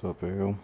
What's up, Ariel?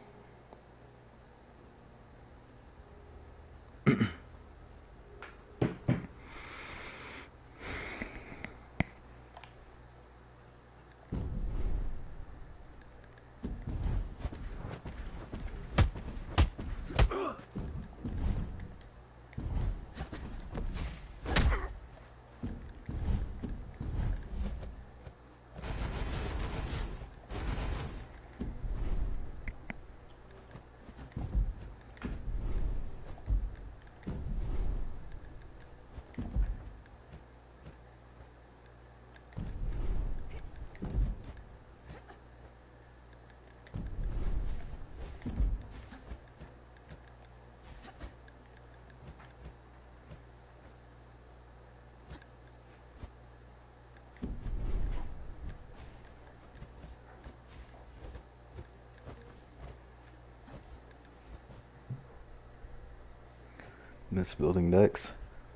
Miss building decks.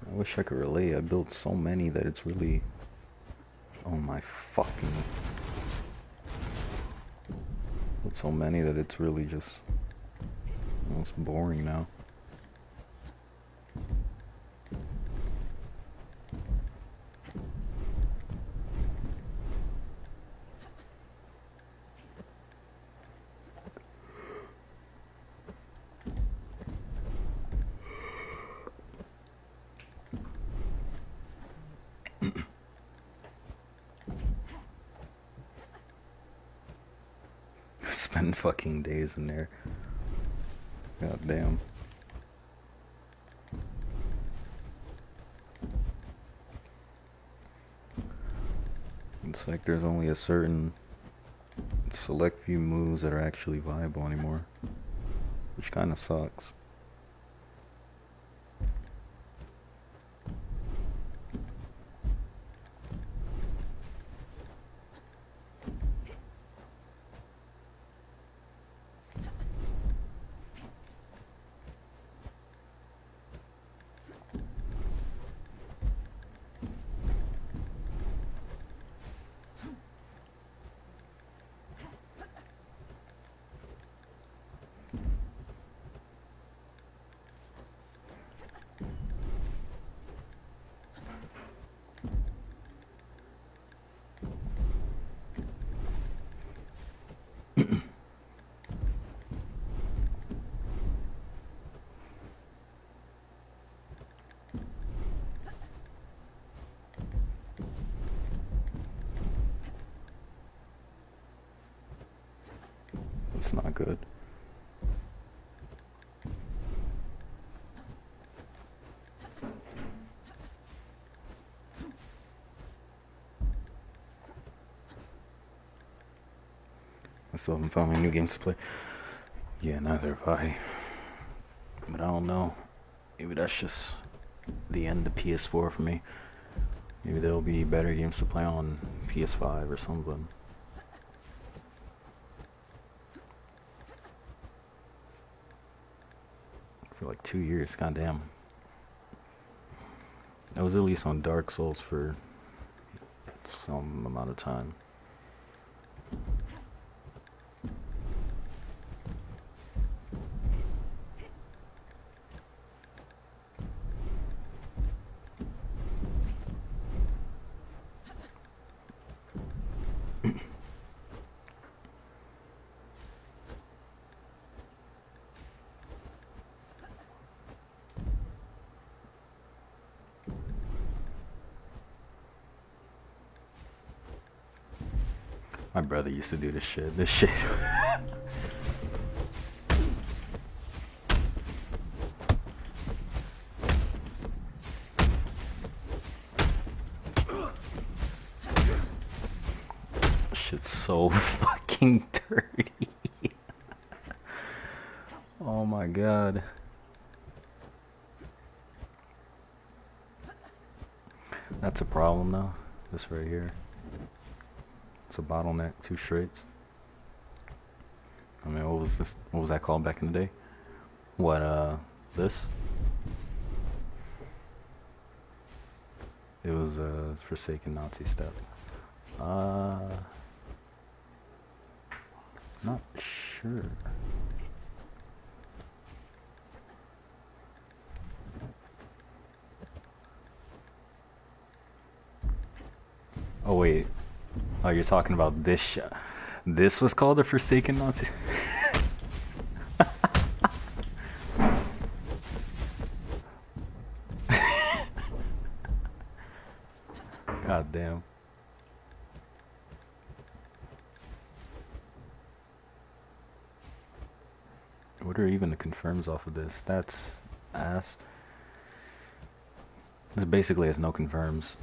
I wish I could relate. I built so many that it's really... Oh my fucking... Built so many that it's really just... almost boring now. Spend fucking days in there. God damn. It's like there's only a certain select few moves that are actually viable anymore, which kind of sucks. It's not good. I still haven't found any new games to play. Yeah, neither have I. But I don't know. Maybe that's just the end of PS4 for me. Maybe there'll be better games to play on PS5 or something. For like 2 years, goddamn. I was at least on Dark Souls for some amount of time. My brother used to do this shit. This shit. Shit's so fucking dirty. Oh my god. That's a problem though. This right here. It's a bottleneck, 2 straights. I mean, what was this? What was that called back in the day? What, this? It was a Forsaken Nazi step. Not sure. Oh wait. Oh, you're talking about this shot. This was called a Forsaken Nazi. God damn. What are even the confirms off of this? That's ass. This basically has no confirms.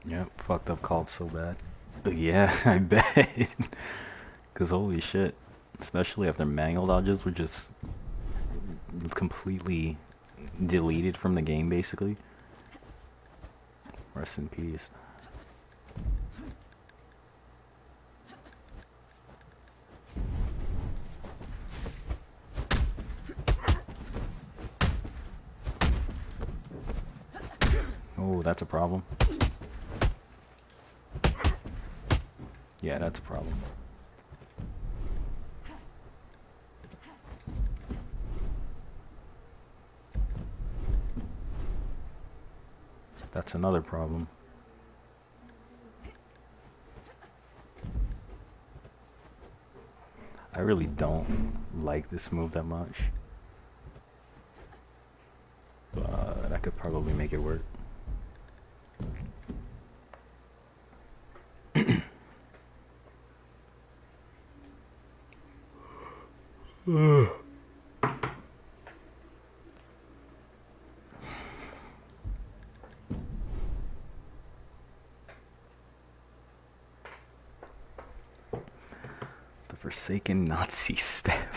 Yep, fucked up called so bad. Yeah, I bet. Cause holy shit. Especially after manual dodges were just completely deleted from the game basically. Rest in peace. Oh, that's a problem. Yeah, that's a problem. That's another problem. I really don't like this move that much. But I could probably make it work. The Forsaken Nazi step.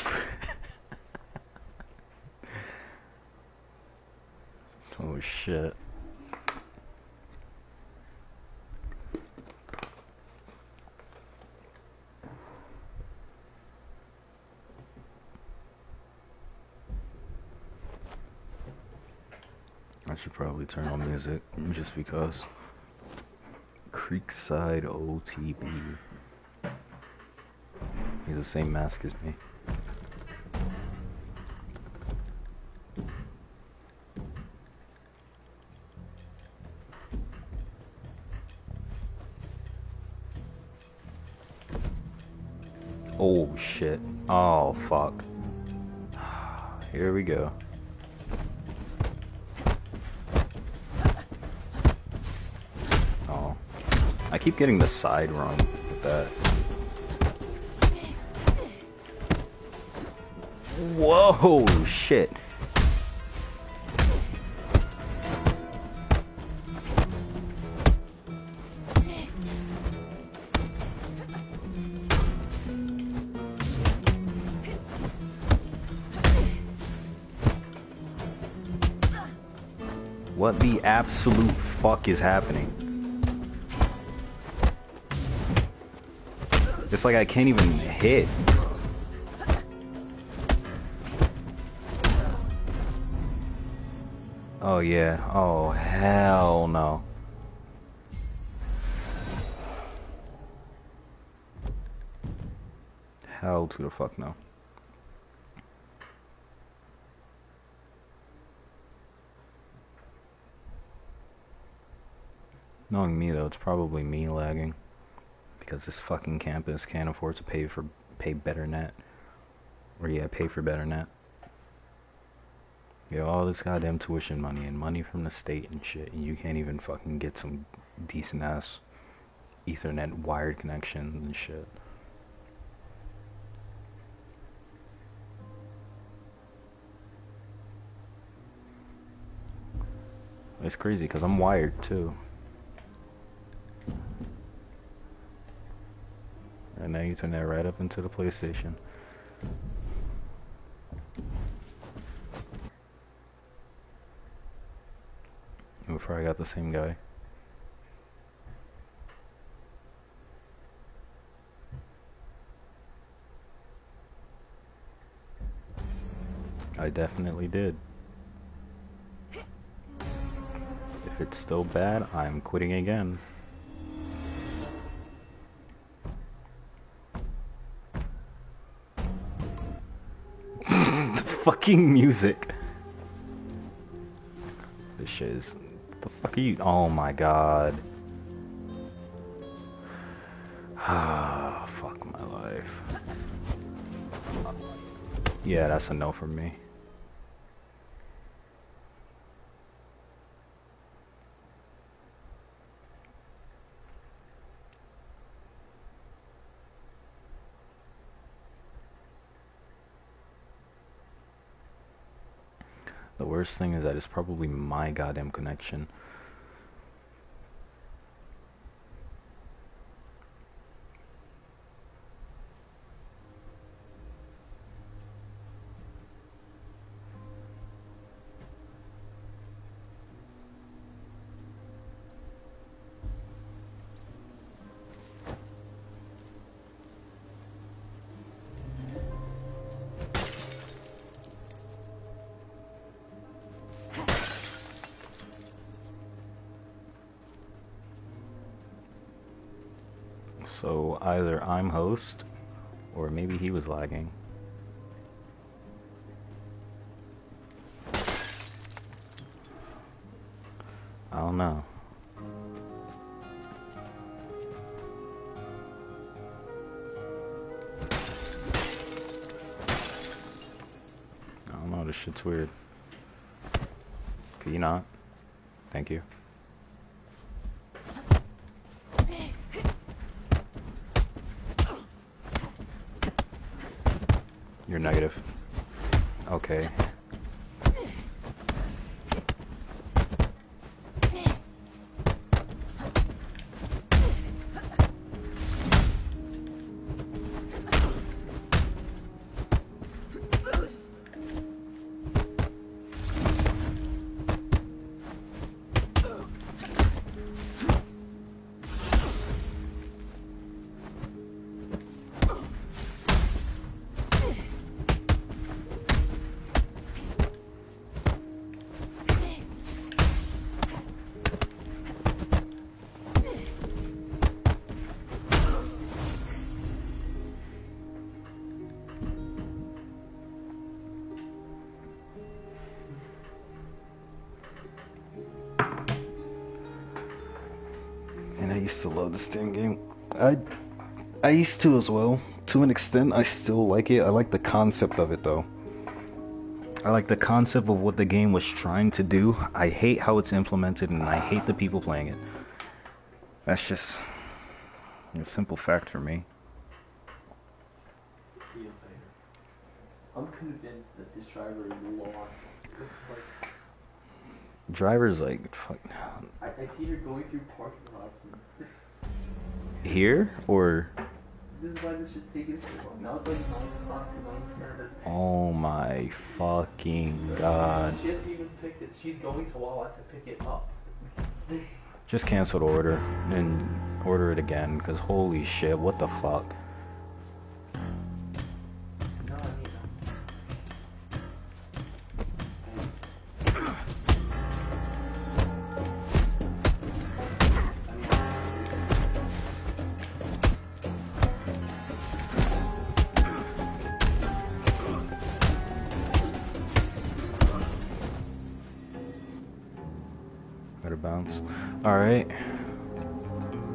Oh shit. I should probably turn on music just because. Creekside OTB. He's the same mask as me. Oh shit. Oh fuck. Here we go. Oh. I keep getting the side wrong with that. Whoa, shit. What the absolute fuck is happening? It's like I can't even hit. Oh yeah. Oh hell no. Hell to the fuck no. Knowing me though, it's probably me lagging. Because this fucking campus can't afford to pay better net. Or yeah, pay for better net. You have all this goddamn tuition money and money from the state and shit, and you can't even fucking get some decent ass Ethernet wired connections and shit. It's crazy because I'm wired too. And now you turn that right up into the PlayStation. before I got the same guy. I definitely did. If it's still bad, I'm quitting again. The fucking music. This shit is... The fuck are you... Oh my god. Ah, fuck my life. Yeah, that's a no from me. The worst thing is that it's probably my goddamn connection. So either I'm host, or maybe he was lagging. I don't know. I don't know, this shit's weird. Could you not? Thank you. You're negative. Okay. I used to love this damn game. I used to as well. To an extent, I still like it. I like the concept of it, though. I like the concept of what the game was trying to do. I hate how it's implemented, and I hate the people playing it. That's just a simple fact for me. I'm convinced that this driver is lost. Like, Driver's like, fuck. I see her going through parking lots. And Here? Or... This is why this just taking so long. Now it's like 9 o'clock to 9:10. Oh my fucking god. She hasn't even picked it. She's going to Wawa to pick it up. Just cancel the order and order it again, because holy shit, what the fuck? No, I mean, Better bounce. Alright.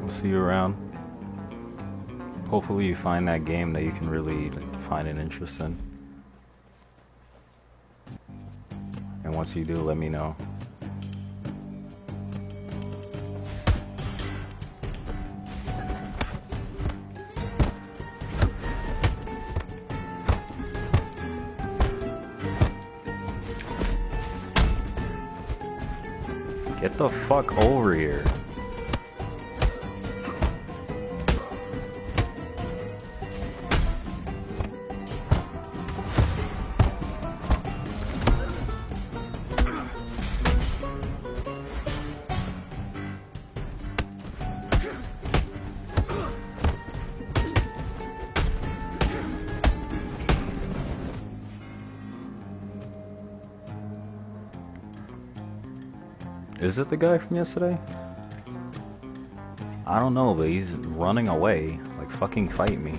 I'll see you around. Hopefully you find that game that you can really find an interest in. And once you do, let me know. Get the fuck over here. Is it the guy from yesterday? I don't know, but he's running away. Like, fucking fight me.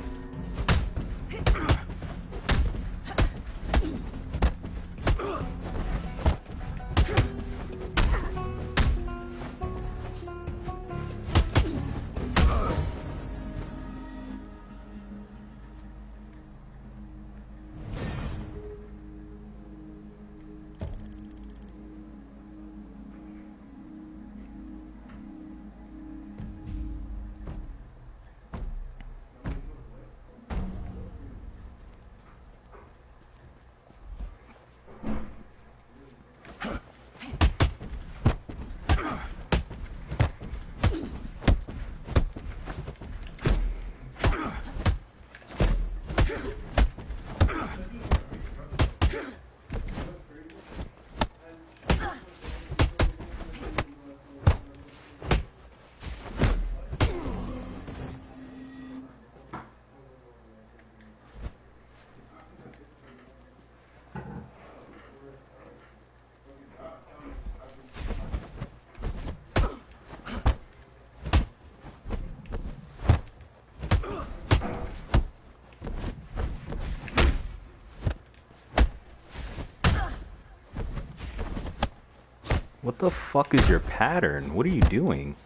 What the fuck is your pattern? What are you doing?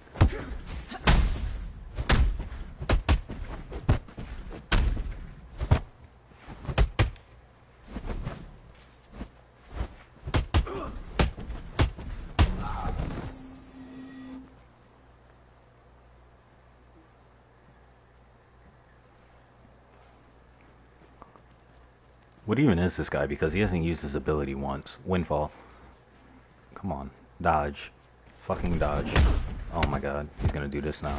What even is this guy? Because he hasn't used his ability once. Windfall. Come on. Dodge. Fucking dodge. Oh my god. He's gonna do this now.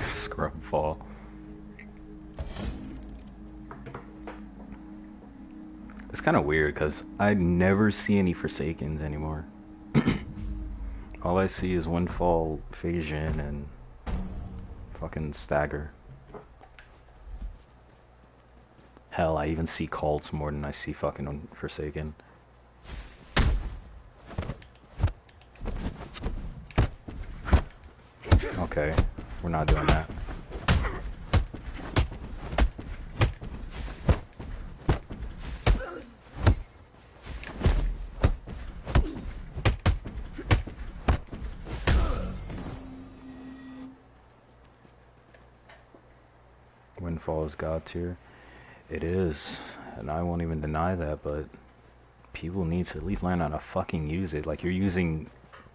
Scrub fall. It's kind of weird because I never see any Forsakens anymore. All I see is Windfall, Phasian, and fucking Stagger. Hell, I even see cults more than I see fucking Forsaken. Okay, we're not doing that. Windfall is God tier. It is, and I won't even deny that, but people need to at least learn how to fucking use it. Like, you're using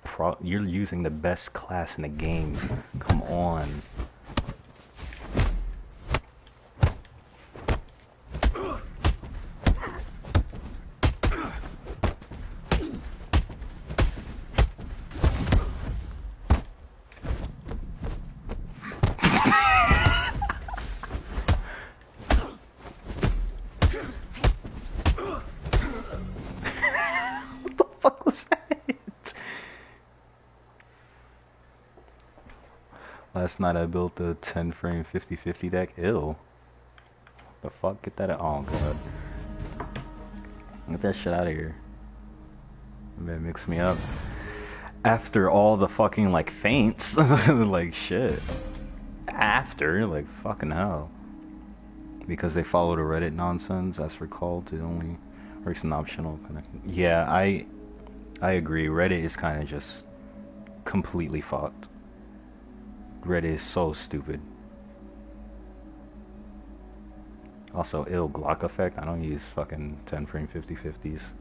the best class in the game. Come on. Fuck was that? Last night I built the 10 frame 50/50 deck. Ew. The fuck? Get that out. Oh god. Get that shit out of here. Man, mix me up. After all the fucking like feints. Like shit. After, like fucking hell. Because they followed a Reddit nonsense, that's recalled. It only works an optional connection. Yeah, I agree. Reddit is kind of just completely fucked. Reddit is so stupid. Also, ill Glock effect. I don't use fucking 10 frame 50/50s.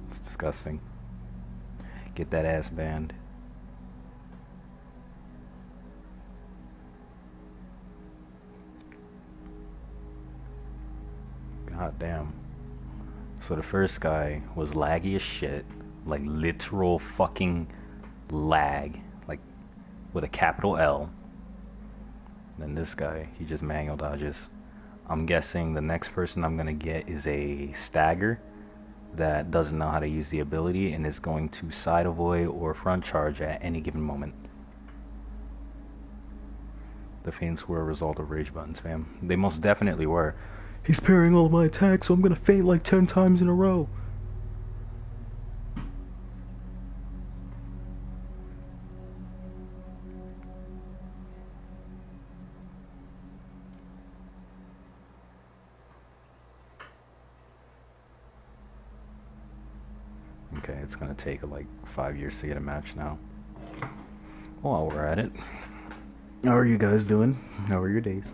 It's disgusting. Get that ass banned. God damn. So the first guy was laggy as shit. Like literal fucking lag. Like with a capital L. Then this guy, he just manual dodges. I'm guessing the next person I'm going to get is a stagger that doesn't know how to use the ability and is going to side avoid or front charge at any given moment. The feints were a result of rage buttons, fam. They most definitely were. He's parrying all of my attacks, so I'm going to feint like 10 times in a row. Okay, it's gonna take like 5 years to get a match now. While we're at it, how are you guys doing? How are your days?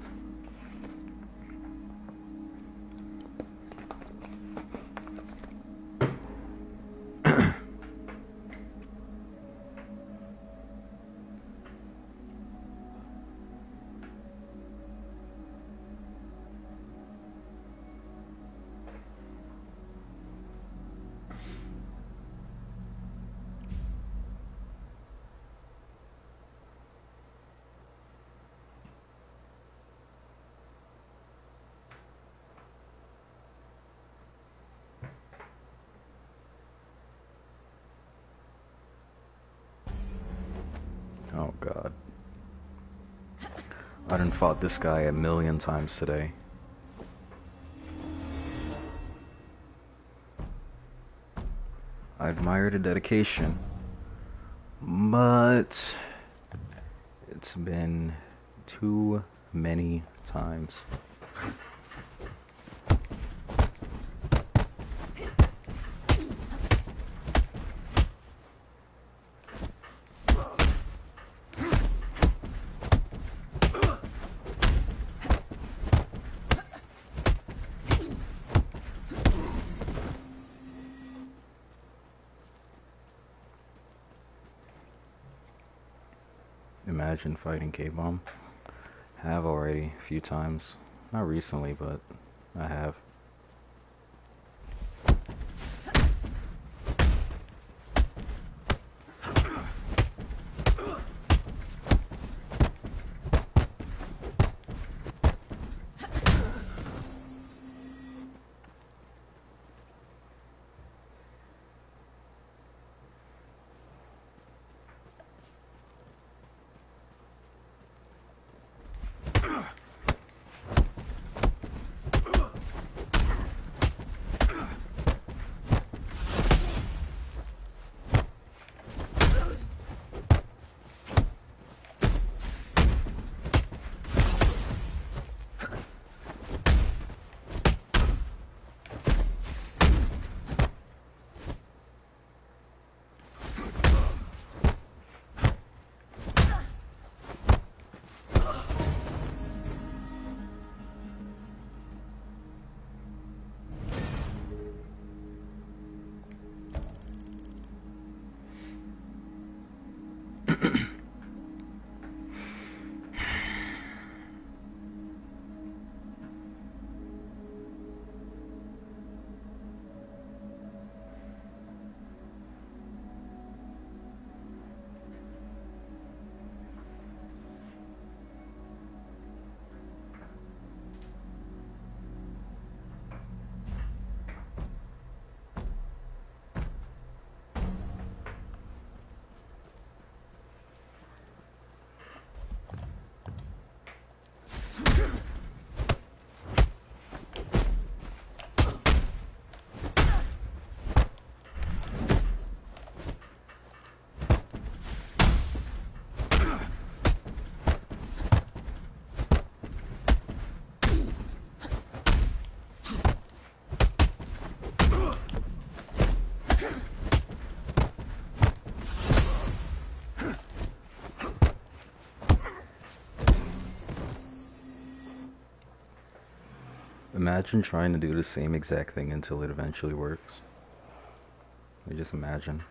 Oh god. I done fought this guy a million times today. I admire the dedication, but it's been too many times. Imagine fighting K-Bomb. Have already a few times. Not recently, but I have. Imagine trying to do the same exact thing until it eventually works. I just imagine.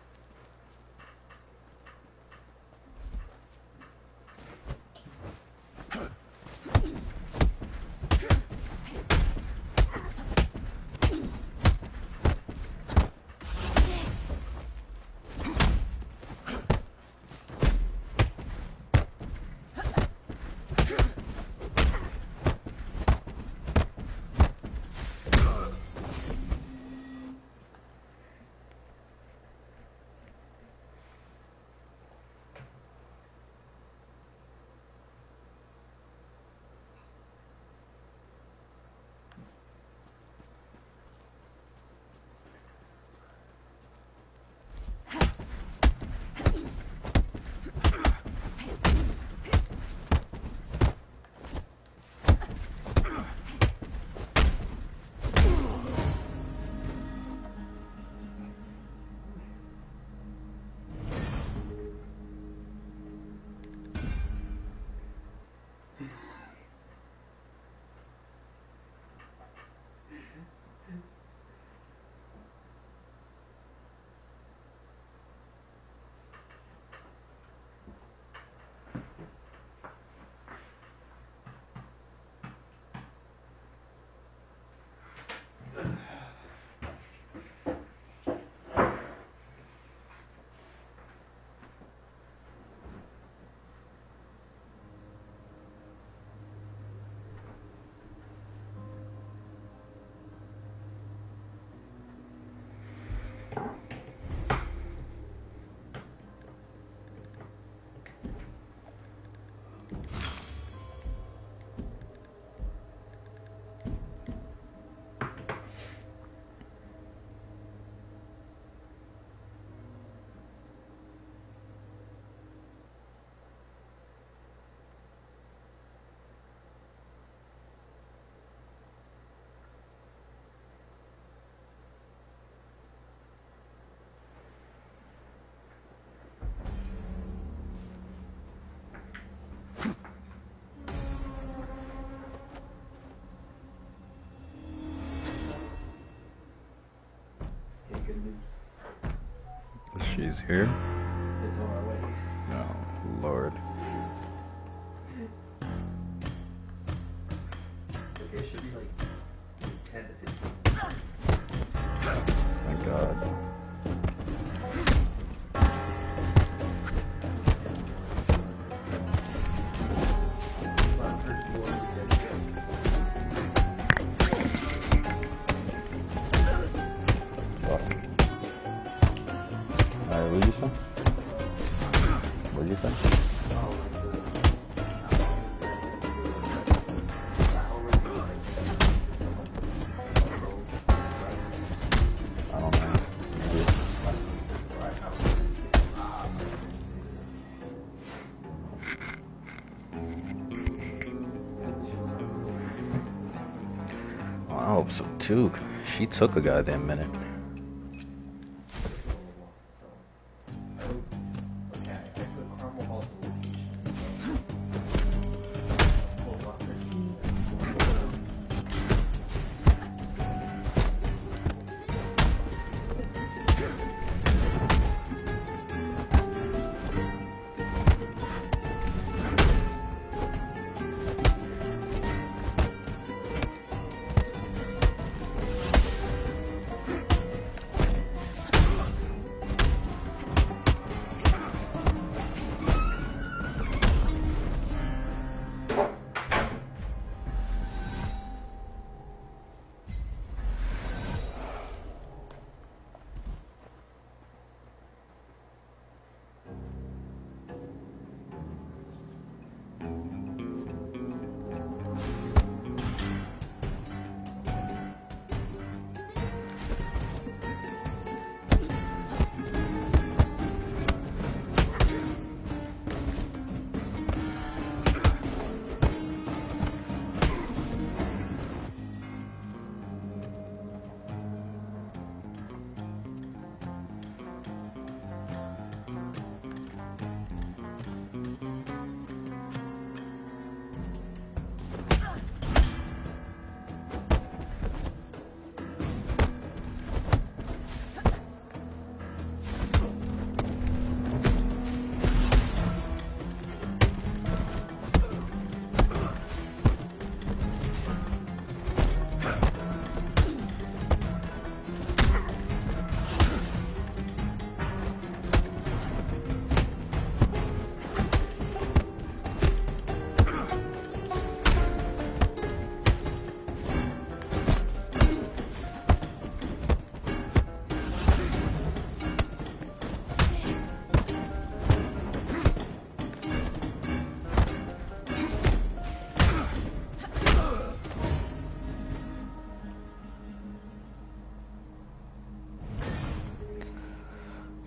Hey, good news. She's here? It's on our way. Oh, Lord. Okay, it should be like 10 to 15. Thank God. Alright, what did you say? What did you say? I don't know. Maybe. Well, I hope so too. She took a goddamn minute.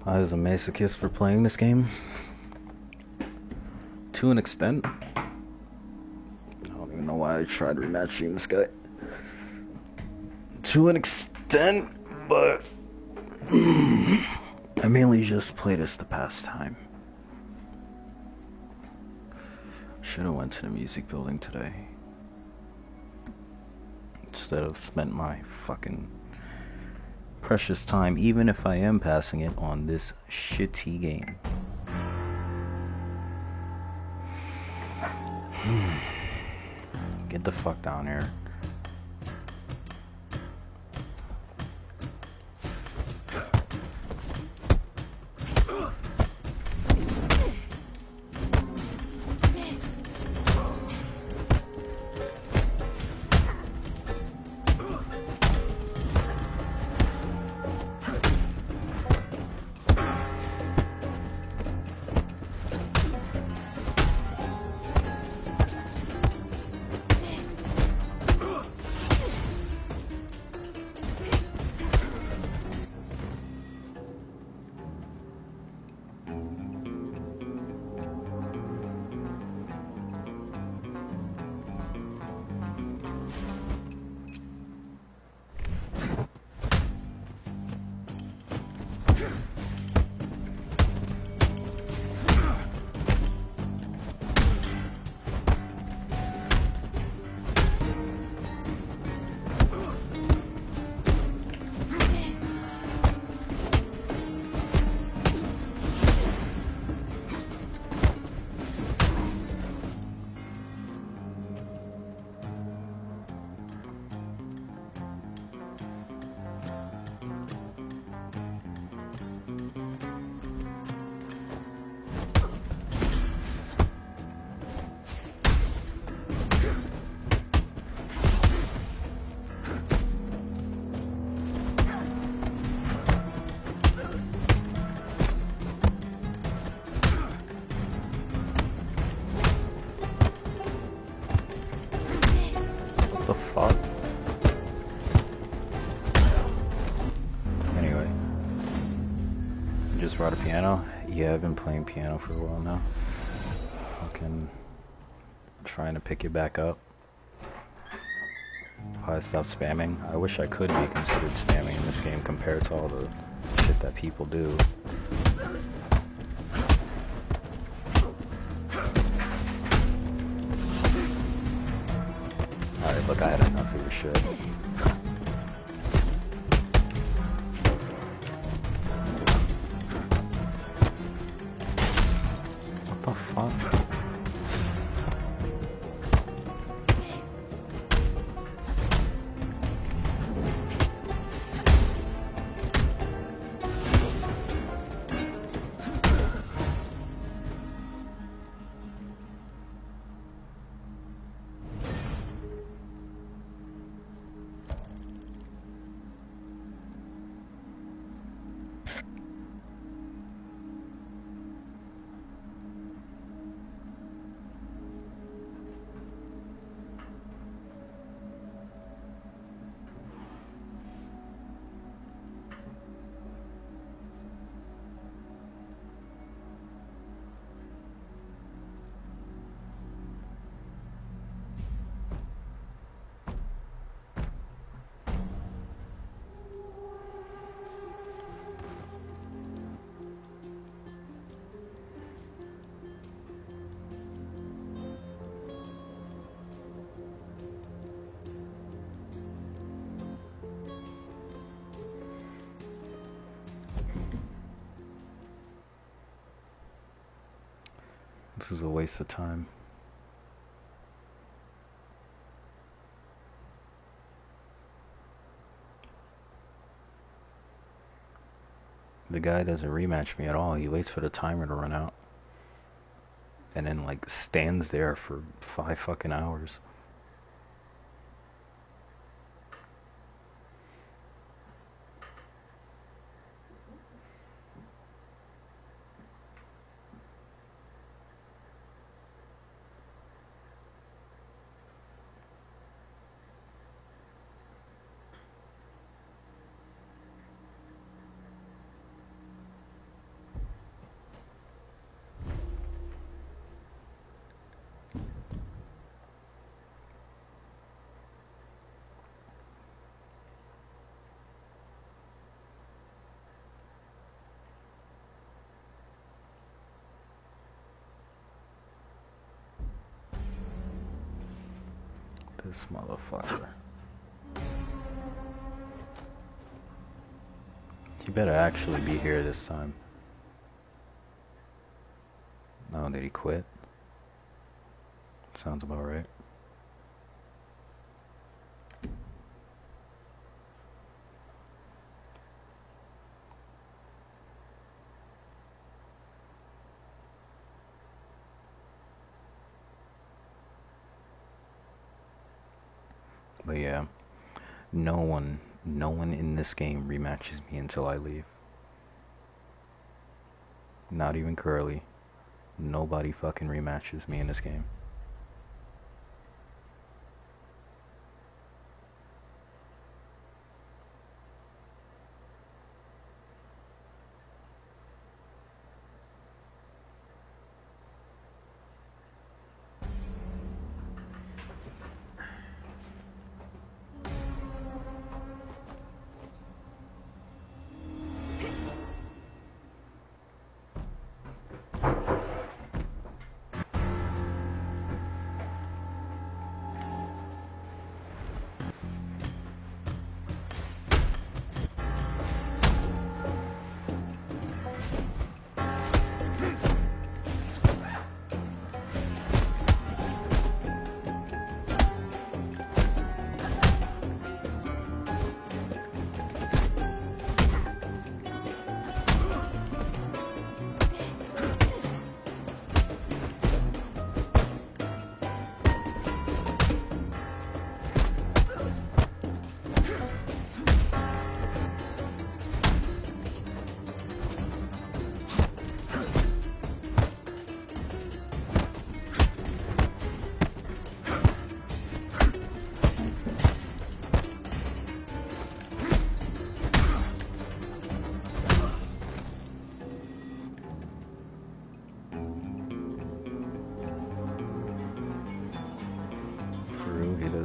I was a masochist for playing this game. To an extent. I don't even know why I tried rematching this guy. To an extent, but I mainly just play this to pass time. Should have went to the music building today. Instead of spent my fucking precious time, even if I am passing it on this shitty game. Get the fuck down here. The fuck? Anyway. You just brought a piano? Yeah, I've been playing piano for a while now. Fucking trying to pick it back up. Why I stopped spamming? I wish I could be considered spamming in this game compared to all the shit that people do. Alright, look, I had enough of your shit. What the fuck? This is a waste of time. The guy doesn't rematch me at all. He waits for the timer to run out. And then, like, stands there for 5 fucking hours. This motherfucker. You better actually be here this time. Oh, did he quit? Sounds about right. But yeah, no one in this game rematches me until I leave. Not even Curly. Nobody fucking rematches me in this game.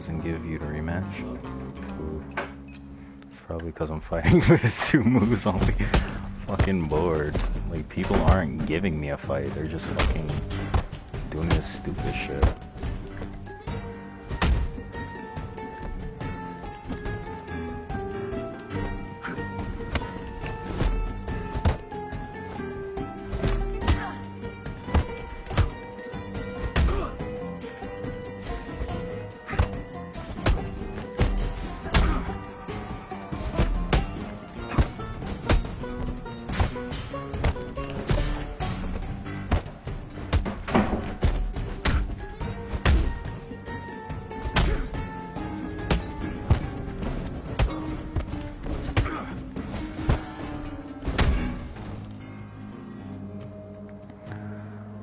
doesn't give you the rematch. Ooh. It's probably because I'm fighting with 2 moves only. Fucking bored. Like, people aren't giving me a fight. They're just fucking doing this stupid shit.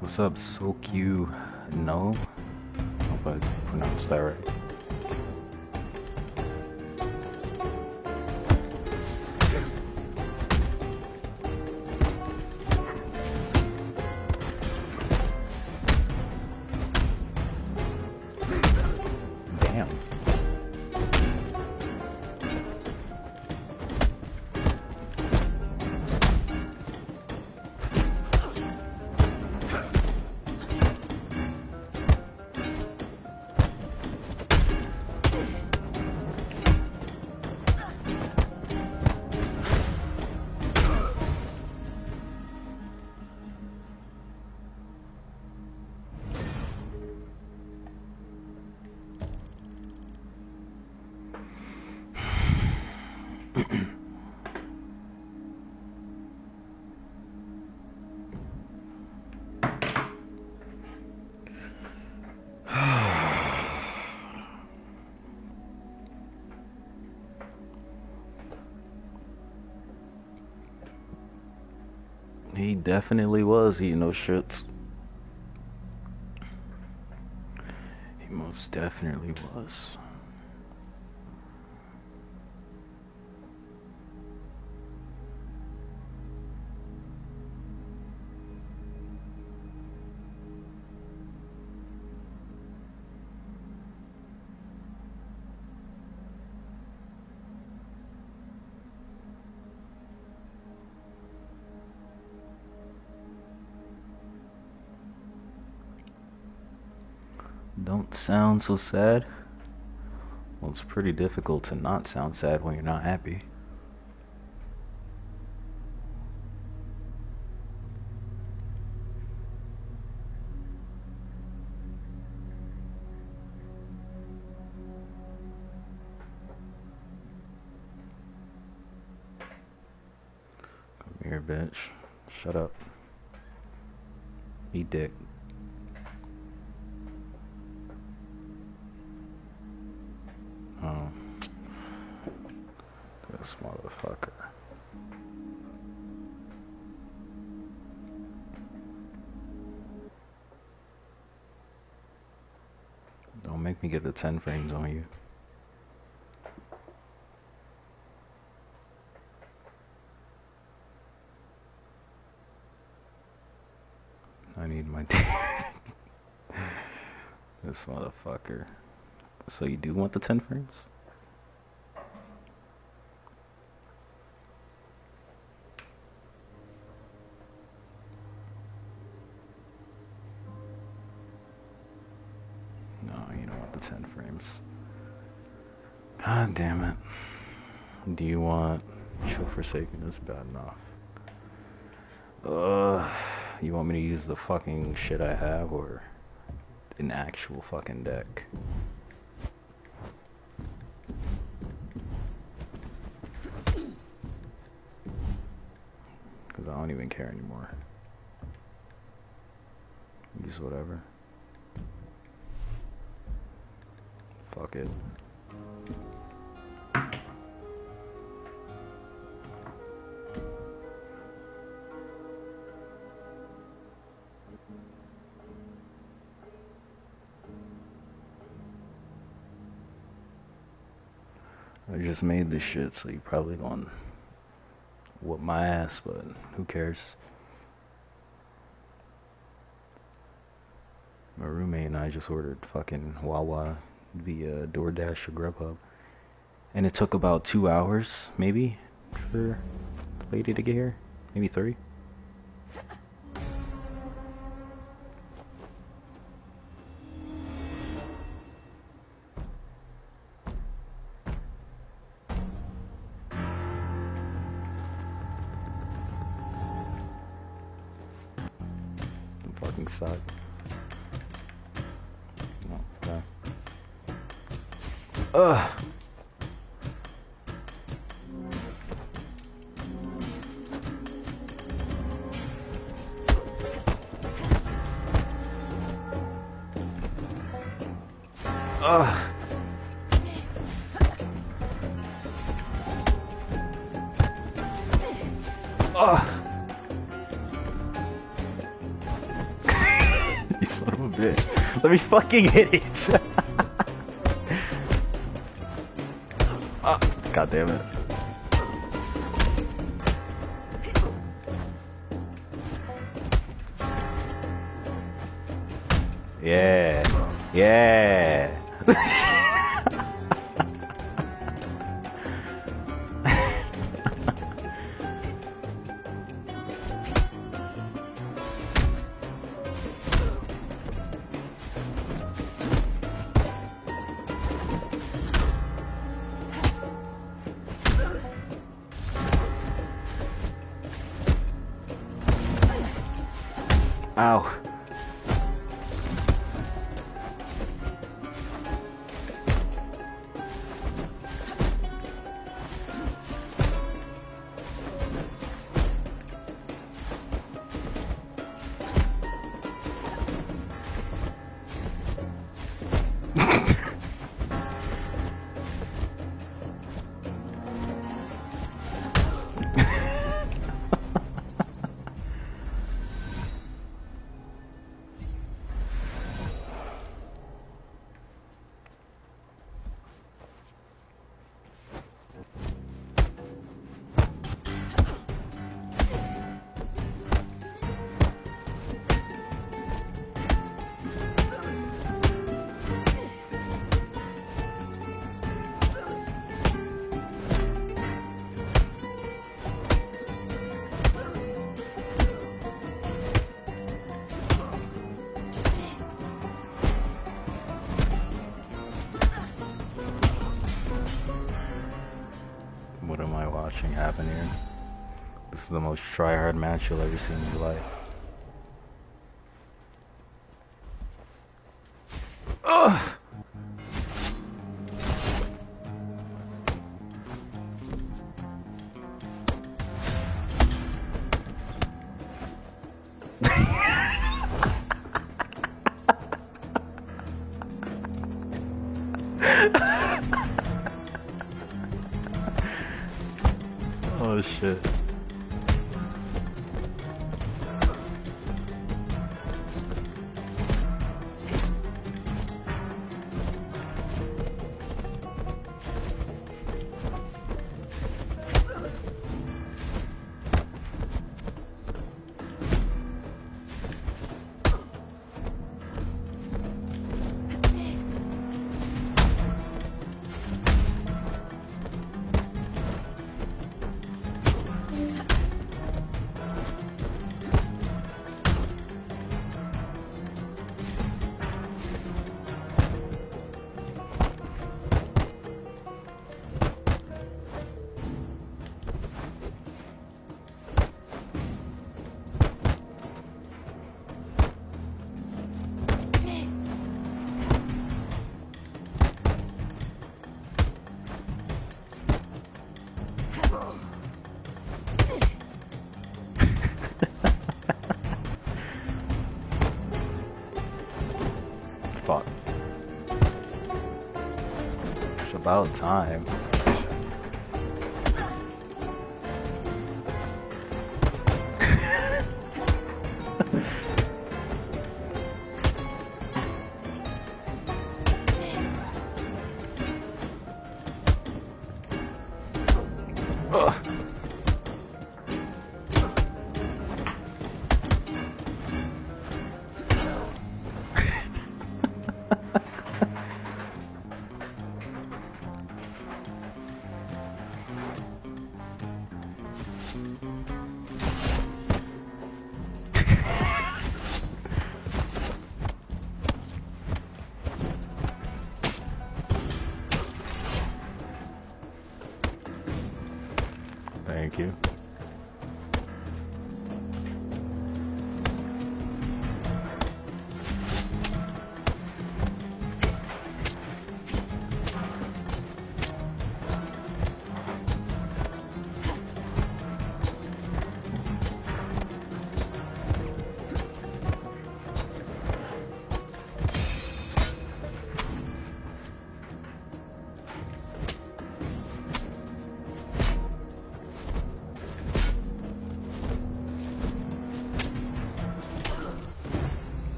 What's up, Sokyu? No? Hope I pronounced that right. Damn. He definitely was eating those shits. He most definitely was. Don't sound so sad. Well, it's pretty difficult to not sound sad when you're not happy. Come here, bitch. Shut up. Eat dick. Oh. This motherfucker. Don't make me get the 10 frames on you. I need my This motherfucker. So you do want the 10 frames? No, you don't want the 10 frames. God damn it. Do you want Chill Forsaken is bad enough? You want me to use the fucking shit I have or an actual fucking deck? Because I don't even care anymore. Use whatever. Fuck it. I just made this shit, so you probably gonna whoop my ass, but who cares? My roommate and I just ordered fucking Wawa via DoorDash or Grubhub, and it took about 2 hours, maybe, for the lady to get here, maybe 3. Fucking suck. No, okay. Ugh. Ugh. Ugh. You son of a bitch. Let me fucking hit it. God damn it. Yeah. Yeah. Ow. What am I watching happen here? This is the most try-hard match you'll ever see in your life. Ugh! Oh shit. Fuck. It's about time. Ugh. Thank you.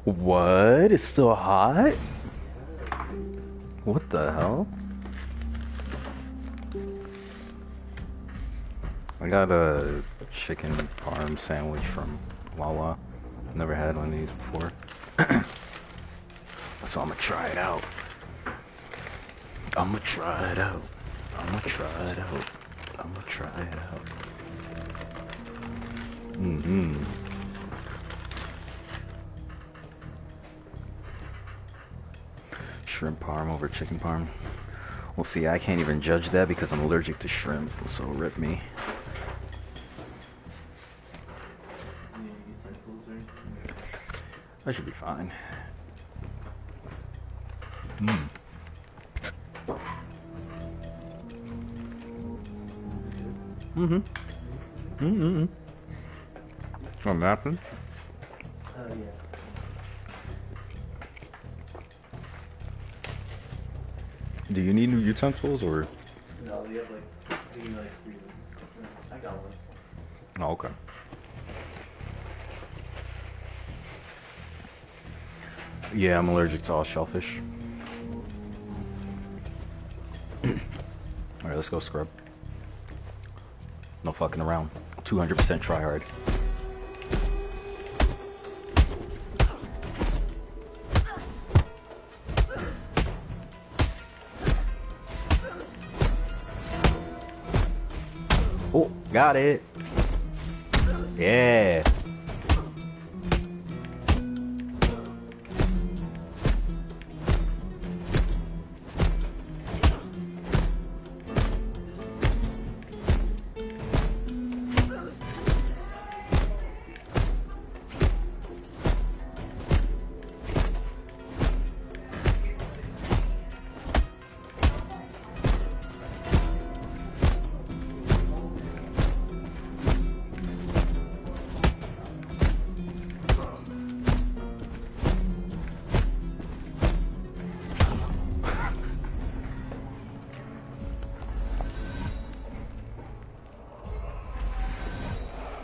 What? It's still hot? What the hell? I got a chicken parm sandwich from Wawa. Never had one of these before. So I'm gonna try it out. I'm gonna try it out. I'm gonna try it out. I'm gonna try it out. Mm-hmm. Shrimp parm over chicken parm. Well, see, I can't even judge that because I'm allergic to shrimp, so rip me. That should be fine. Mm. Mm-hmm. Mm-hmm. Oh, napkin? Yeah. Do you need new utensils or? No, we have like 3 of them. I got one. Oh, okay. Yeah, I'm allergic to all shellfish. Alright, let's go scrub. No fucking around. 200% try hard. Oh, got it. Yeah.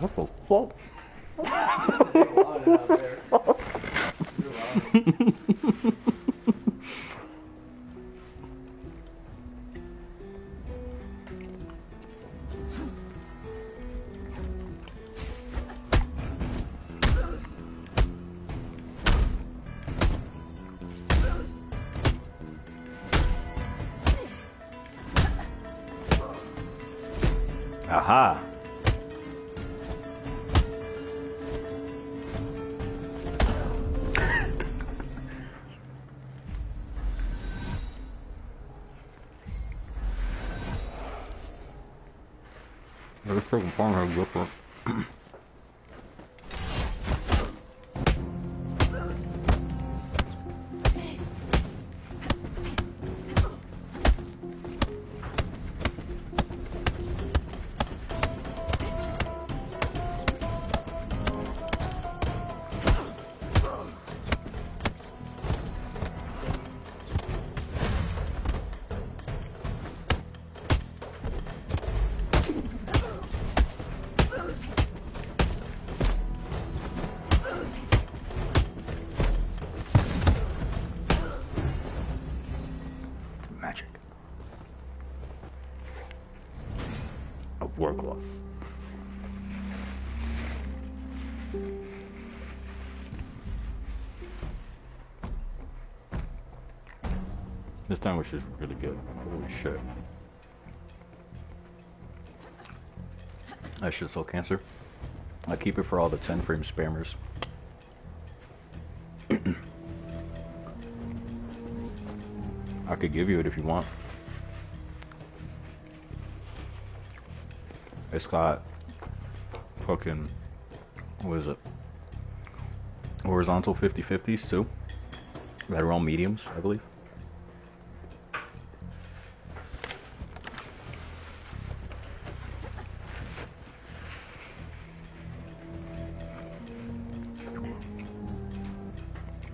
What the fuck? Aha. This freaking farm has different. Magic of work love. This sandwich is really good. Holy shit. That shit's so cancer. I keep it for all the 10 frame spammers. I could give you it if you want. It's got fucking, what is it? Horizontal 50/50s too. That are all mediums, I believe.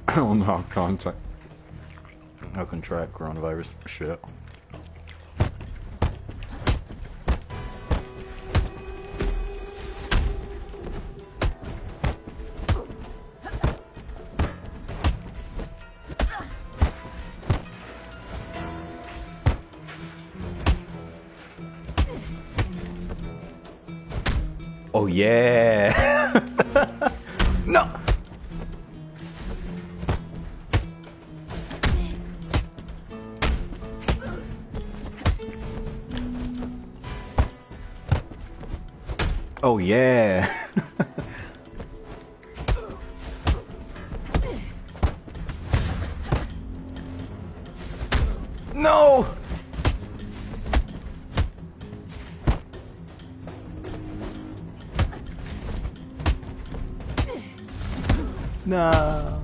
I don't know how I contract coronavirus. Shit. Oh yeah. No. Oh yeah. No. No.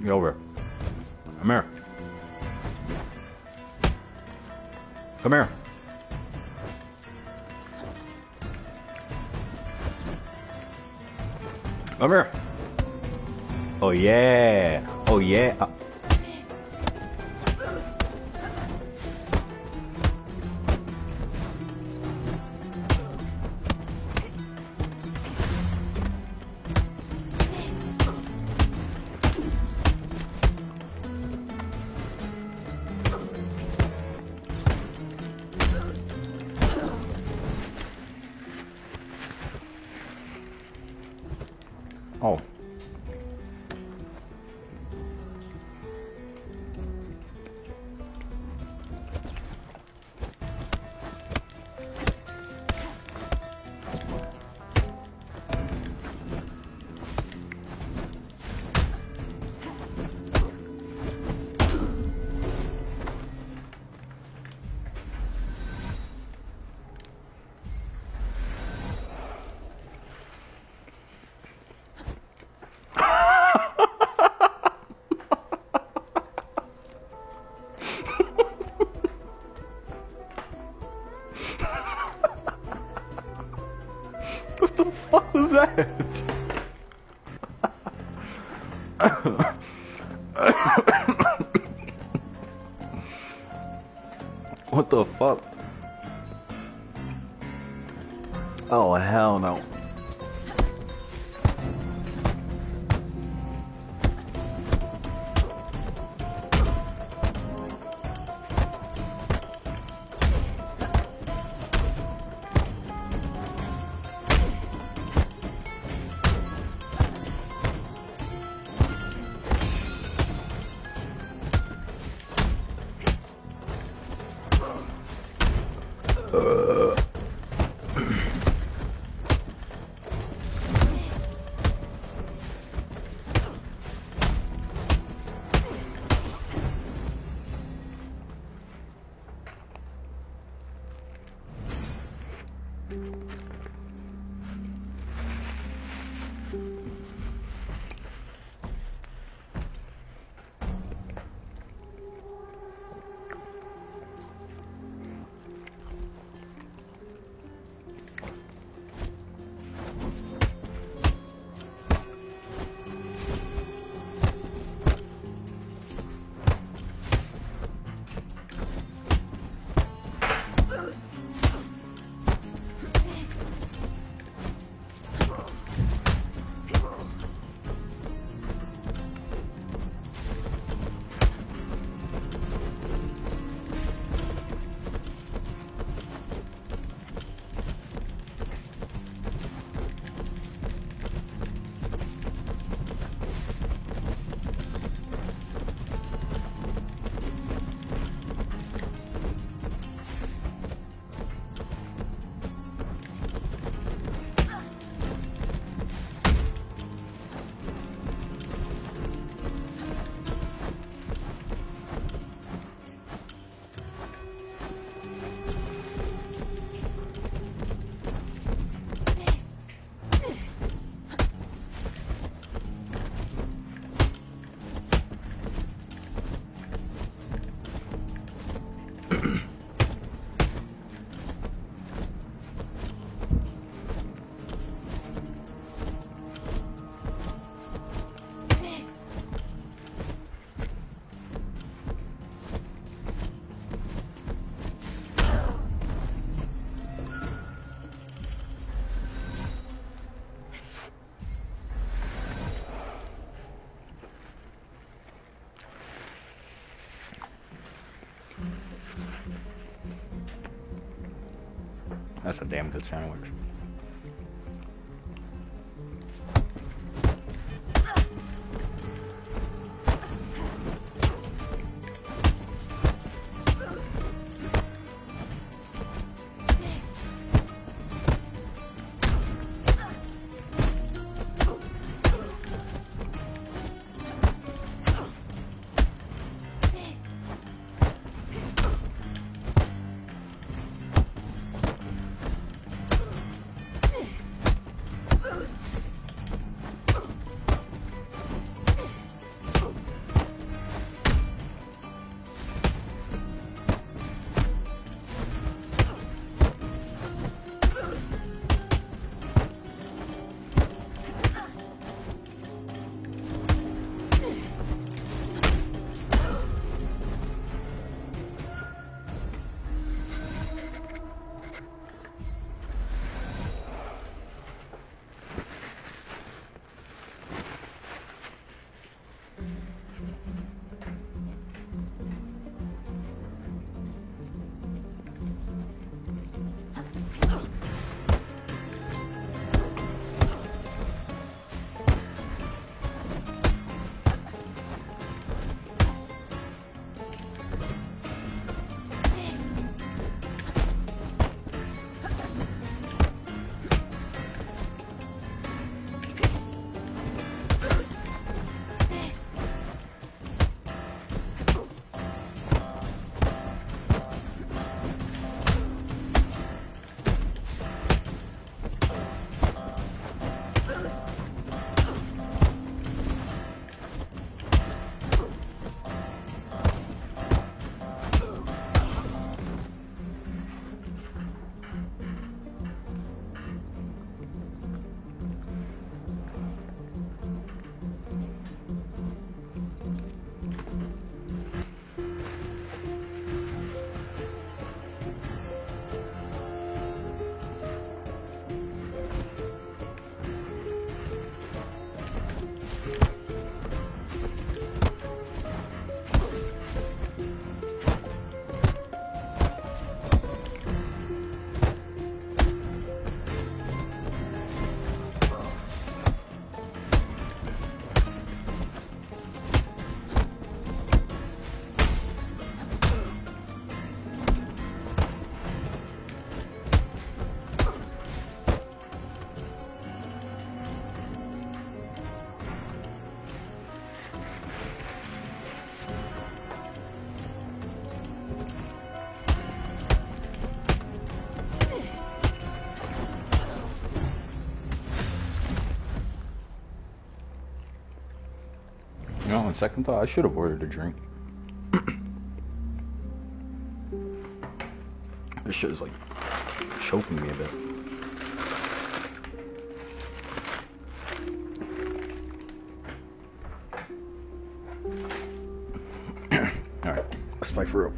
Get over. Come here. Come here. Come here. Oh yeah. Oh yeah. Oh. What the fuck was that? What the fuck? Oh hell no. That's a damn good sandwich. You know, on second thought, I should have ordered a drink. This shit is like choking me a bit. Alright, let's fight for real.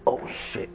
Oh shit.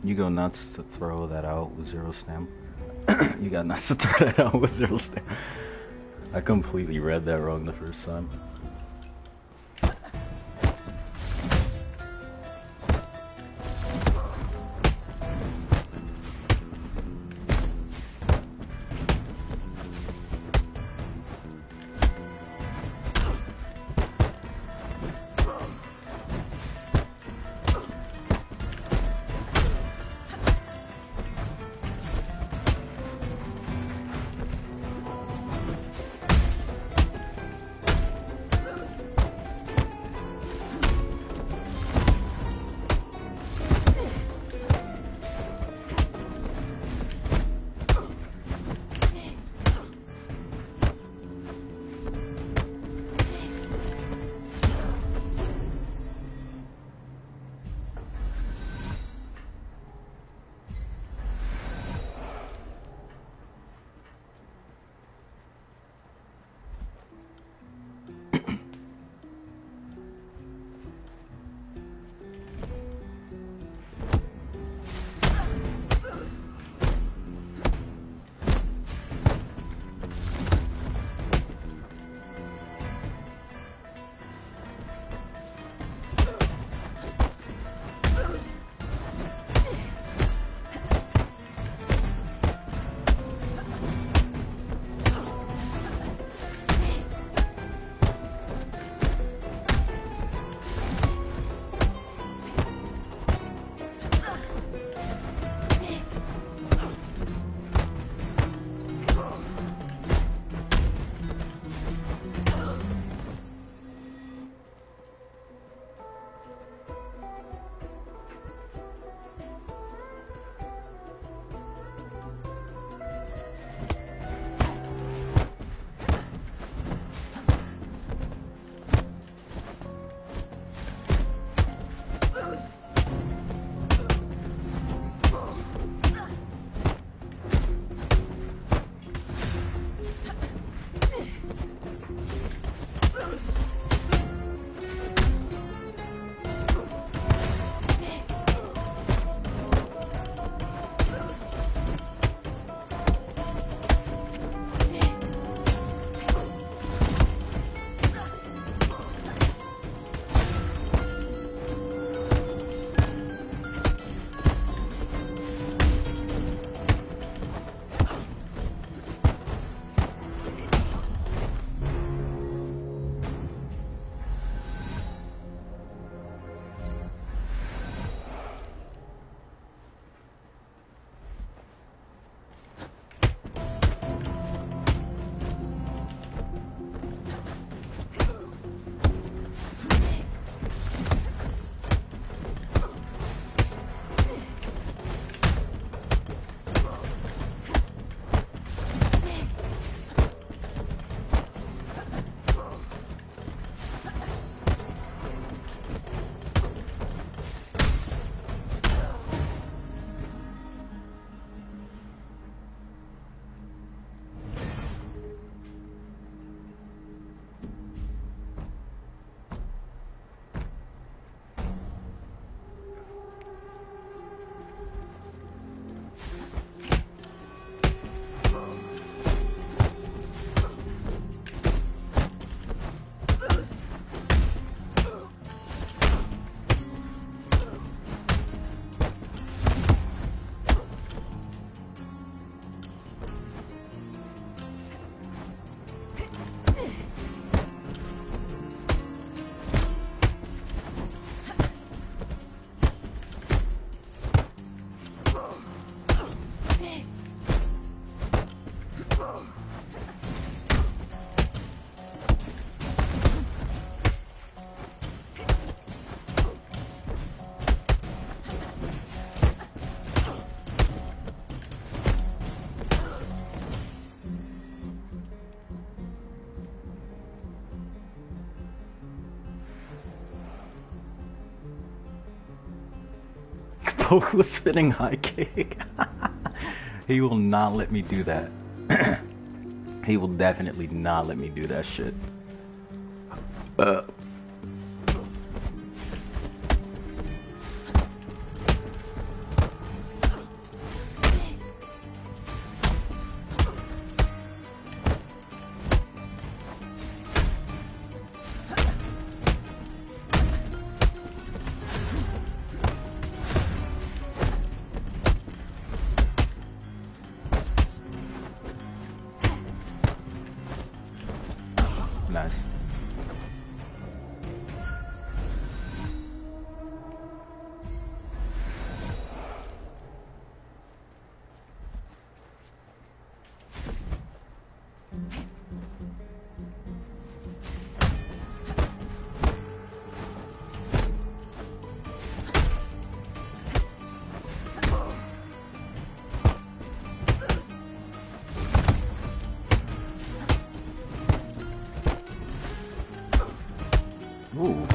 You go nuts to throw that out with 0 stam. You got nuts to throw that out with 0 stam. I completely read that wrong the first time. Goku spinning high kick. He will not let me do that. He will definitely not let me do that shit. Nice. Ooh.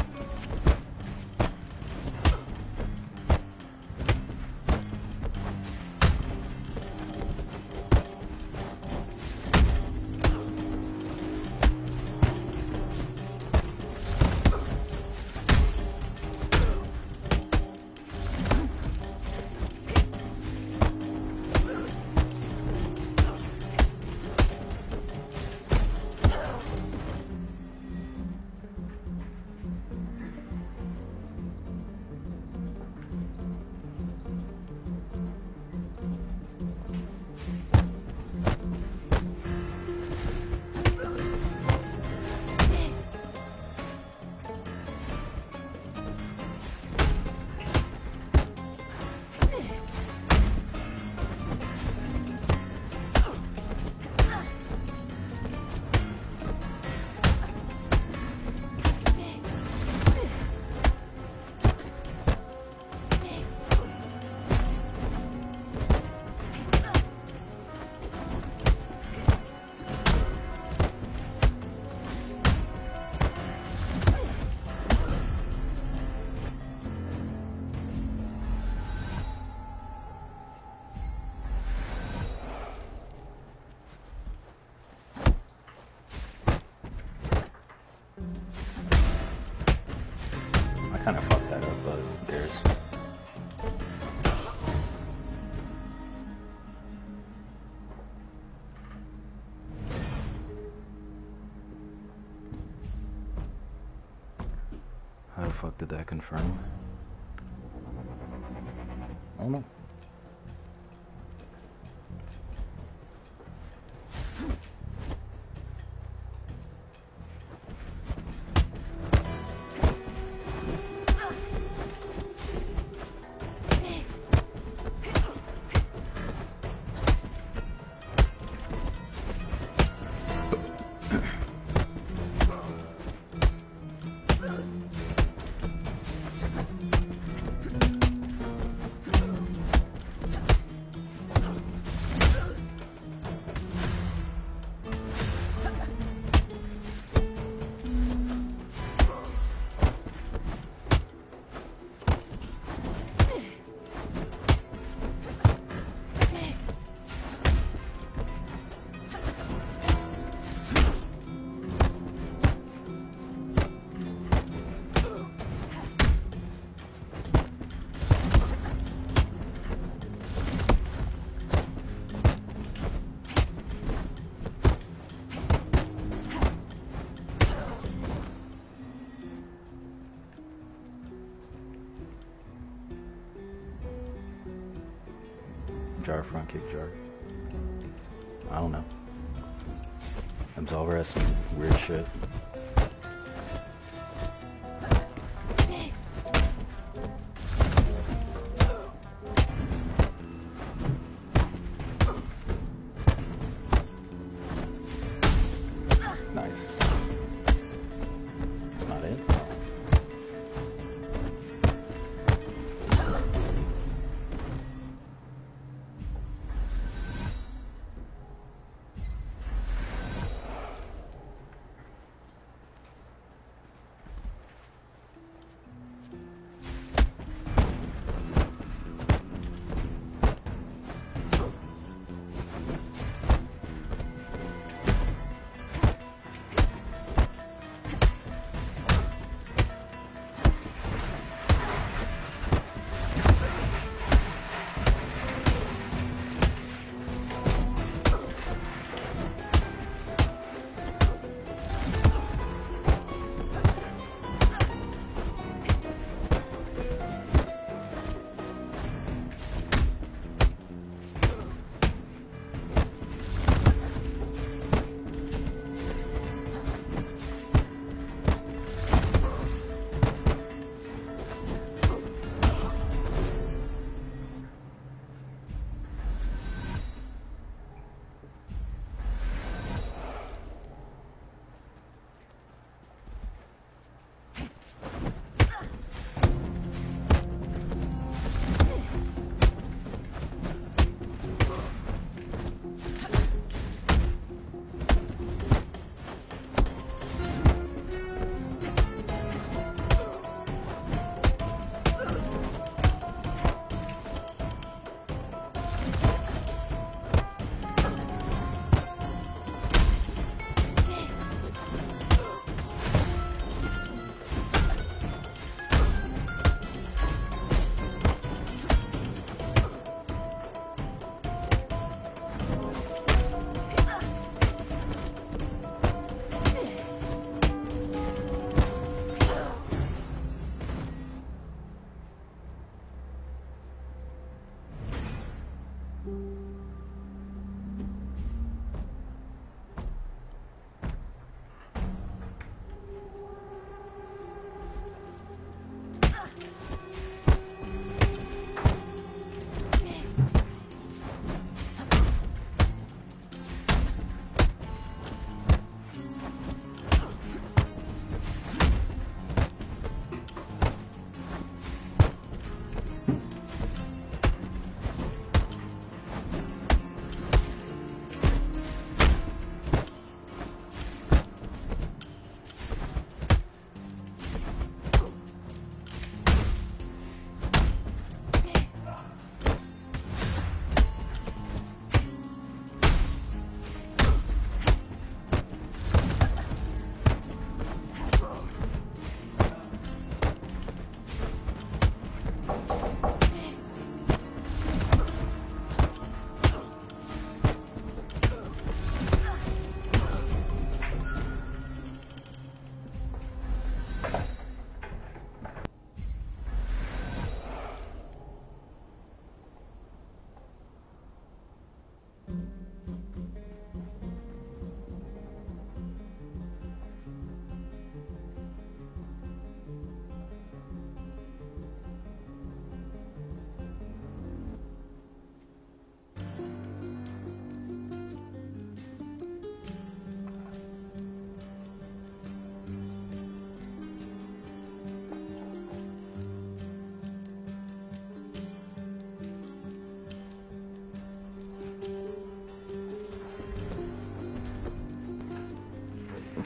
I kind of fucked that up, but who cares? How the fuck did that confirm? I don't know. Jar, front kick, jar. I don't know. Absolver has some weird shit. Nice. That's not it.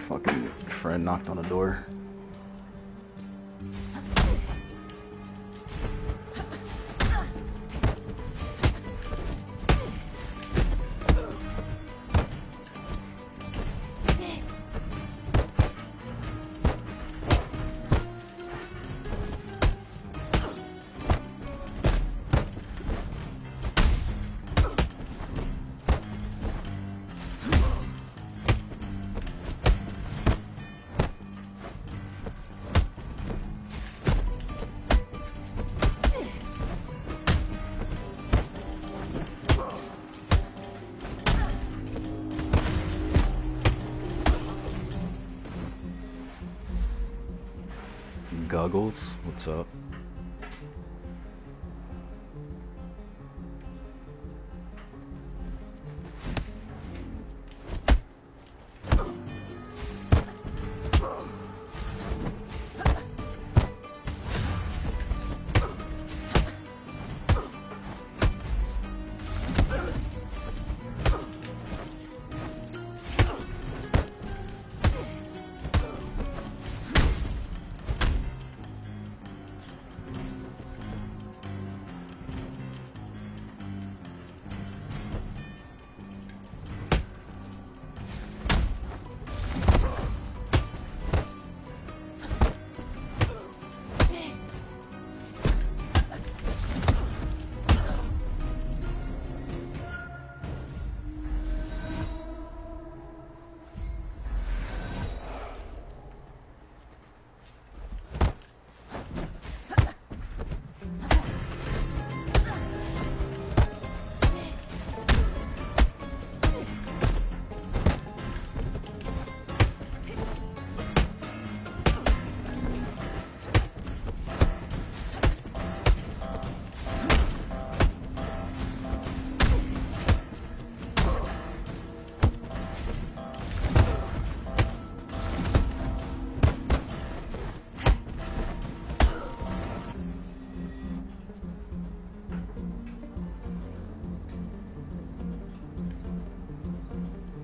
Fucking friend knocked on the door. Goggles, what's up?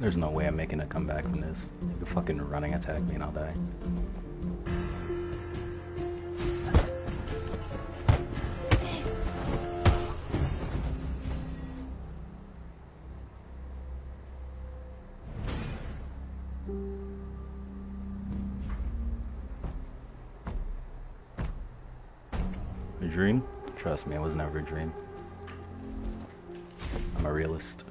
There's no way I'm making a comeback from this. You can fucking running attack me and I'll die. A dream? Trust me, it was never a dream. I'm a realist.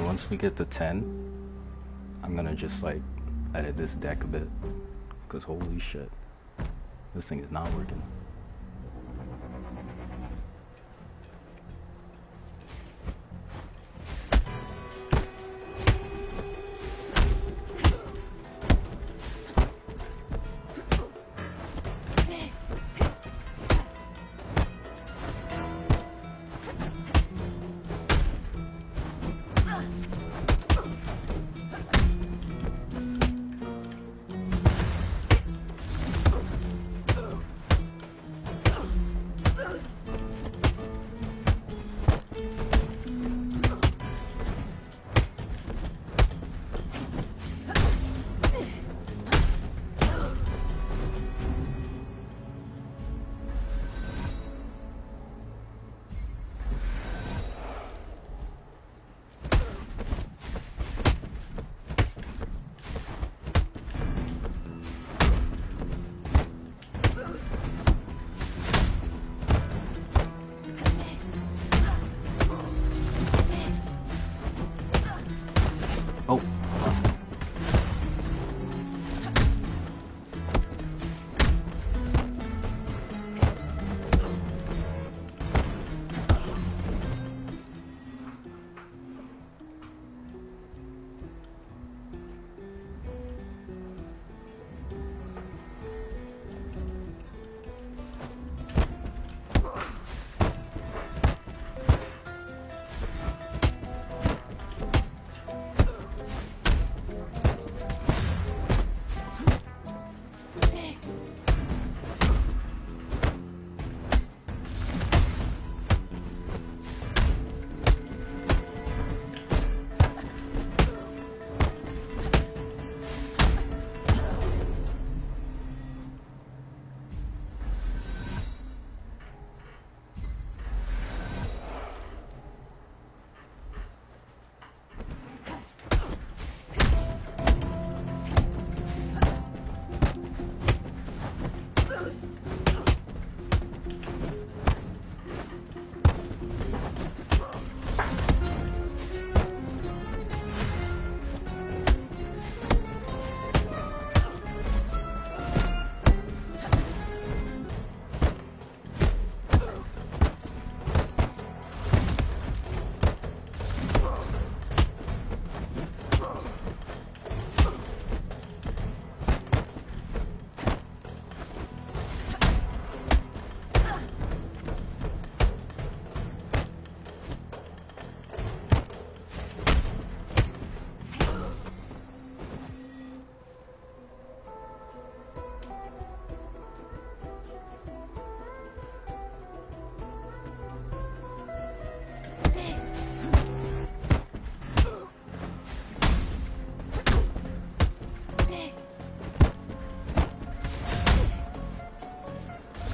Once we get to 10, I'm gonna just like edit this deck a bit, because holy shit, this thing is not working.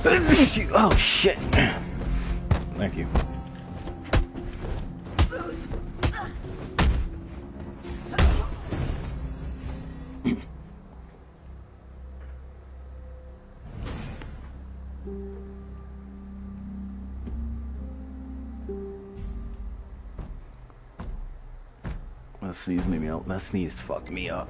Oh shit. Thank you. That sneeze made me out. That sneeze fucked me up.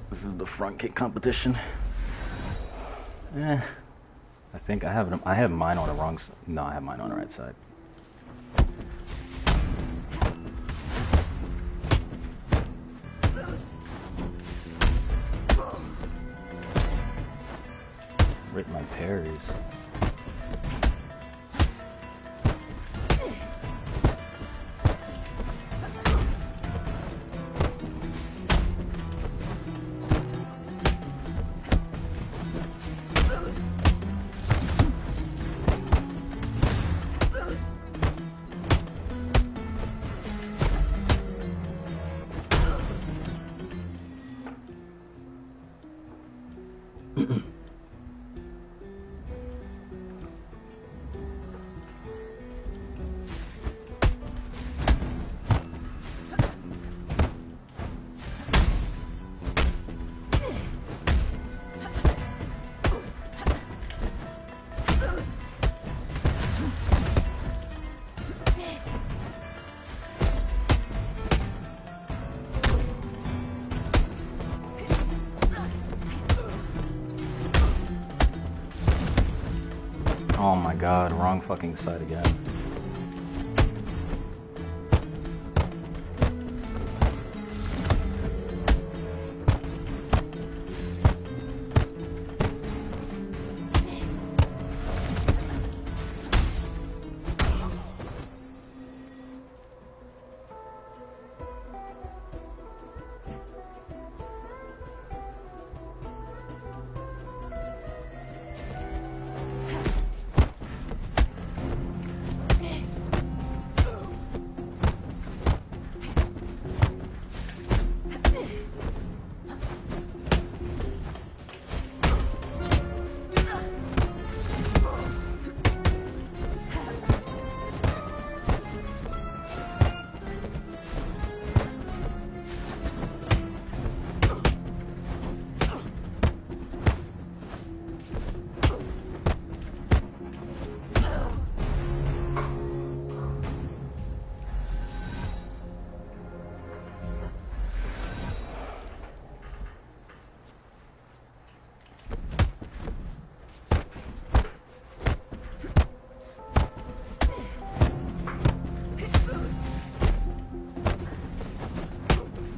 This is the front kick competition. I think I have mine on the wrong side. No, I have mine on the right side. Rip my parries. Oh my god, wrong fucking side again.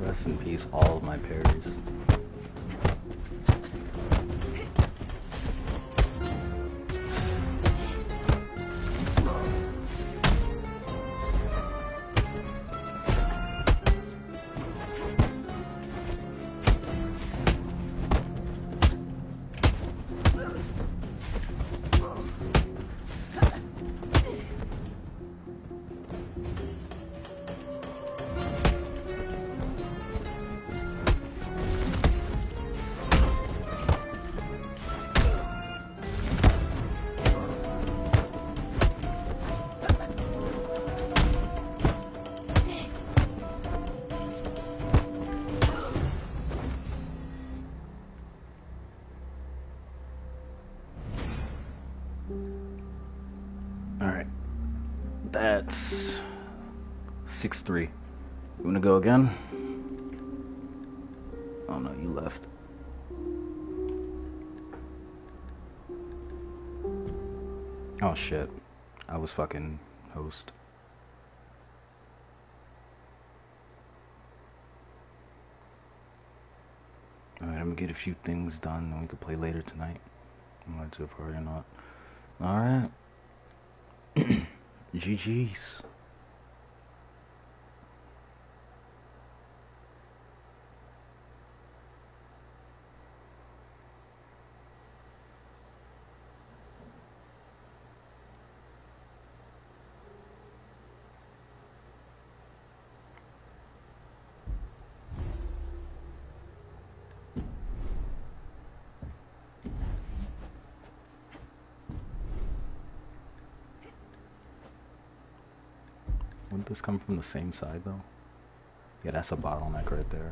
Rest in peace, all of my parries. That's 6-3. You wanna go again? Oh no, you left. Oh shit. I was fucking host. Alright, I'm gonna get a few things done and we could play later tonight. I'm going to a party or not. Alright. GG's. Wouldn't this come from the same side though? Yeah, that's a bottleneck right there.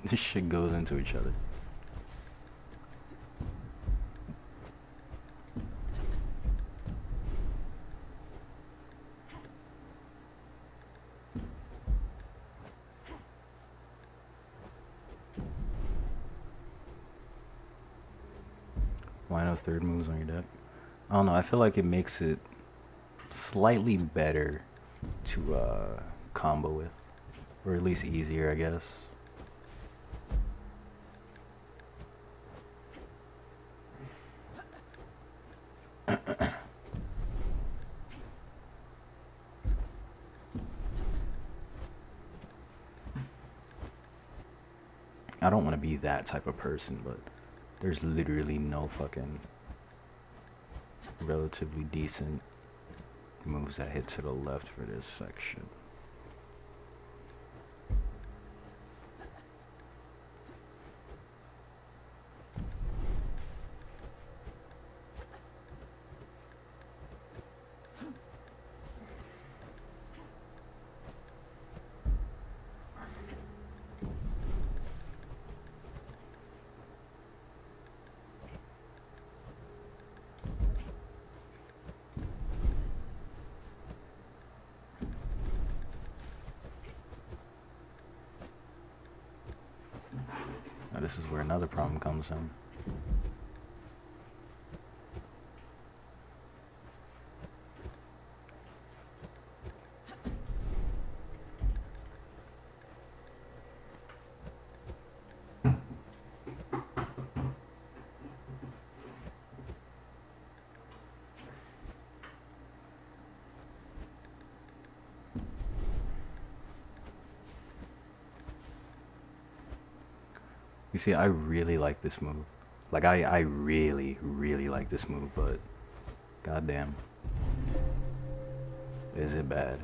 This shit goes into each other. Why no third moves on your deck? I don't know, I feel like it makes it slightly better to combo with. Or at least easier, I guess. I don't want to be that type of person, but there's literally no fucking relatively decent moves that hit to the left for this section. Now this is where another problem comes in. You see, I really like this move. Like, I really, really like this move, but goddamn, is it bad?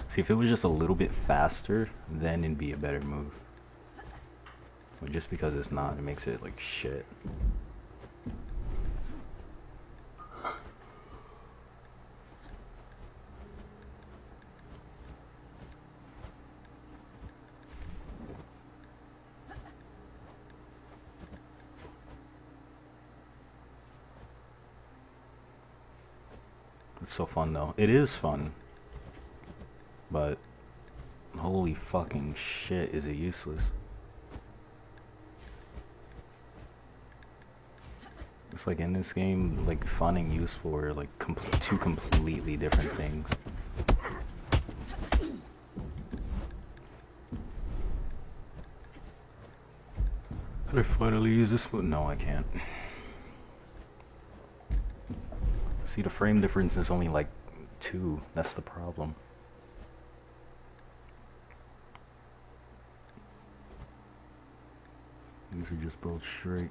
See, if it was just a little bit faster, then it'd be a better move. But just because it's not, it makes it like shit. It's so fun though. It is fun. But holy fucking shit, is it useless. It's like in this game, like fun and useful are like two completely different things. Could I finally use this one? No, I can't. See, the frame difference is only like 2. That's the problem. These are just both straight.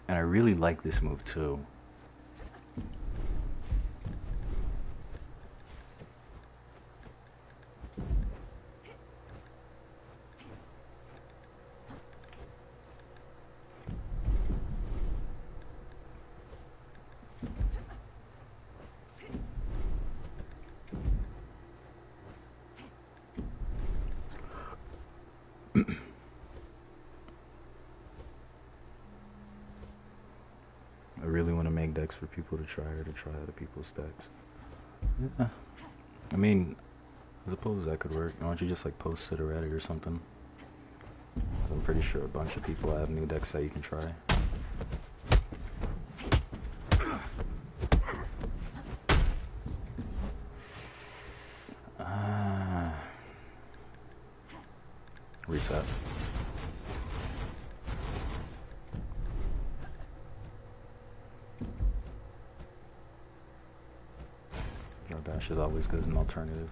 And I really like this move too. I really want to make decks for people to try or to try other people's decks. Yeah. I mean, I suppose that could work. Why don't you just like post it to Reddit or something? I'm pretty sure a bunch of people have new decks that you can try. Reset. Dash is always good as an alternative.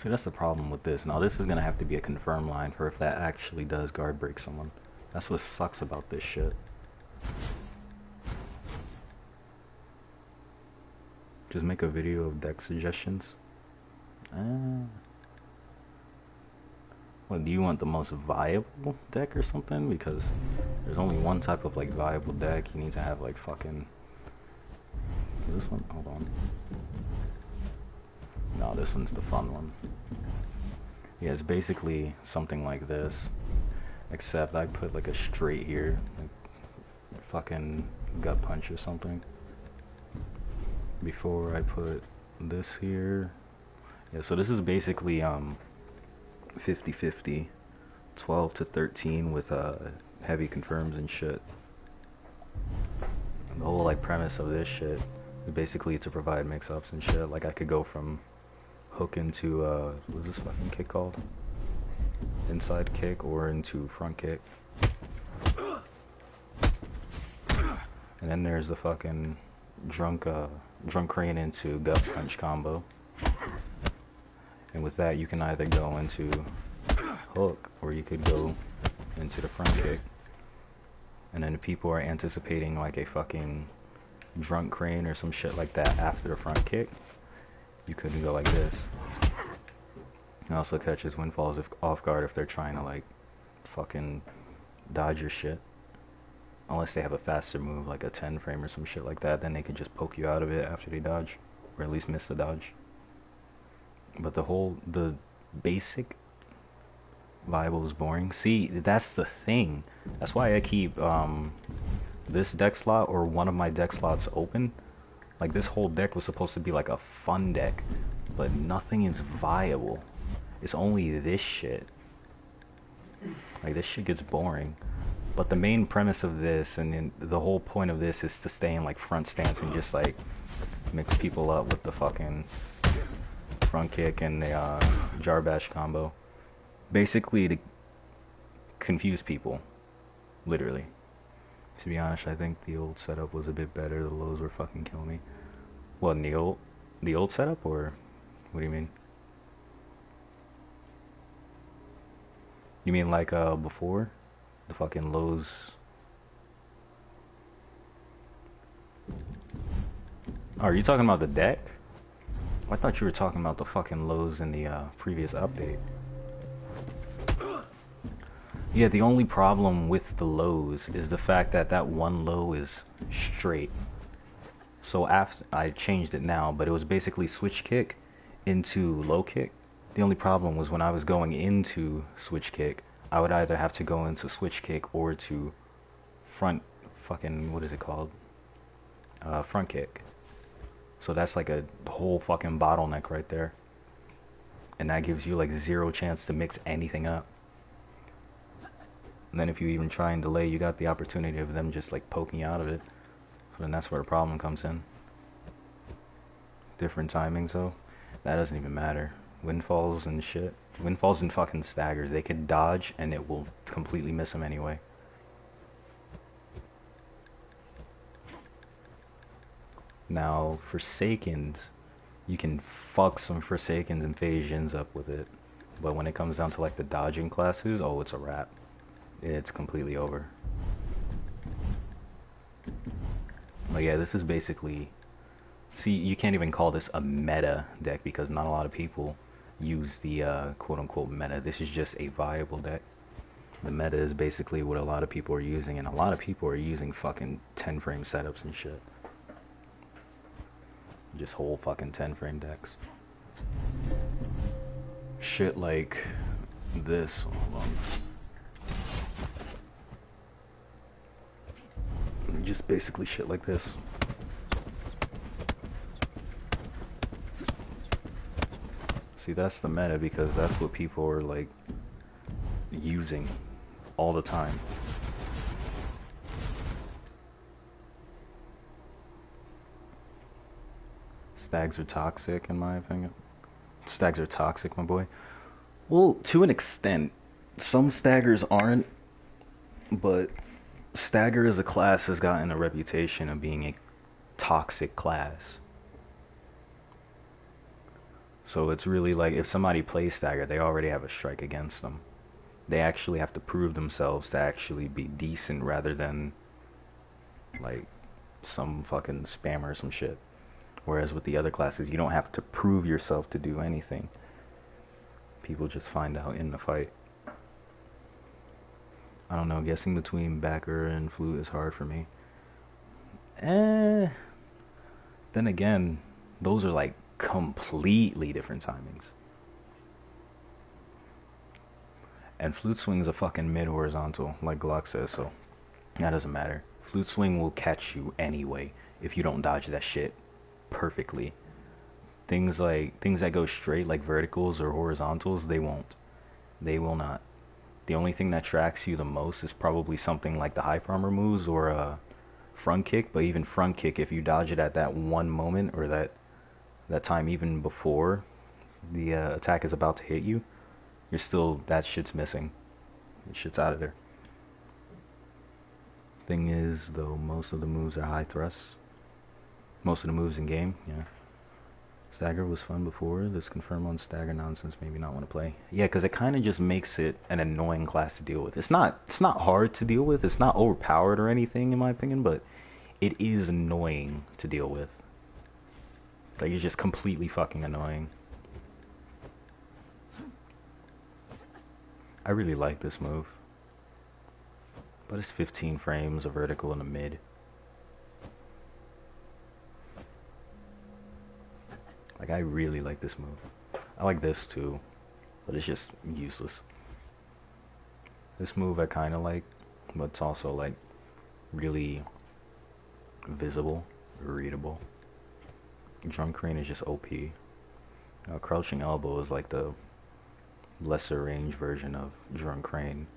See, that's the problem with this. Now, this is going to have to be a confirm line for if that actually does guard break someone. That's what sucks about this shit. Just make a video of deck suggestions. What, do you want the most viable deck or something? Because there's only one type of like viable deck. You need to have like fucking... Is this one? Hold on. No, this one's the fun one. Yeah, it's basically something like this, except I put like a straight here, like fucking gut punch or something. Before I put this here. Yeah, so this is basically 50-50, 12 to 13 with heavy confirms and shit. And the whole like premise of this shit is basically to provide mix-ups and shit. Like I could go from hook into what's this fucking kick called? Inside kick or into front kick. And then there's the fucking drunk crane into gut punch combo. And with that you can either go into hook or you could go into the front kick. And then the people are anticipating like a fucking drunk crane or some shit like that after the front kick. You couldn't go like this. It also catches windfalls off guard if they're trying to like fucking dodge your shit. Unless they have a faster move like a 10 frame or some shit like that, then they could just poke you out of it after they dodge, or at least miss the dodge. But the basic viable is boring. See, that's the thing. That's why I keep this deck slot or one of my deck slots open. Like this whole deck was supposed to be like a fun deck, but nothing is viable. It's only this shit. Like this shit gets boring. But the main premise of this and the whole point of this is to stay in like front stance and just like mix people up with the fucking front kick and the jar bash combo. Basically to confuse people. Literally. To be honest, I think the old setup was a bit better. The lows were fucking killing me. What, in the old setup, or what do you mean? You mean like before? The fucking lows. Oh, are you talking about the deck? I thought you were talking about the fucking lows in the previous update. Yeah, the only problem with the lows is the fact that that one low is straight. So after I changed it now, but it was basically switch kick into low kick. The only problem was when I was going into switch kick, I would either have to go into switch kick or to front fucking what is it called? Front kick. So that's like a whole fucking bottleneck right there. And that gives you like zero chance to mix anything up. And then if you even try and delay, you got the opportunity of them just like poking you out of it. So then that's where the problem comes in. Different timings though, that doesn't even matter. Windfalls and shit. Windfalls and fucking staggers, they could dodge and it will completely miss them anyway. Now, Forsakens, you can fuck some Forsakens and Phasians up with it. But when it comes down to like the dodging classes, oh, it's a wrap. It's completely over. But yeah, this is basically... See, you can't even call this a meta deck because not a lot of people use the quote-unquote meta. This is just a viable deck. The meta is basically what a lot of people are using, and a lot of people are using fucking 10-frame setups and shit. Just whole fucking 10-frame decks. Shit like this. Hold on. Just basically shit like this. See, that's the meta because that's what people are like using all the time. Stags are toxic in my opinion. Stags are toxic, my boy. Well, to an extent. Some staggers aren't, but stagger as a class has gotten a reputation of being a toxic class. So it's really like if somebody plays stagger, they already have a strike against them. They actually have to prove themselves to actually be decent rather than like some fucking spammer or some shit. Whereas with the other classes, you don't have to prove yourself to do anything. People just find out in the fight. I don't know, guessing between backer and flute is hard for me. Then again, those are like completely different timings. And flute swing's a fucking mid-horizontal, like Glock says, so that doesn't matter. Flute swing will catch you anyway if you don't dodge that shit perfectly. Things that go straight, like verticals or horizontals, they won't. They will not. The only thing that tracks you the most is probably something like the hyper armor moves or a front kick, but even front kick, if you dodge it at that one moment or that time even before the attack is about to hit you, you're still, that shit's missing. That shit's out of there. Thing is, though, most of the moves are high thrusts. Most of the moves in game, yeah. Stagger was fun before. This confirm on stagger nonsense. Maybe not want to play. Yeah, because it kind of just makes it an annoying class to deal with. It's not hard to deal with. It's not overpowered or anything, in my opinion, but it is annoying to deal with. Like, it's just completely fucking annoying. I really like this move. But it's 15 frames, a vertical and a mid. Like, I really like this move. I like this too, but it's just useless. This move I kind of like, but it's also like really visible, readable. Drum crane is just OP. Crouching elbow is like the lesser range version of drum crane.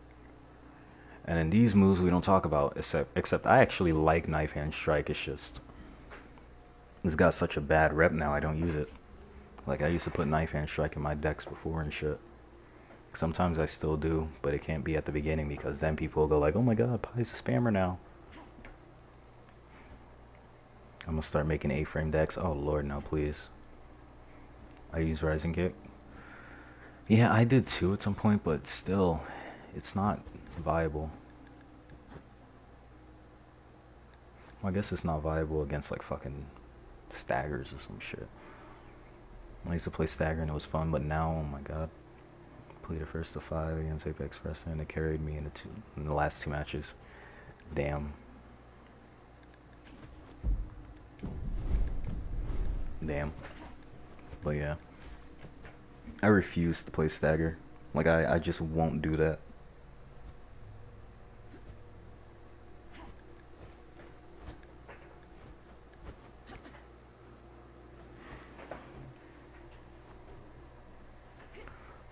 And in these moves we don't talk about, except I actually like knife hand strike. It's just, it's got such a bad rep now, I don't use it. Like, I used to put knife hand strike in my decks before and shit. Sometimes I still do, but it can't be at the beginning because then people will go like, oh my god, Pie's a spammer now. I'm gonna start making 8-frame decks. Oh lord, no please. I use Rising Kick. Yeah, I did too at some point, but still, it's not viable. Well, I guess it's not viable against like fucking staggers or some shit. I used to play stagger and it was fun, but now, oh my god. Played the first of 5 against Apex Wrestling and it carried me in the last 2 matches. Damn. Damn. But yeah. I refuse to play stagger. Like, I just won't do that.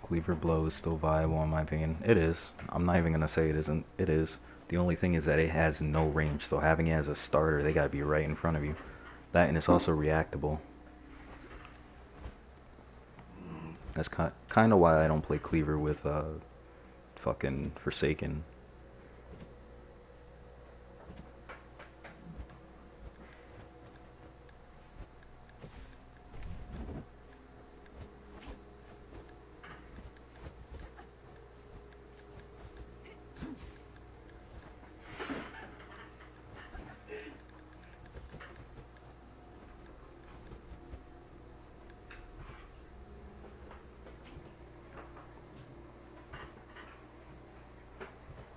Cleaver blow is still viable in my opinion. It is. I'm not even gonna say it isn't. It is. The only thing is that it has no range, so having it as a starter, they gotta be right in front of you. That, and it's also reactable. That's kind of why I don't play Cleaver with fucking Forsaken.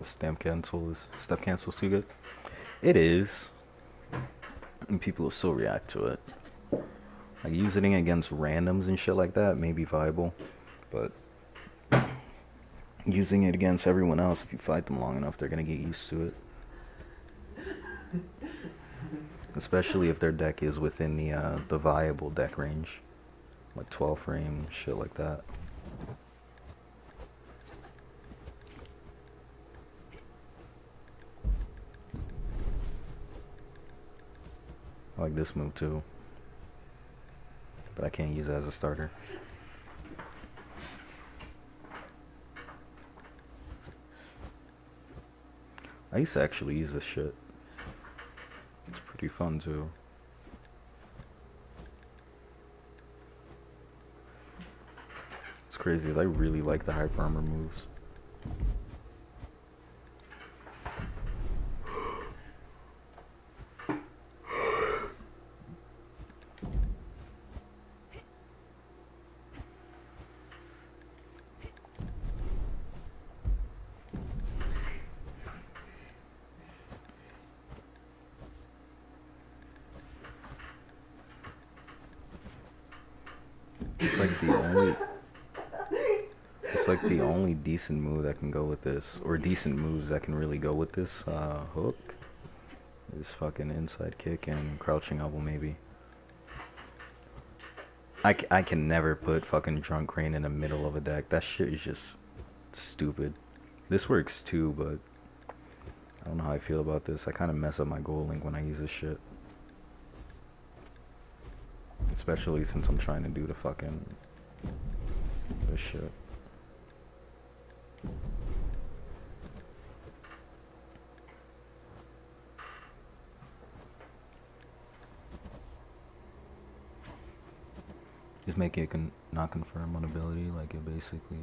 Step cancel too good. It is, and people will still react to it. Like using it against randoms and shit like that may be viable, but using it against everyone else, if you fight them long enough, they're gonna get used to it. Especially if their deck is within the viable deck range, like 12 frame, shit like that. I like this move too, but I can't use it as a starter. I used to actually use this shit. It's pretty fun too. It's crazy, as I really like the hyper armor moves. It's like the only decent move that can go with this, or decent moves that can really go with this hook, is fucking inside kick and crouching elbow maybe. I can never put fucking Drunk Crane in the middle of a deck. That shit is just stupid. This works too, but I don't know how I feel about this. I kind of mess up my goal link when I use this shit. Especially since I'm trying to do the fucking this shit. Just make it not confirm on ability, like it basically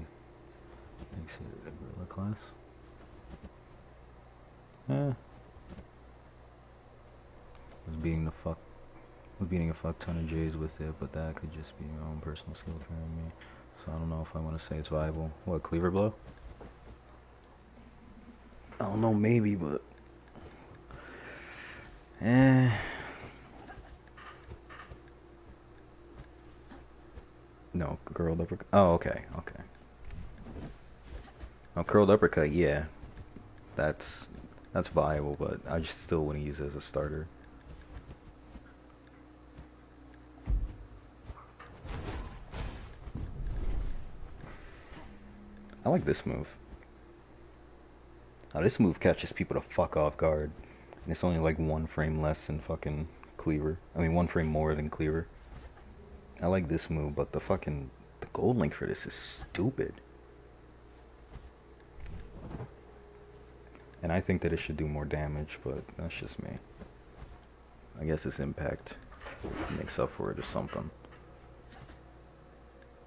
makes it a gorilla class. Was beating a fuck ton of J's with it, but that could just be your own personal skill carrying me. So I don't know if I want to say it's viable. What, Cleaver Blow? I don't know, maybe, but no, curled uppercut. Oh, okay. No, curled uppercut, yeah. That's viable, but I just still wouldn't use it as a starter. I like this move. Now this move catches people to fuck off guard. And it's only like 1 frame less than fucking Cleaver. I mean 1 frame more than Cleaver. I like this move, but the gold link for this is stupid. And I think that it should do more damage, but that's just me. I guess its impact makes up for it or something.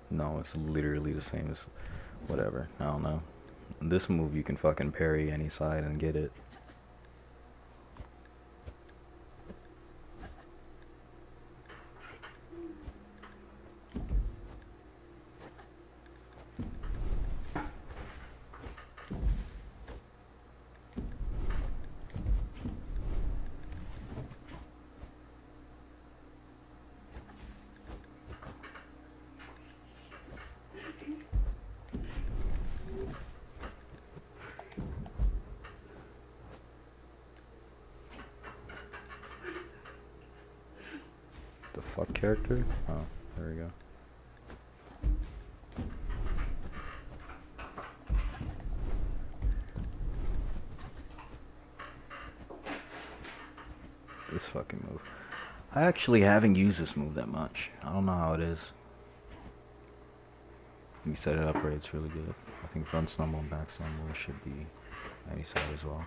No, it's literally the same as whatever. I don't know. This move you can fucking parry any side and get it. fuck character? Oh, there we go. This fucking move. I actually haven't used this move that much. I don't know how it is. You set it up right, it's really good. I think front stumble and back stumble should be any side as well.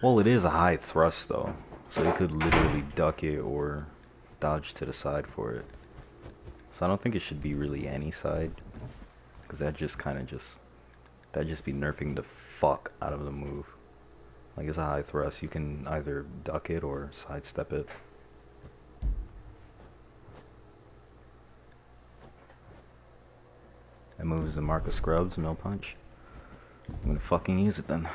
Well, it is a high thrust though, so you could literally duck it or dodge to the side for it. So I don't think it should be really any side, because that just kind of that'd just be nerfing the fuck out of the move. Like, it's a high thrust, you can either duck it or sidestep it. That move is the Marcus Scrubs, no punch. I'm gonna fucking use it then.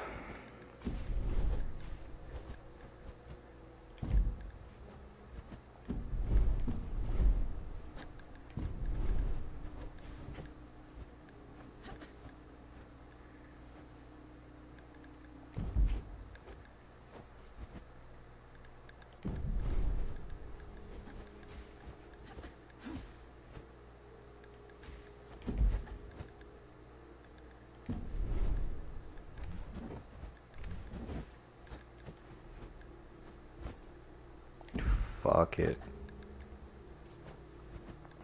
Fuck it.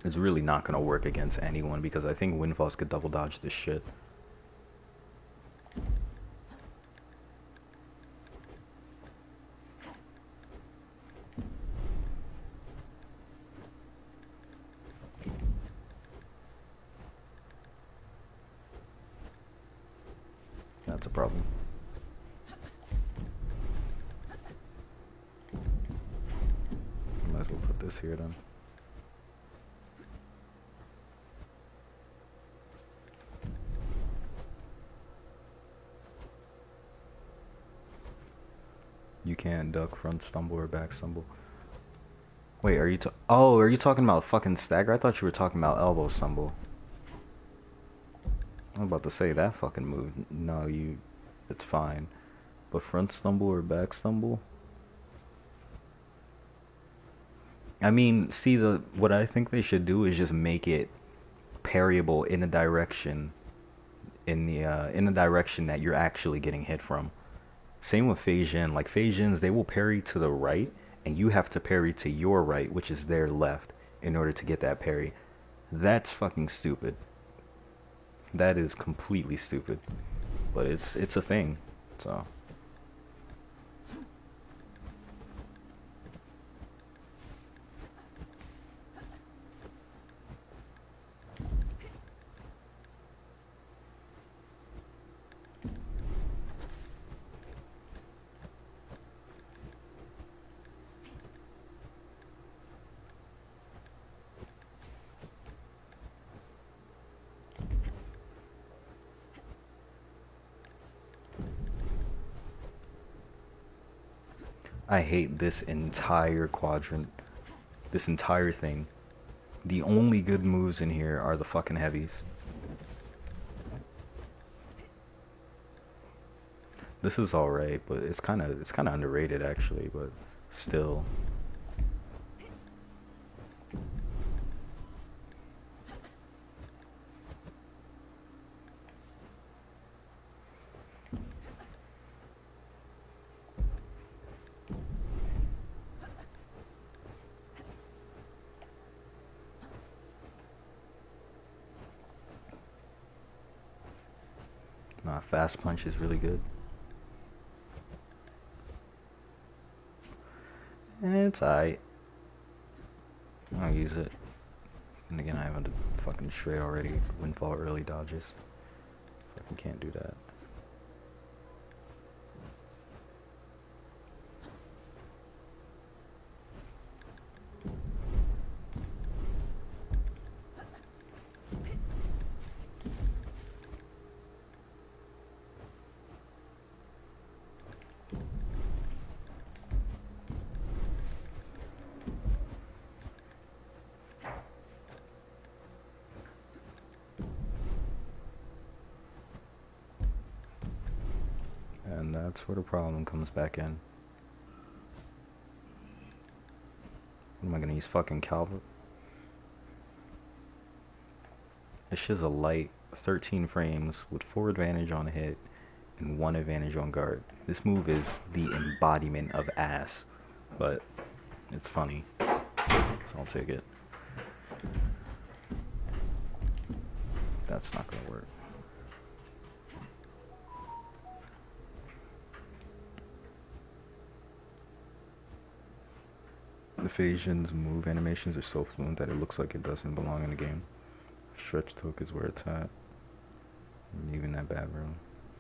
It's really not gonna work against anyone because I think Windfalls could double dodge this shit. That's a problem. Might as well put this here then. You can't duck front stumble or back stumble. Wait, are you are you talking about fucking stagger? I thought you were talking about elbow stumble. I'm about to say that fucking move. No, it's fine. But front stumble or back stumble? I mean, see, what I think they should do is just make it parryable in a direction, in a direction that you're actually getting hit from. Same with Fei Jin. Like, Fei Jin's, they will parry to the right, and you have to parry to your right, which is their left, in order to get that parry. That's fucking stupid. That is completely stupid. But it's a thing, so. I hate this entire quadrant. This entire thing. The only good moves in here are the fucking heavies. This is alright, but it's kinda underrated actually, but still. Nah, fast punch is really good. And it's alright. I'll use it. And again, I have a fucking Shrey already. Windfall early dodges. Fucking can't do that. And that's where the problem comes back in. Am I gonna use fucking Calvert? This shit's a light 13 frames with 4 advantage on hit and 1 advantage on guard. This move is the embodiment of ass, but it's funny, so I'll take it. That's not gonna work. The Phasian's move animations are so fluent that it looks like it doesn't belong in the game. Stretch Took is where it's at. And even that bad room.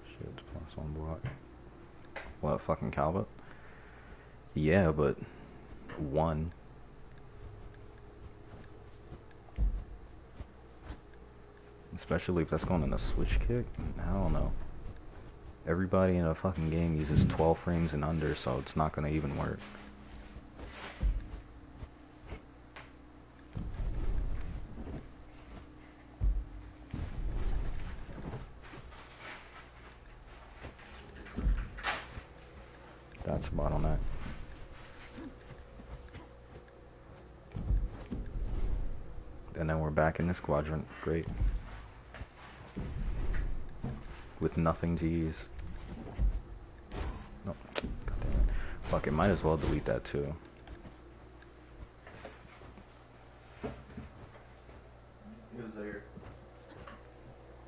Shit, plus 1 block. What, fucking Calvert? Yeah, but 1. Especially if that's going in a switch kick. I don't know. Everybody in a fucking game uses 12 frames and under, so it's not gonna even work. That's a bottleneck. And then we're back in this quadrant. Great. With nothing to use. No. God damn it. Fuck it, might as well delete that too. Is there?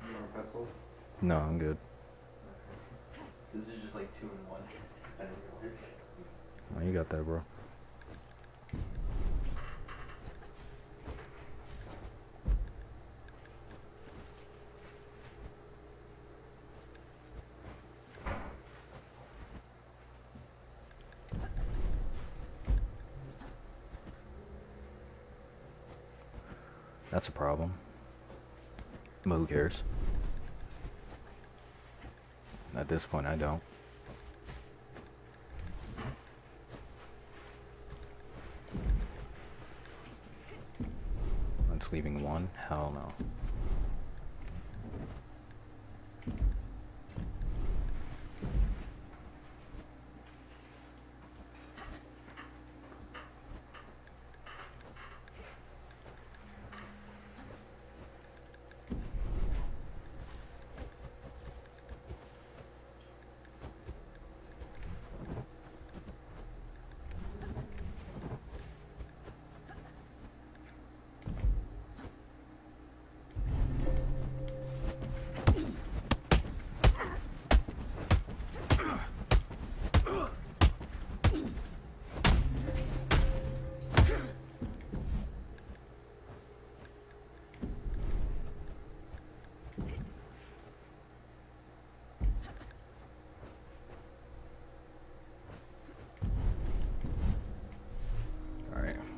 You want a pretzel? No, I'm good. This is just like 2 in 1. I didn't realize. Oh, you got that, bro. That's a problem. But who cares? At this point, I don't. That's leaving 1? Hell no.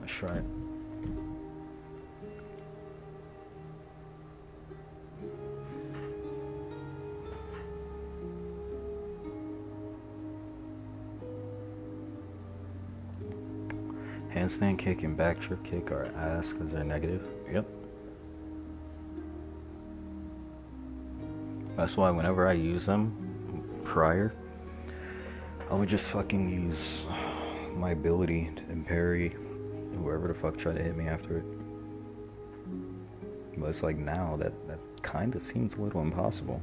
Let's try it. Handstand kick and back trip kick are ass because they're negative. Yep. That's why whenever I use them prior, I would just fucking use my ability and parry whoever the fuck tried to hit me after it. But it's like now that kind of seems a little impossible.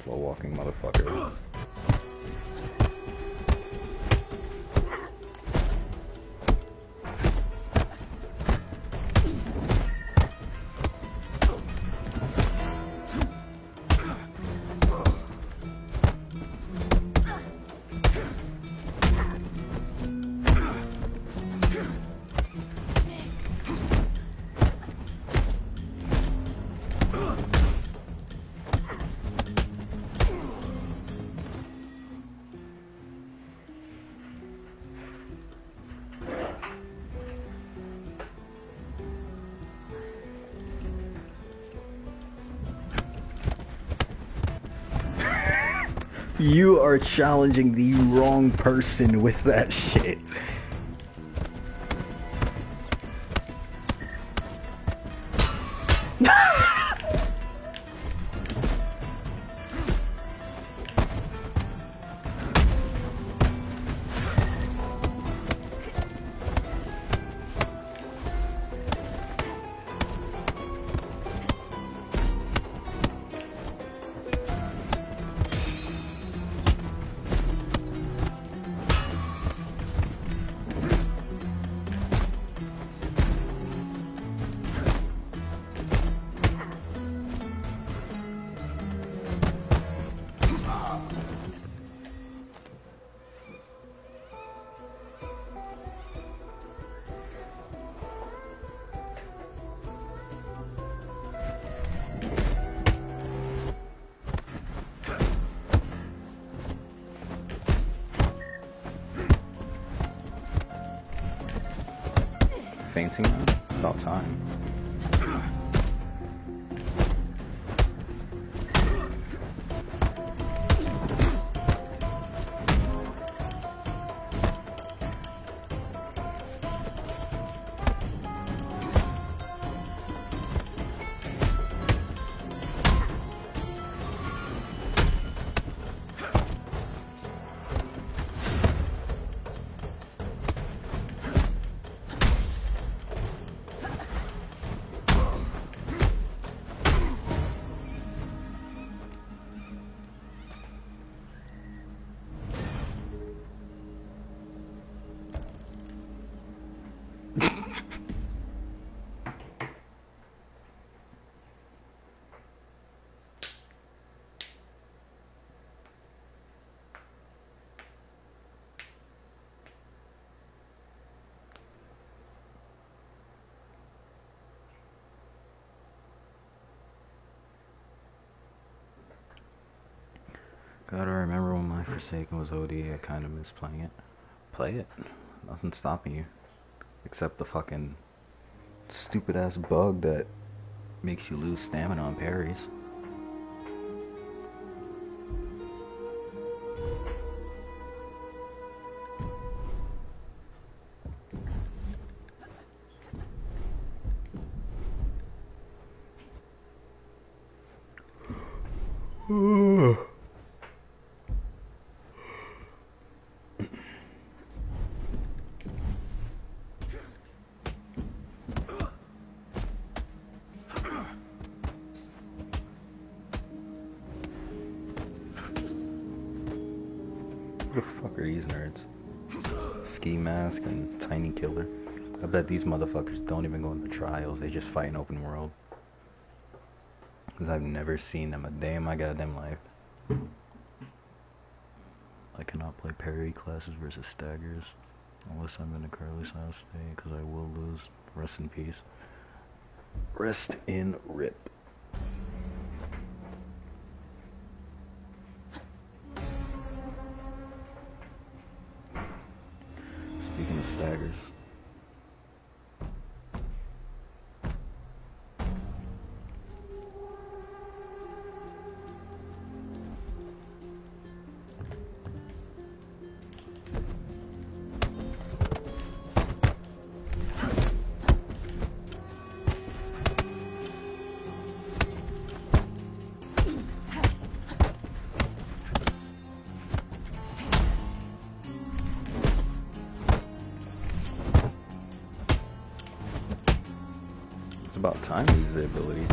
Slow walking motherfucker. You are challenging the wrong person with that shit. Fainting now? About time. Gotta remember when my Forsaken was OD, I kind of miss playing it. Play it. Nothing's stopping you. Except the fucking stupid ass bug that makes you lose stamina on parries. Who the fuck are these nerds? Ski Mask and Tiny Killer. I bet these motherfuckers don't even go into trials, they just fight in open world. Because I've never seen them a day in my goddamn life. I cannot play parry classes versus staggers unless I'm in a Carly's house state, because I will lose. Rest in peace. Rest in rip. Speaking of staggers, it's about time to use the ability.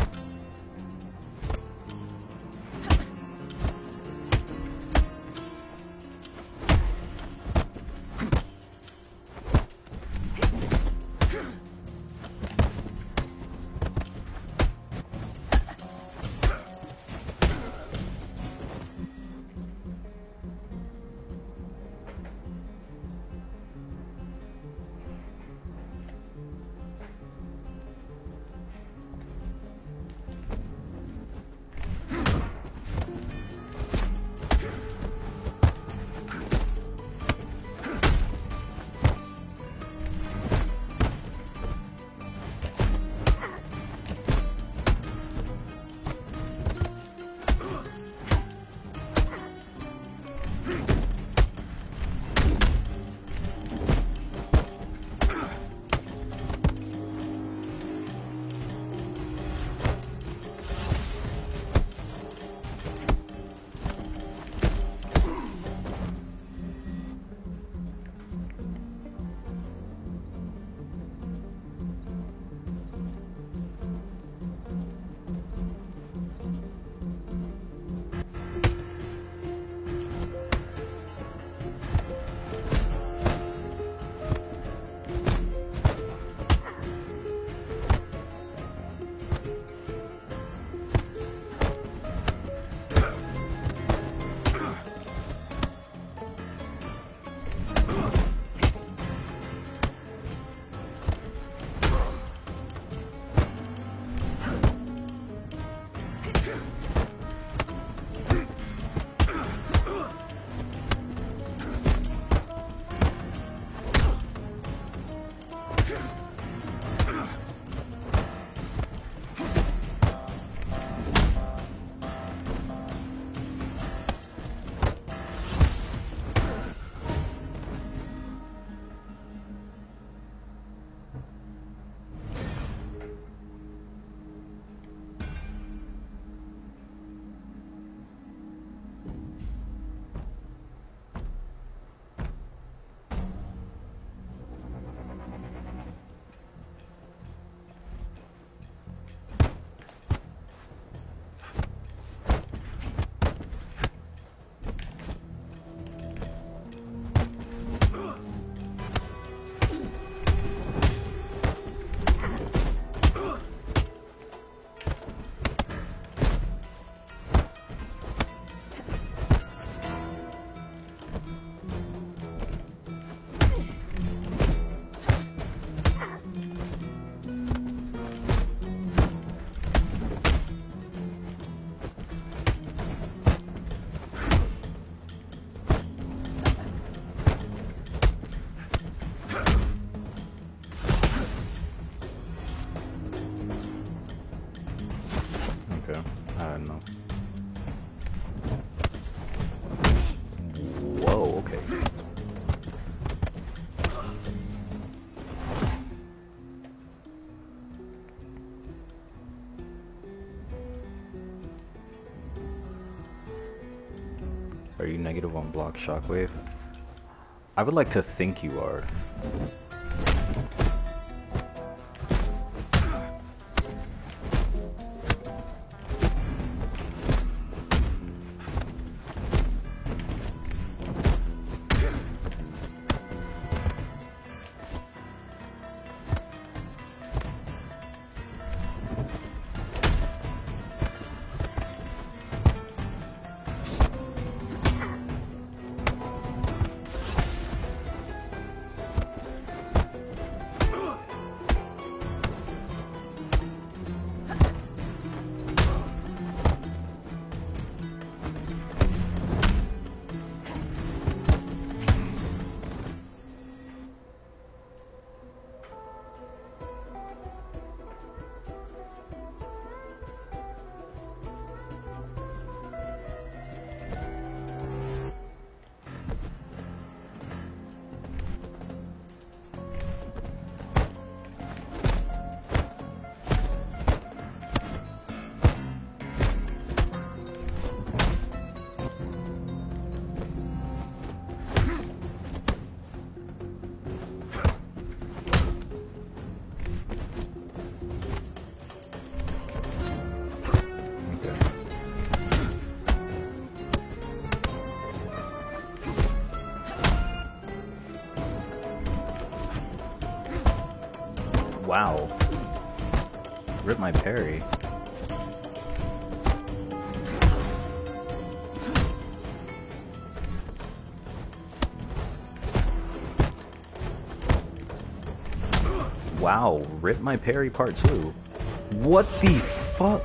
I don't know. Whoa, okay. Are you negative on block shockwave? I would like to think you are. Wow. Rip my parry. Wow, rip my parry part 2. What the fuck?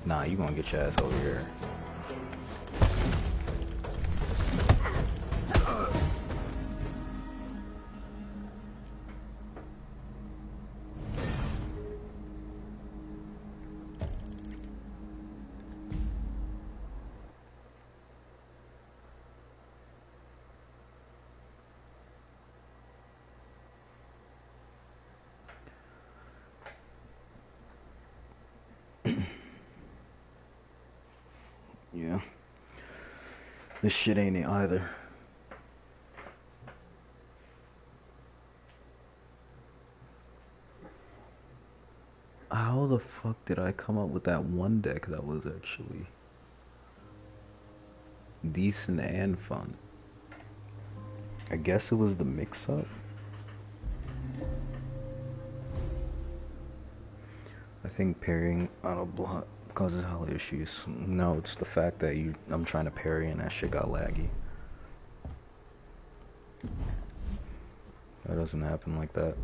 Nah, you gonna get your ass over here. Yeah. This shit ain't it either. How the fuck did I come up with that one deck that was actually decent and fun? I guess it was the mix-up. I think parrying on a block causes hell issues. No, it's the fact that I'm trying to parry and that shit got laggy. That doesn't happen like that.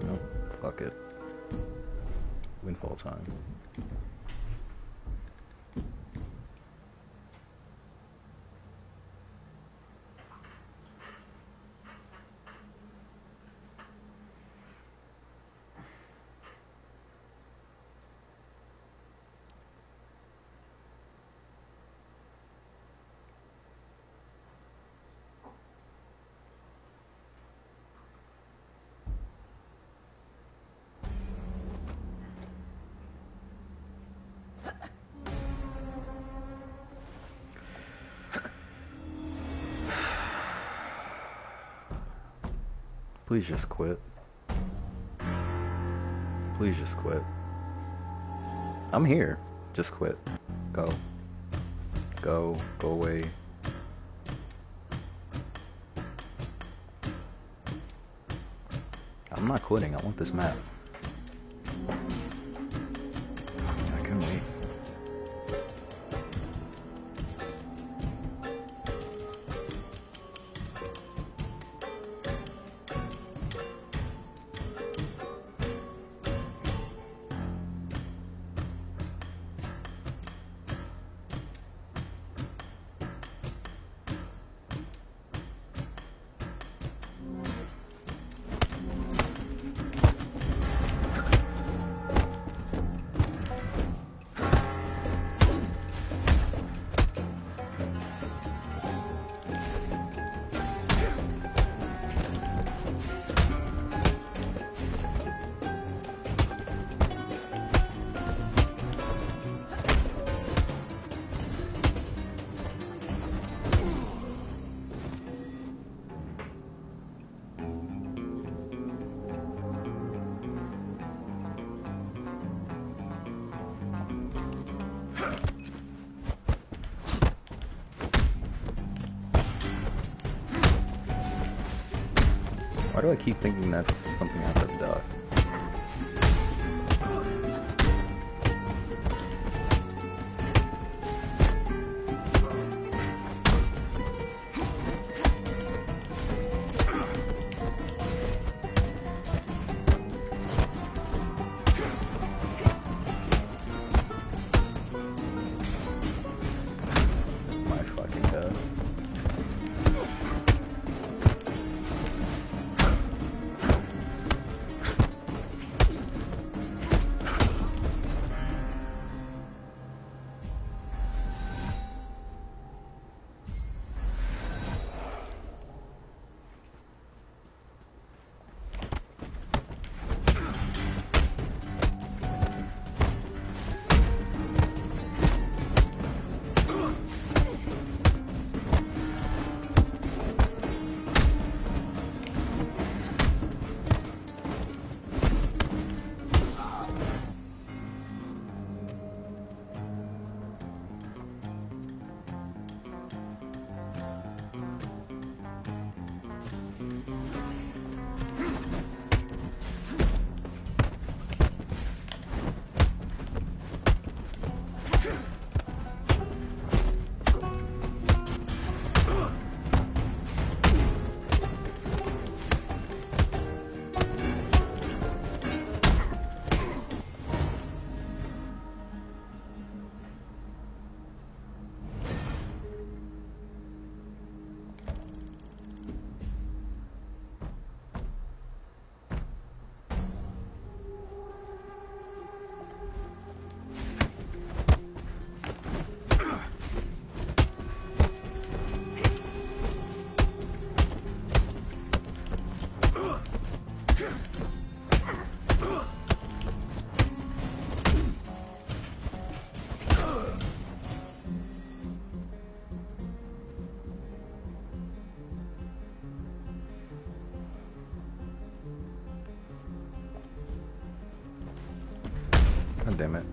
Nope, fuck it. Windfall time. Please just quit. Please just quit. I'm here. Just quit. Go. Go. Go away. I'm not quitting. I want this map. I can wait. Why do I keep thinking that's something after the dog? My fucking god. God damn it.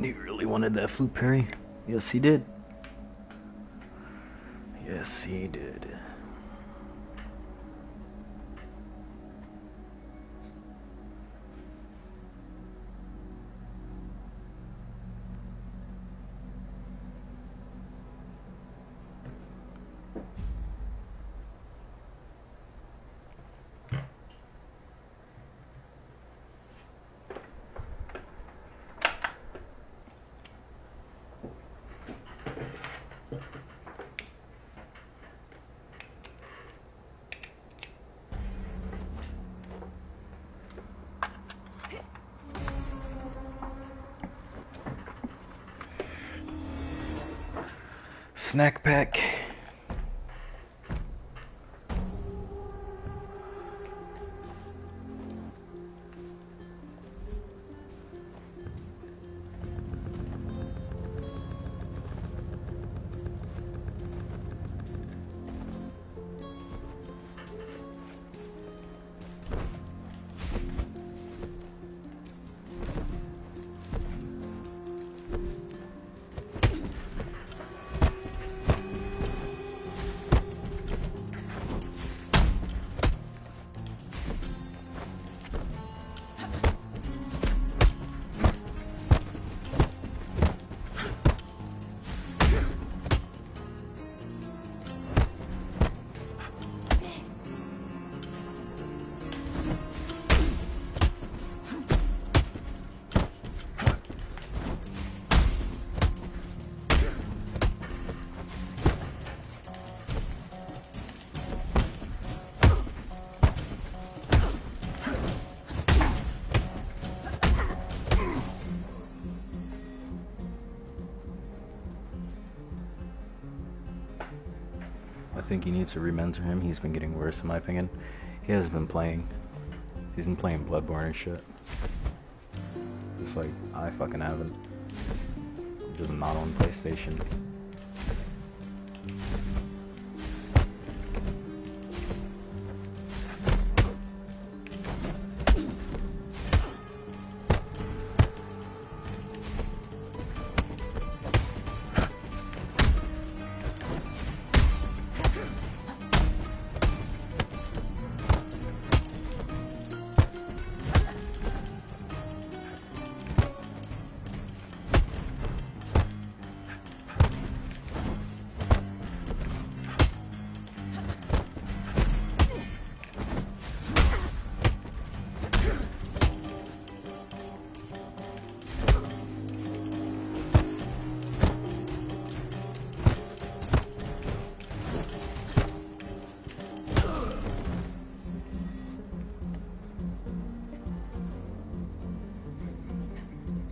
He really wanted that flute parry. Yes, he did. Yes, he did. Snack pack. I think you need to re-mentor him. He's been getting worse in my opinion. He hasn't been playing. He's been playing Bloodborne and shit. Just like I fucking haven't. Just not on PlayStation.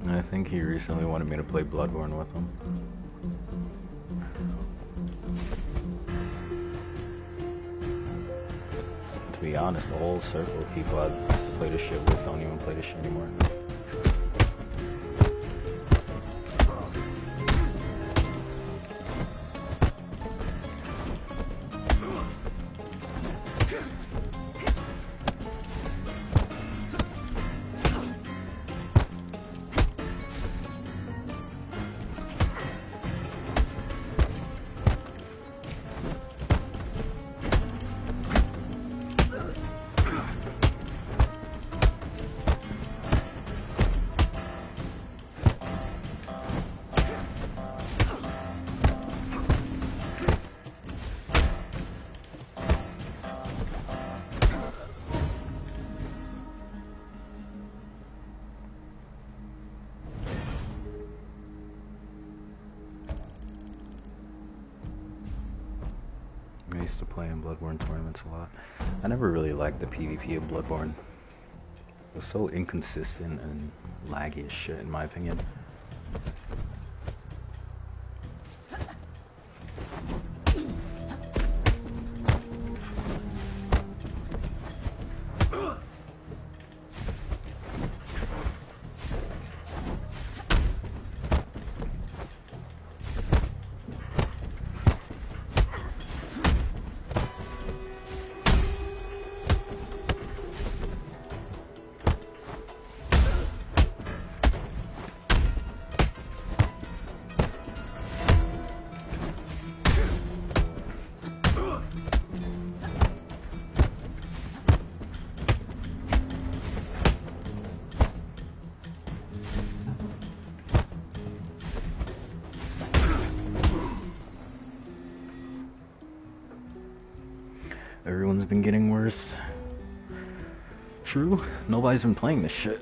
I think he recently wanted me to play Bloodborne with him. To be honest, the whole circle of people I used to play this shit with don't even play this shit anymore. I used to play in Bloodborne tournaments a lot. I never really liked the PvP of Bloodborne. It was so inconsistent and laggy as shit in my opinion. Everyone's been getting worse. True, nobody's been playing this shit.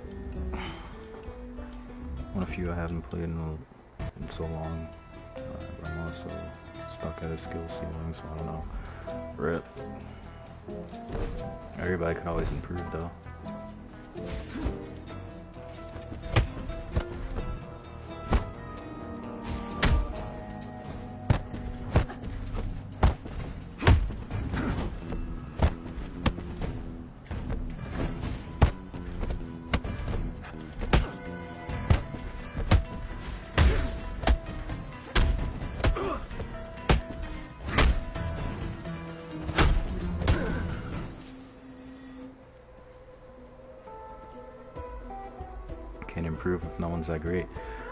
One of you I haven't played in so long. I'm also stuck at a skill ceiling, so I don't know. RIP. Everybody could always improve though. Can't improve if no one's that great.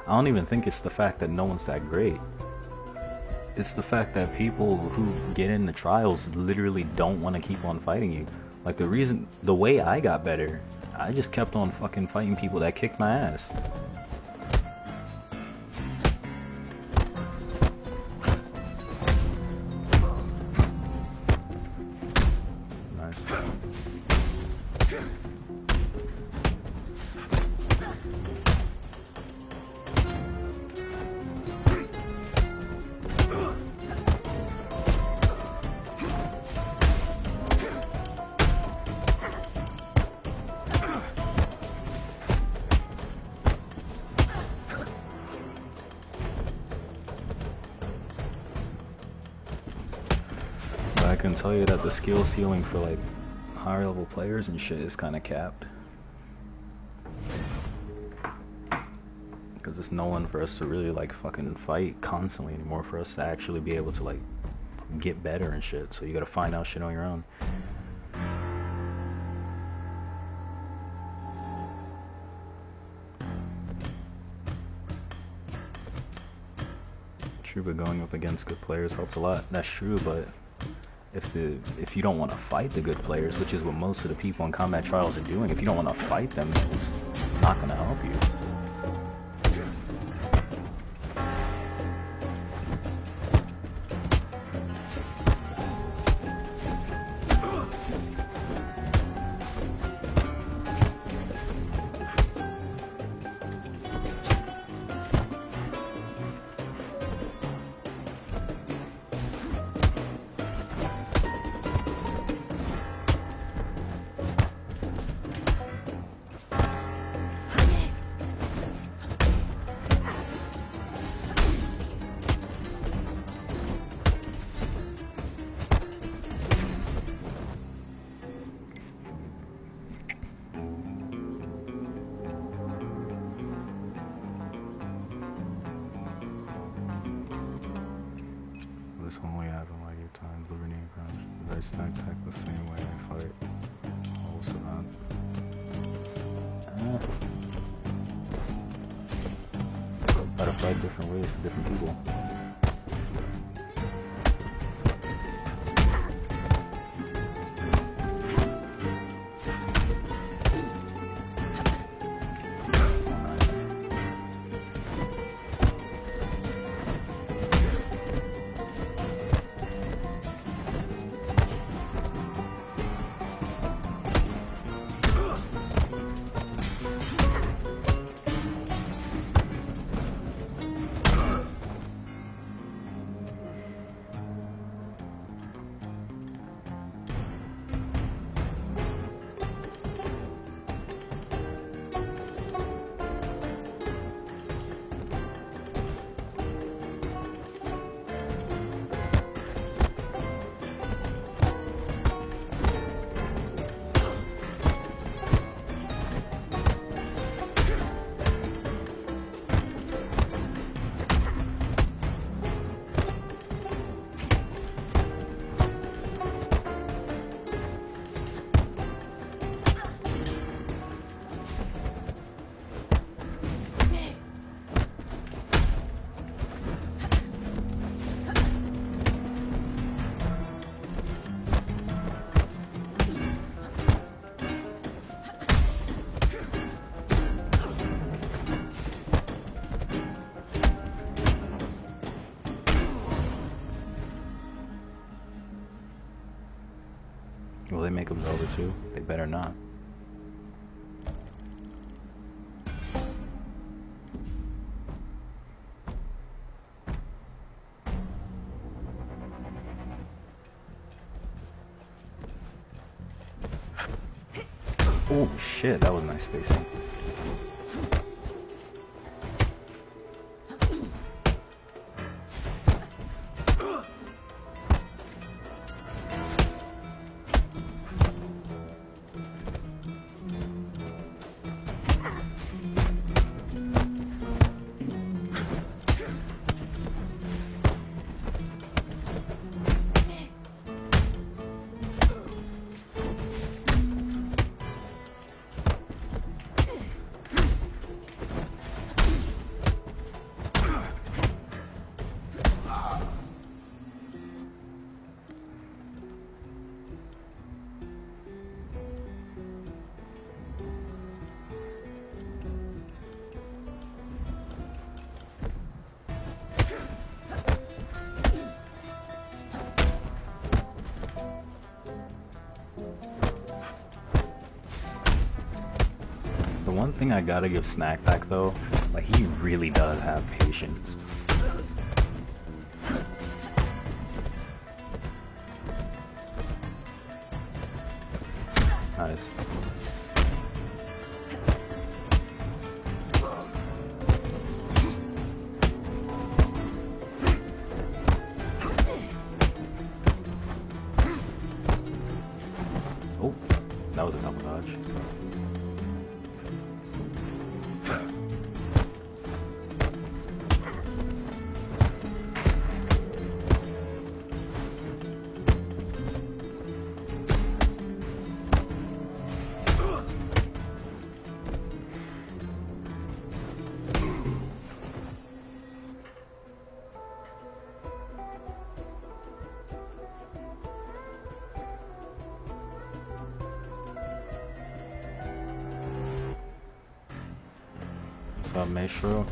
I don't even think it's the fact that no one's that great. It's the fact that people who get in the trials literally don't want to keep on fighting you. Like the way I got better, I just kept on fucking fighting people that kicked my ass. I can tell you that the skill ceiling for like higher level players and shit is kind of capped. Because there's no one for us to really like fucking fight constantly anymore for us to actually be able to like get better and shit. So you gotta find out shit on your own. True, but going up against good players helps a lot. That's true, but if you don't want to fight the good players, which is what most of the people in combat trials are doing, if you don't want to fight them, it's not going to help you. This only happened like 8 times. Liberty and Crouch. I stack the same way I fight. Oh, Savant. Gotta fight different ways for different people. Will they make a Zelda 2? They better not. Oh shit, that was nice spacing. The one thing I gotta give Snack Pack though, like he really does have patience. Nice. Oh, that was a double dodge. What's up, Maestro?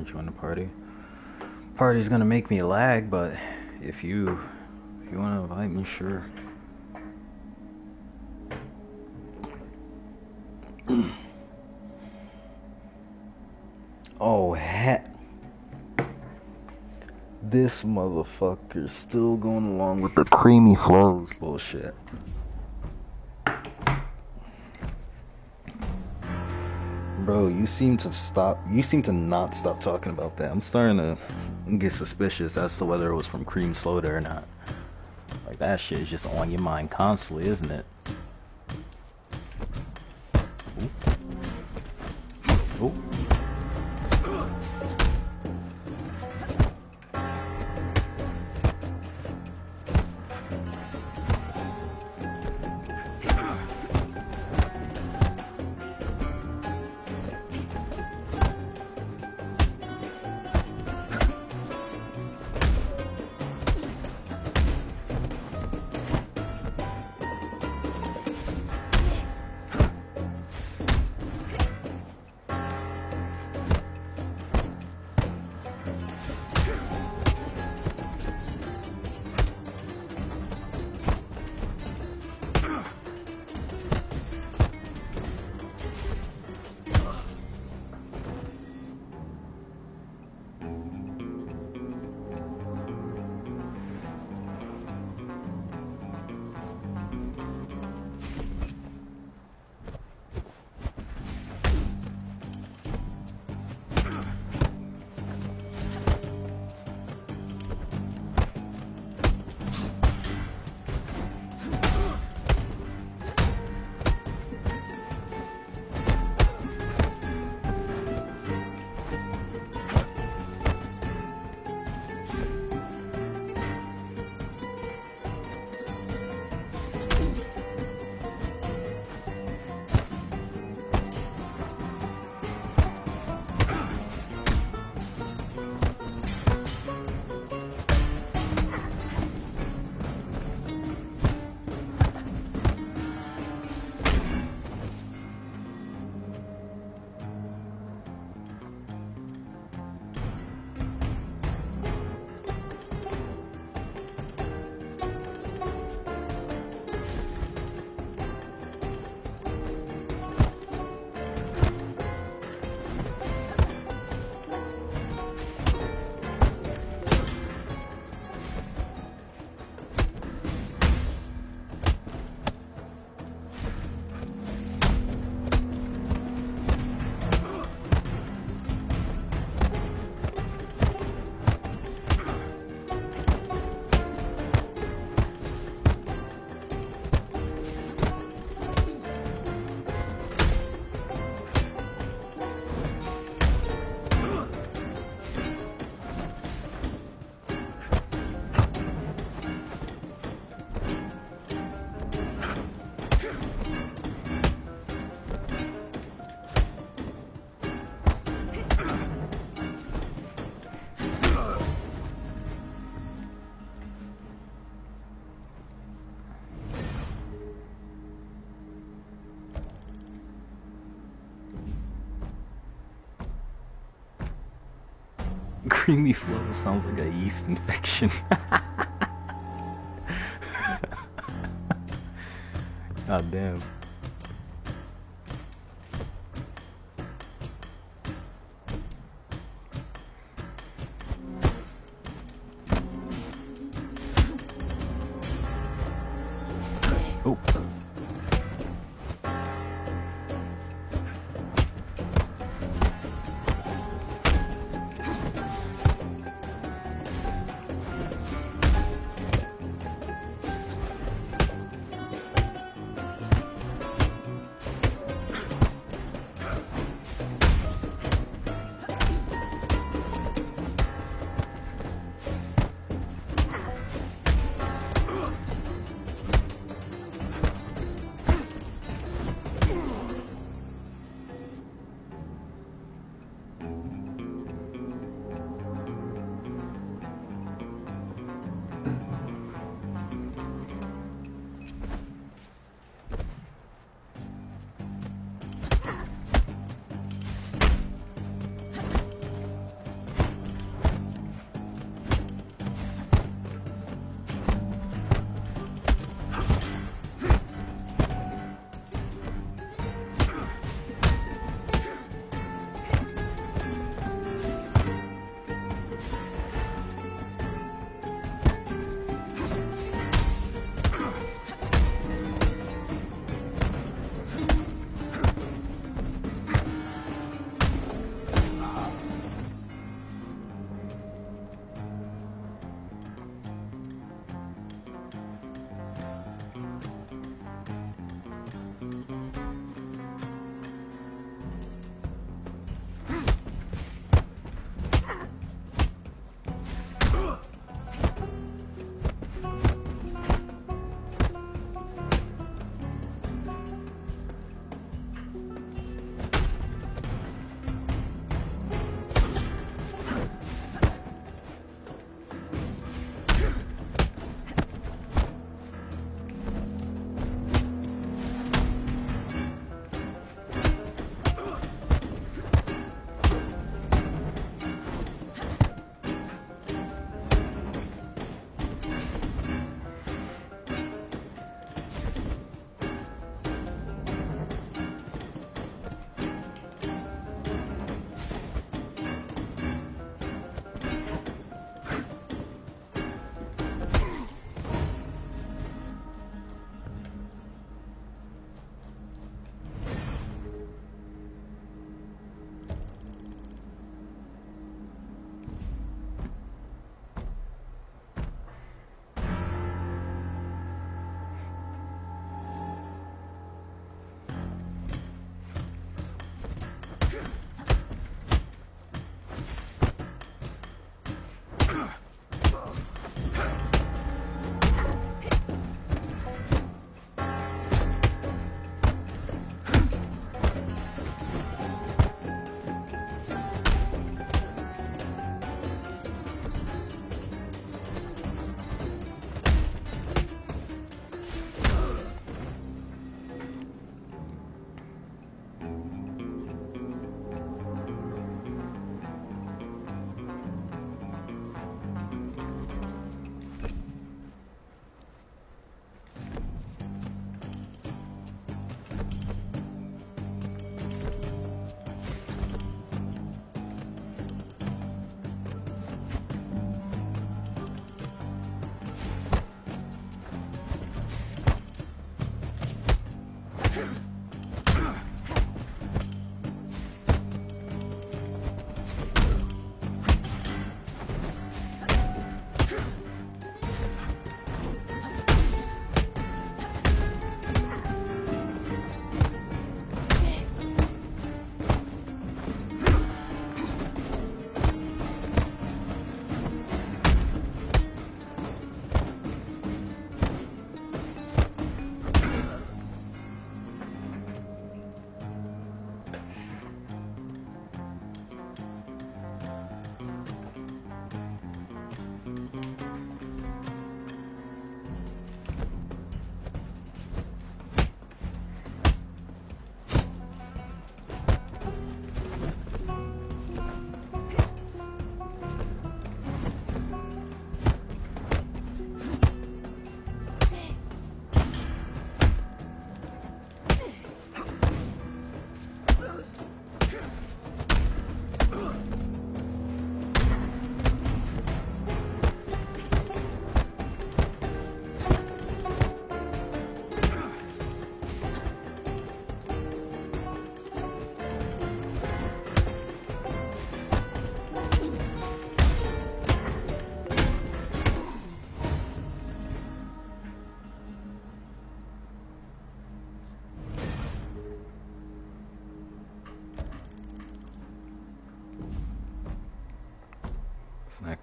join the party. Party's gonna make me lag, but if you wanna invite me, sure. Oh, this motherfucker's still going along with the creamy flows bullshit. Bro, you seem to not stop talking about that. I'm starting to get suspicious as to whether it was from Cream Soda or not. Like, that shit is just on your mind constantly, isn't it? Ooh. Ooh. Creamy flow sounds like a yeast infection. God damn. Oh.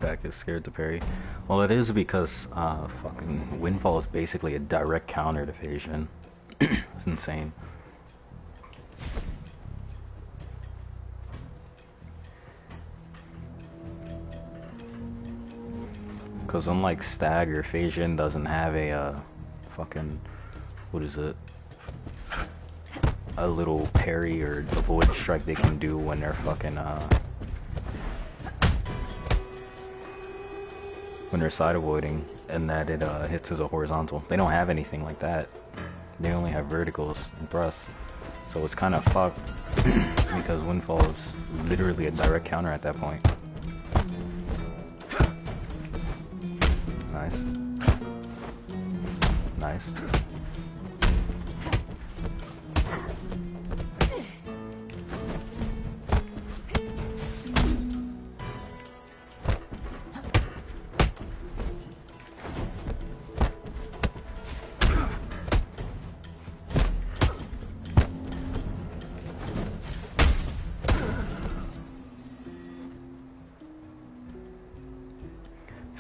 back is scared to parry. Well, it is because fucking Windfall is basically a direct counter to Phasian. It's insane. Because unlike Stagger, Phasian doesn't have a fucking, what is it? A little parry or avoid strike they can do when they're fucking when they're side avoiding, and that it hits as a horizontal. They don't have anything like that. They only have verticals and thrusts. So it's kind of fucked because Windfall is literally a direct counter at that point. Nice. Nice.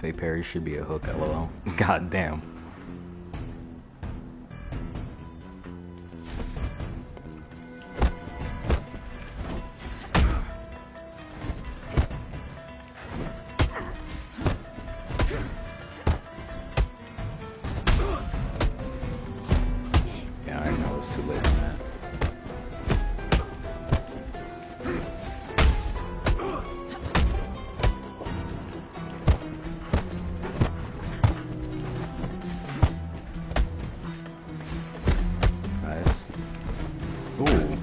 Faye Perry should be a hook, lol. God damn. Yeah, I know it's too late on that. Ooh.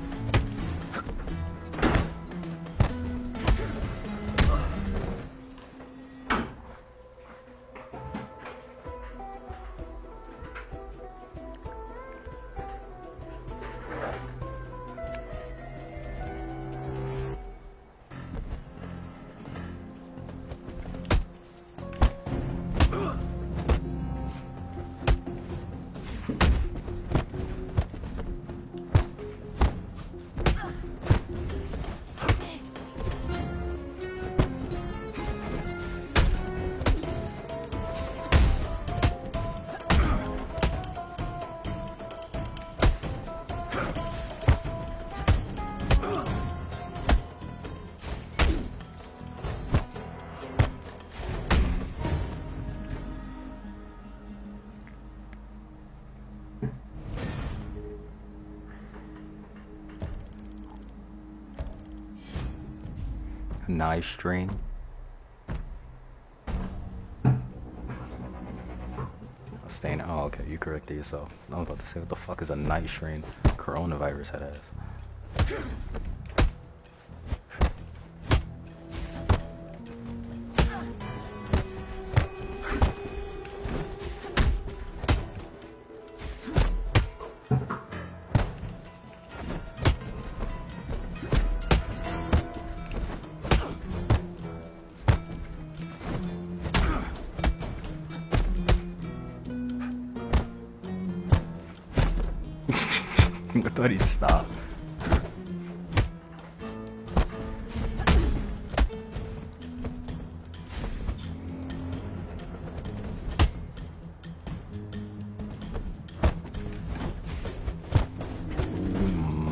Nice string. Staying. Oh, okay. You corrected yourself. I was about to say, what the fuck is a night strain? Coronavirus head ass. I thought he'd stop.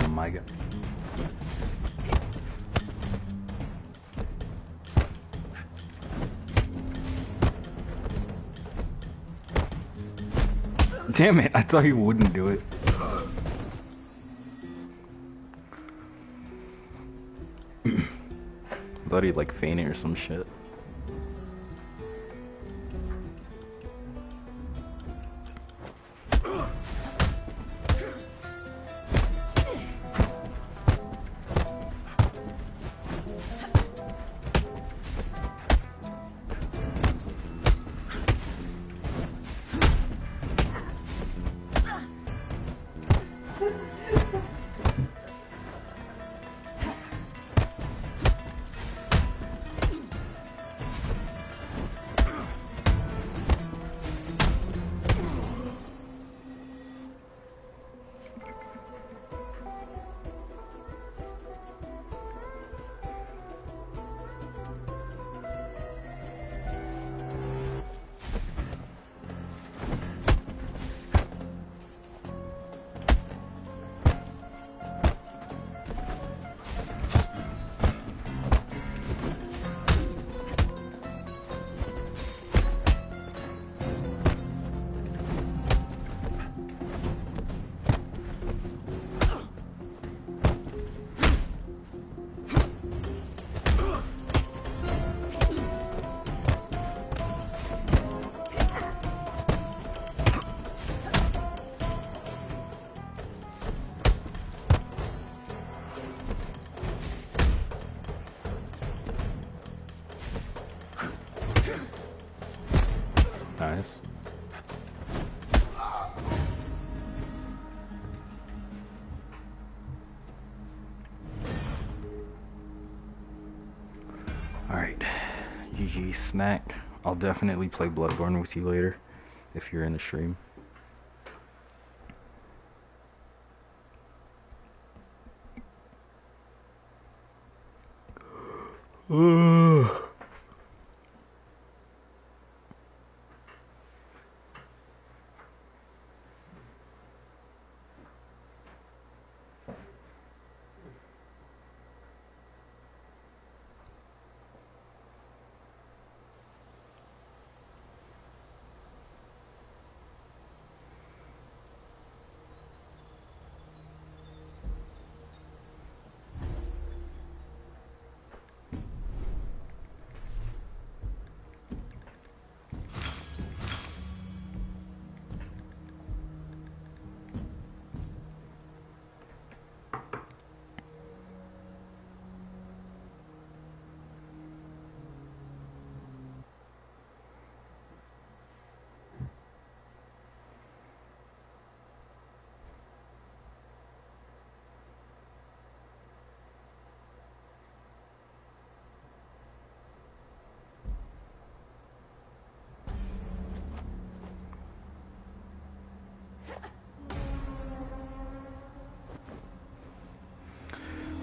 My God. Damn it, I thought he wouldn't do it. I thought he'd like faint it or some shit. Nice. Alright. GG snack. I'll definitely play Bloodborne with you later if you're in the stream.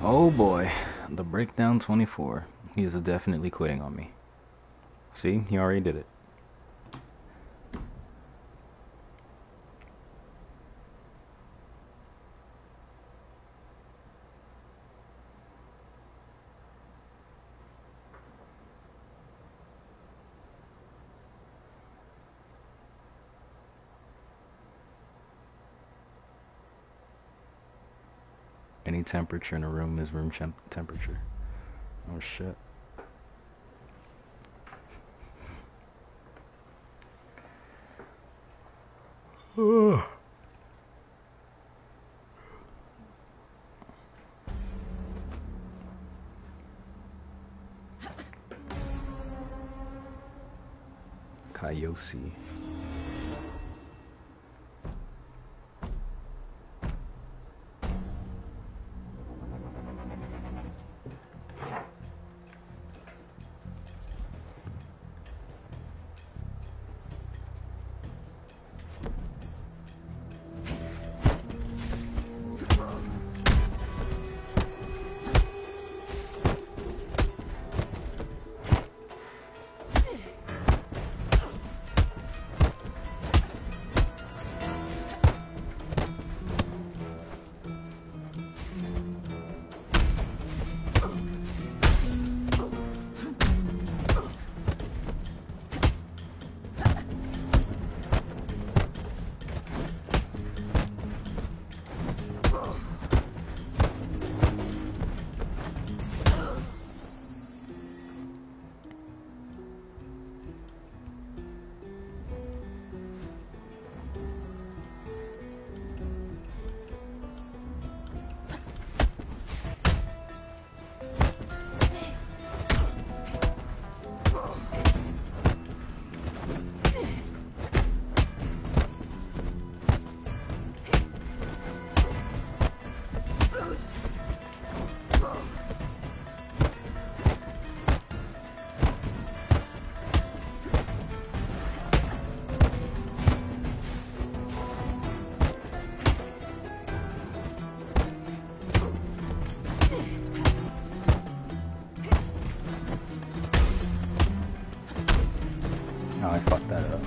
Oh boy, the breakdown 24. He is definitely quitting on me. See, he already did it. Any temperature in a room is room temperature. Oh shit. Kayosi. Oh, I fucked that up.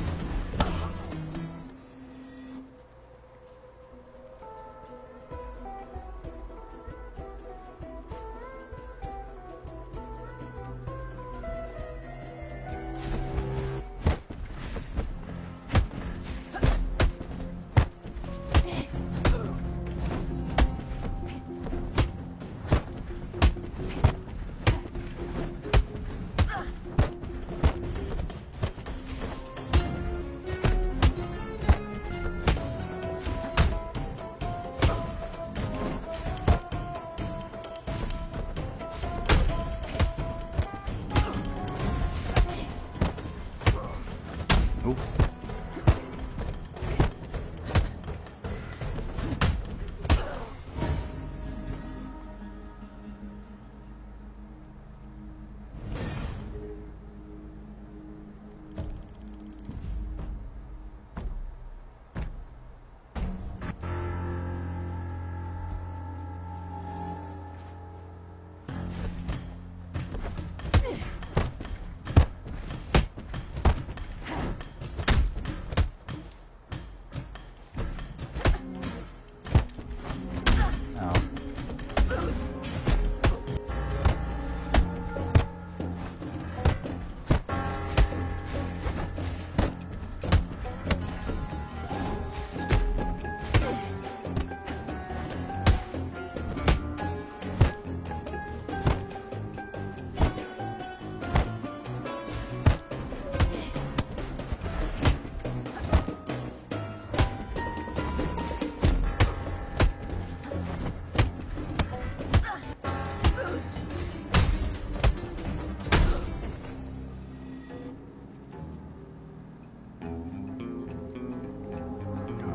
Ooh.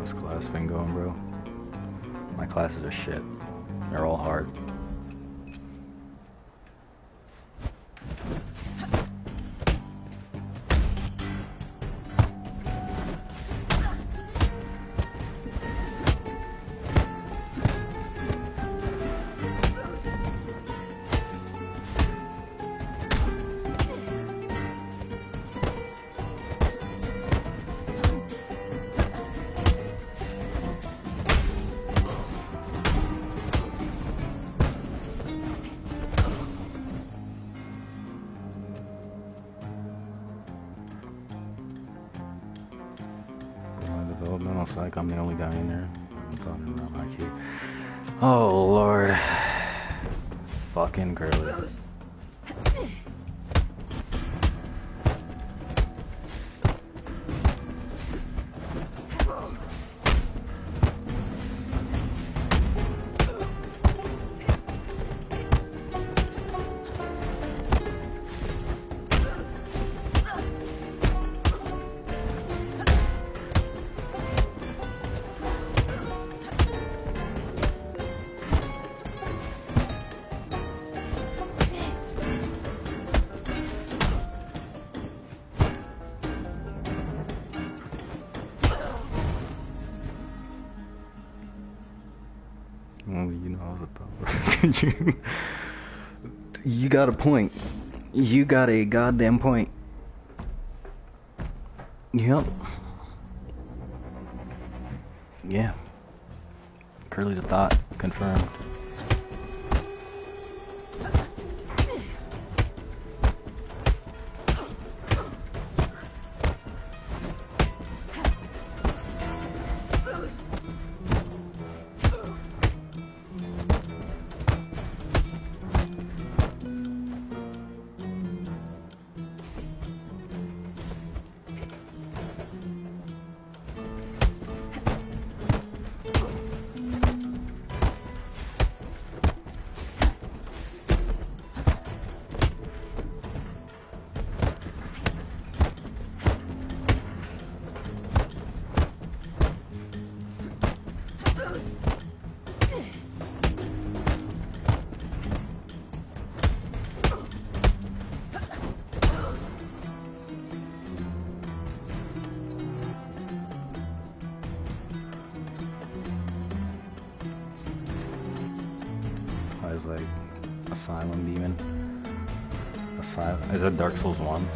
How's class been going, bro? My classes are shit. They're all hard. Developmental psych, I'm the only guy in there. I'm talking about my kid. Oh Lord. Fucking Curly. Well, you know, I was a thought. You got a point. You got a goddamn point. Yep. Yeah. Curly's a thought. Confirmed. Is like Asylum Demon. Asylum. Is that Dark Souls 1?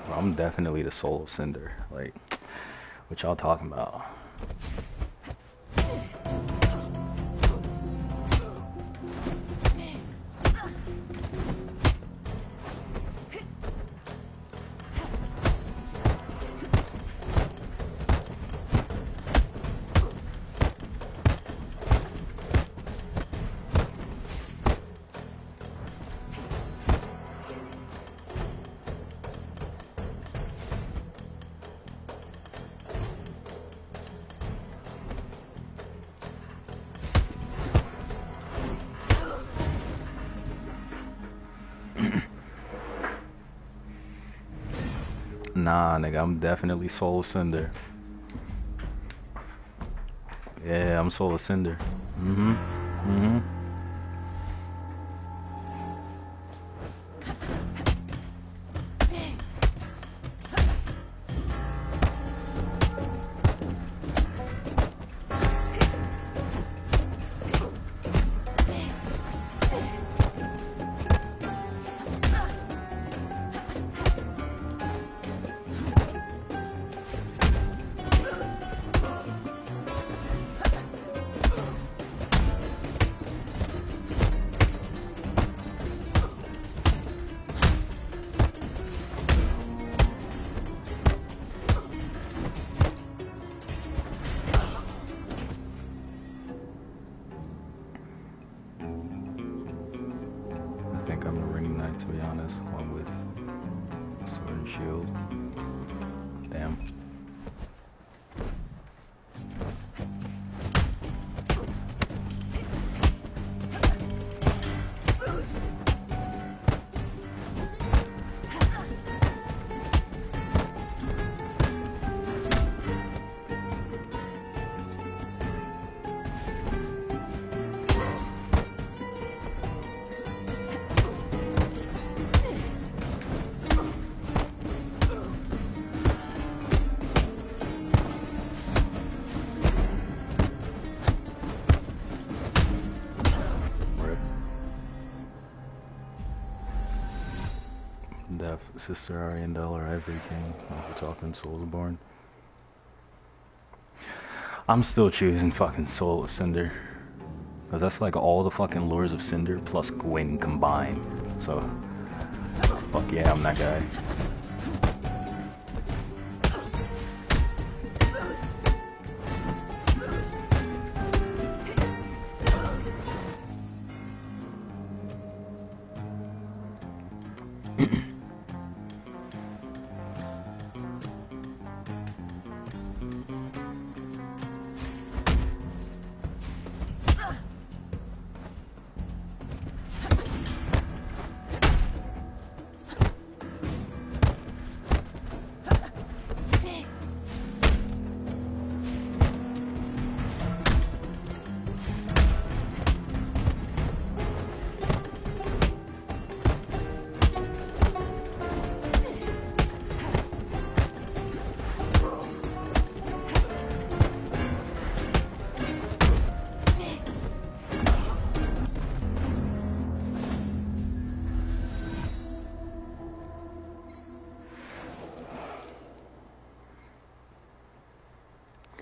Bro, I'm definitely the soul of Cinder. Like, what y'all talking about? Nah, nigga, I'm definitely Soul of Cinder. Yeah, I'm Soul of Cinder. I think I'm a Ring Knight, to be honest, one with Sword and Shield. Damn. Def, Sister Ariandel, or Ivory King, if we're talking Soulsborne. I'm still choosing fucking Soul of Cinder. Because that's like all the fucking lures of Cinder plus Gwyn combined. So, fuck yeah, I'm that guy.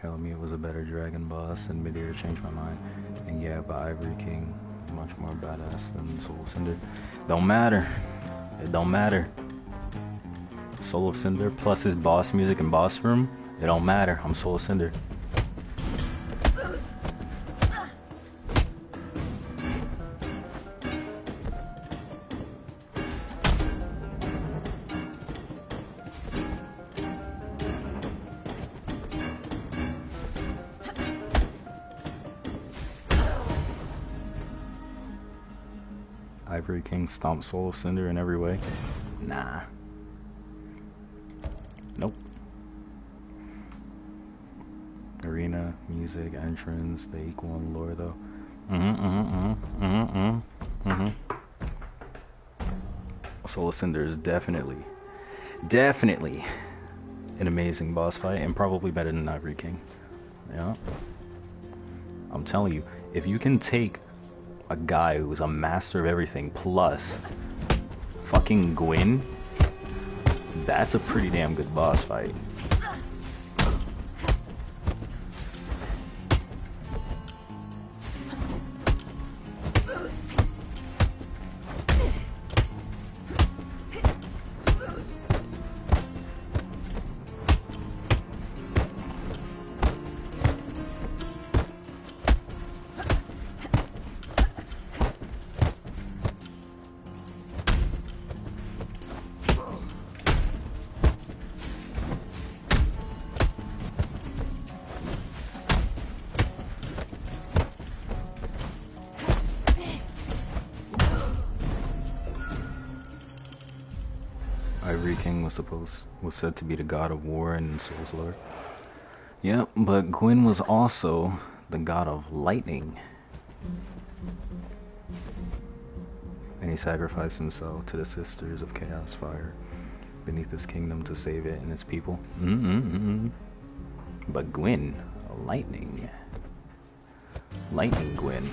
Calamia was a better dragon boss, and Midair changed my mind. And yeah, but Ivory King, much more badass than Soul of Cinder. Don't matter. It don't matter. Soul of Cinder plus his boss music and boss room, it don't matter. I'm Soul of Cinder. Ivory King stomp Soul of Cinder in every way? Nah. Nope. Arena, music, entrance, they equal in lore though. Soul of Cinder is definitely an amazing boss fight and probably better than Ivory King. Yeah. I'm telling you, if you can take a guy who's a master of everything plus fucking Gwyn, That's a pretty damn good boss fight. Ivory King was said to be the god of war in Souls lore. Yep, but Gwyn was also the god of lightning. And he sacrificed himself to the Sisters of Chaos Fire beneath his kingdom to save it and its people. But Gwyn, lightning. Lightning Gwyn.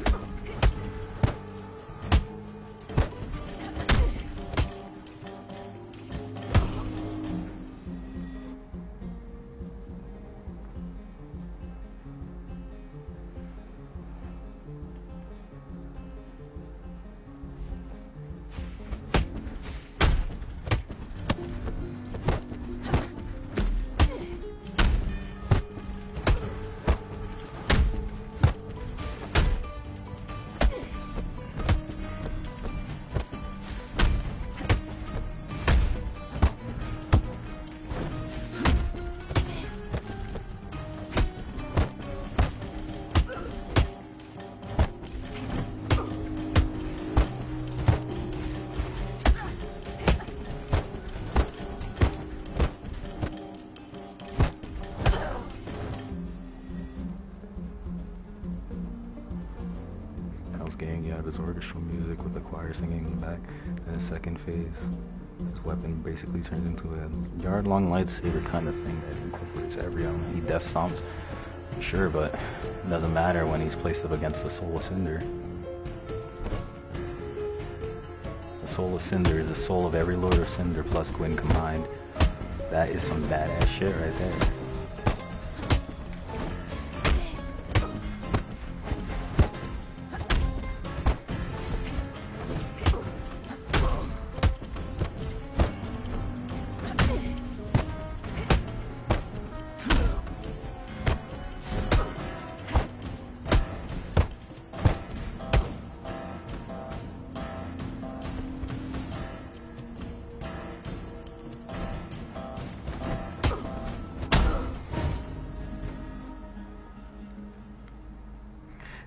Gang, yeah, this orchestral music with the choir singing in the back. And the second phase, his weapon basically turns into a yard-long lightsaber kind of thing that incorporates every element. He death stomps, sure, but it doesn't matter when he's placed up against the Soul of Cinder. The Soul of Cinder is the soul of every Lord of Cinder plus Gwyn combined. That is some badass shit right there.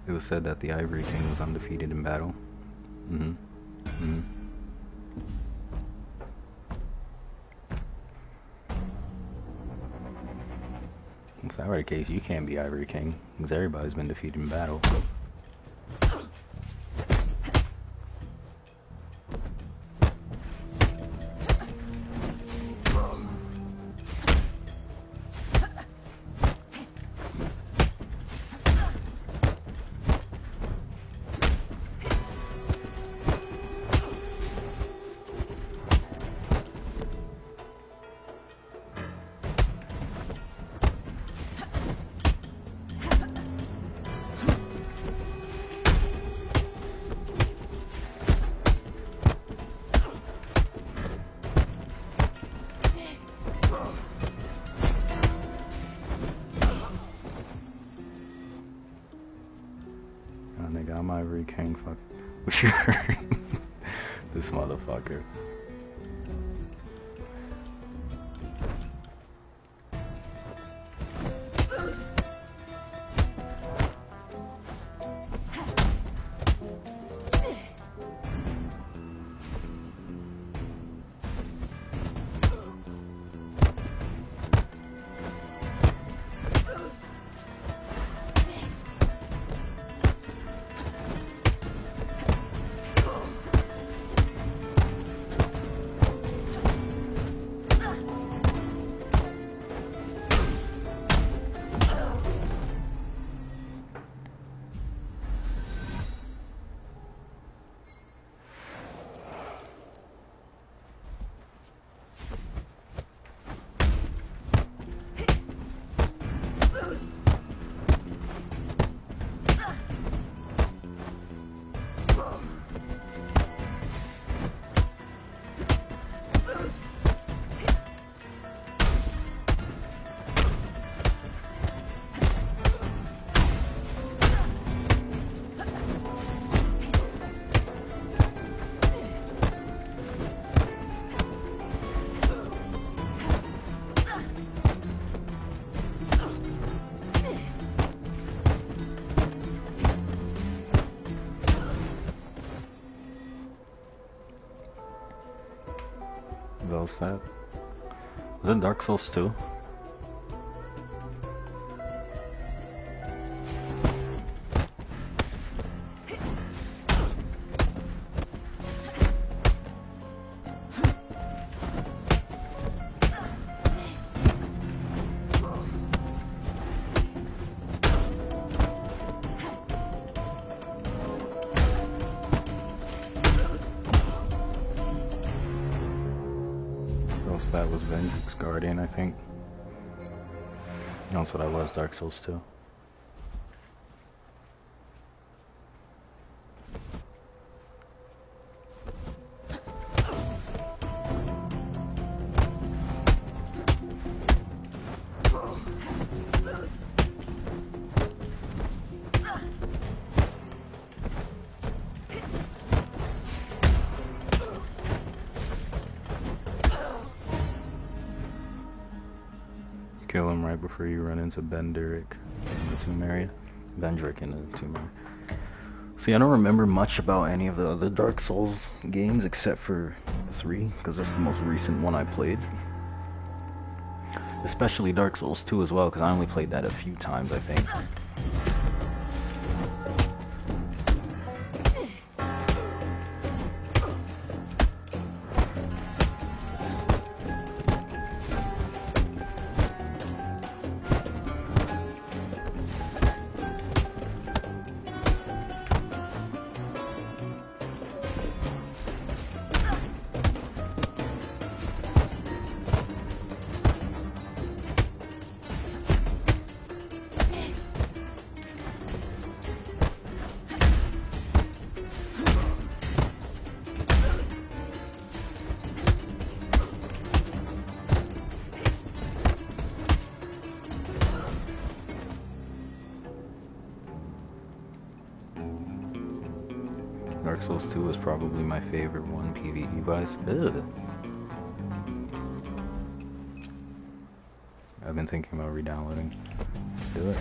It was said that the Ivory King was undefeated in battle. If that were the case, you can't be Ivory King, because everybody's been defeated in battle. Nigga, I'm Ivory King, fuck. What you heard? This motherfucker. What's that? Was it Dark Souls 2? That was Vengeance Guardian, I think. That's what I was, Dark Souls 2. Kill him right before you run into Bendrick in the tomb area. Bendrick in the tomb area. See, I don't remember much about any of the other Dark Souls games except for 3, because that's the most recent one I played. Especially Dark Souls 2 as well, because I only played that a few times, I think. Dark Souls 2 is probably my favorite one, PvE-wise. I've been thinking about re-downloading. Do it.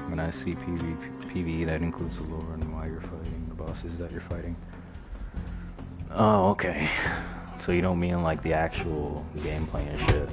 When I see PvE, that includes the lore and why you're fighting, the bosses that you're fighting. Oh, okay. So you don't mean like the actual gameplay and shit.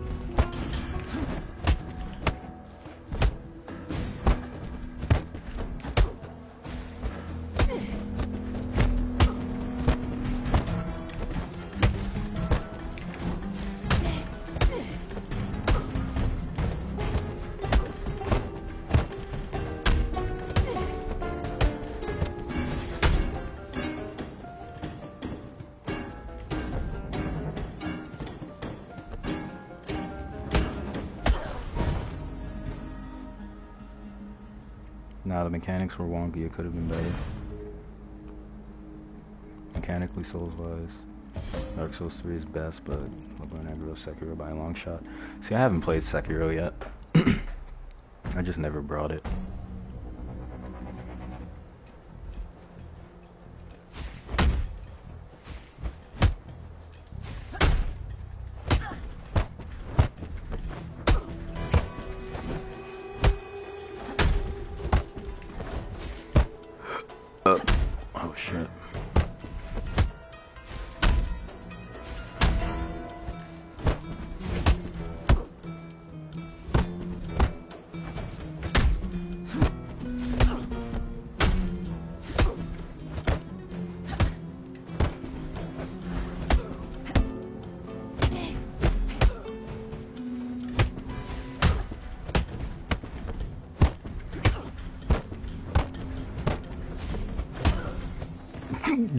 Nah, the mechanics were wonky, it could have been better. Mechanically, Souls-wise, Dark Souls 3 is best, but Laguna Negro, Sekiro by a long shot. See, I haven't played Sekiro yet. I just never brought it. Oh shit.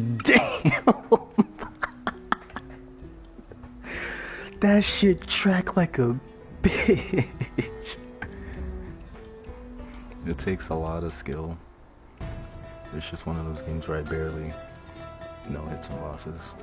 Damn! That shit tracked like a bitch. It takes a lot of skill. It's just one of those games where I barely no hits and losses.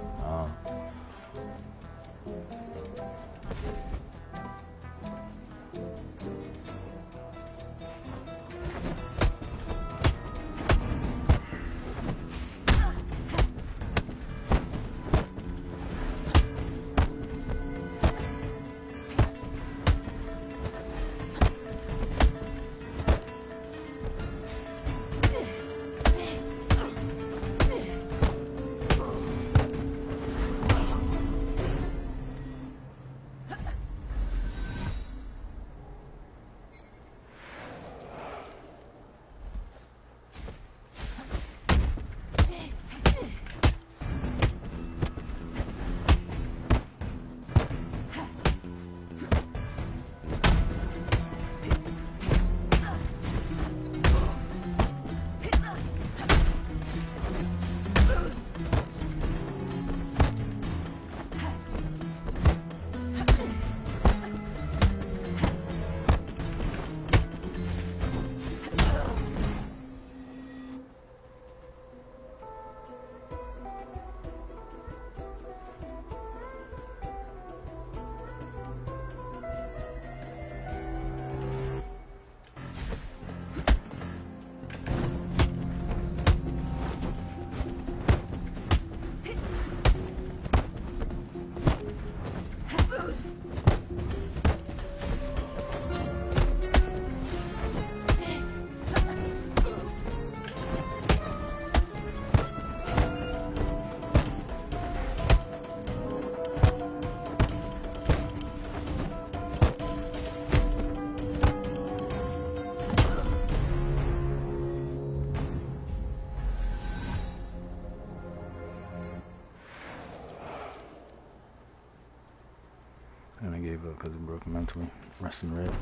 And I gave up because it broke mentally. Rest in red.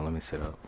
Let me sit up.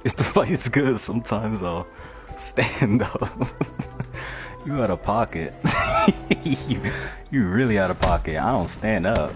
If the fight's good, sometimes I'll stand up. You out of pocket. you, you really out of pocket. I don't stand up.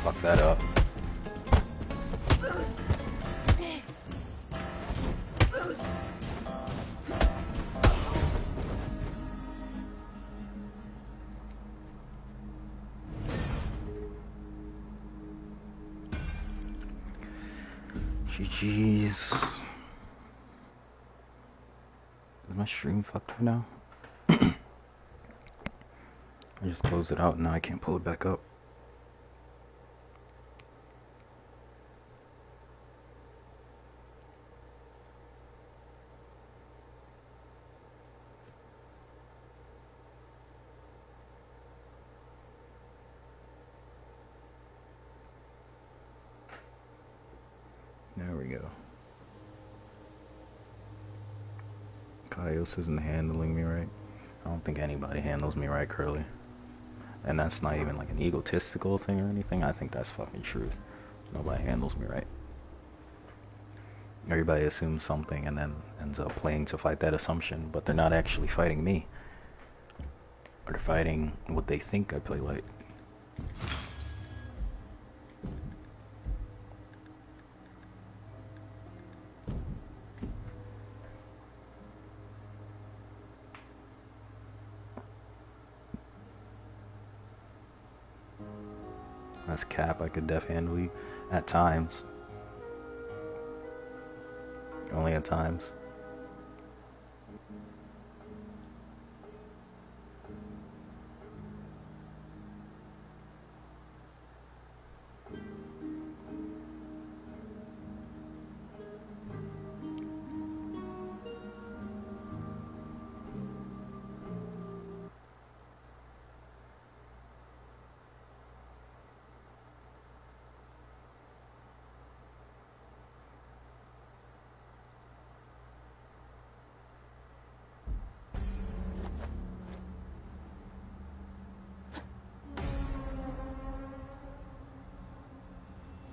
Fuck that up. GG's. Is my stream fucked up now? I just closed it out and now I can't pull it back up. There we go. Kaios isn't handling me right. I don't think anybody handles me right, Curly. And that's not even like an egotistical thing or anything. I think that's fucking truth. Nobody handles me right. Everybody assumes something and then ends up playing to fight that assumption, but they're not actually fighting me. Or they're fighting what they think I play like. That's cap. I could def handle you at times. Only at times.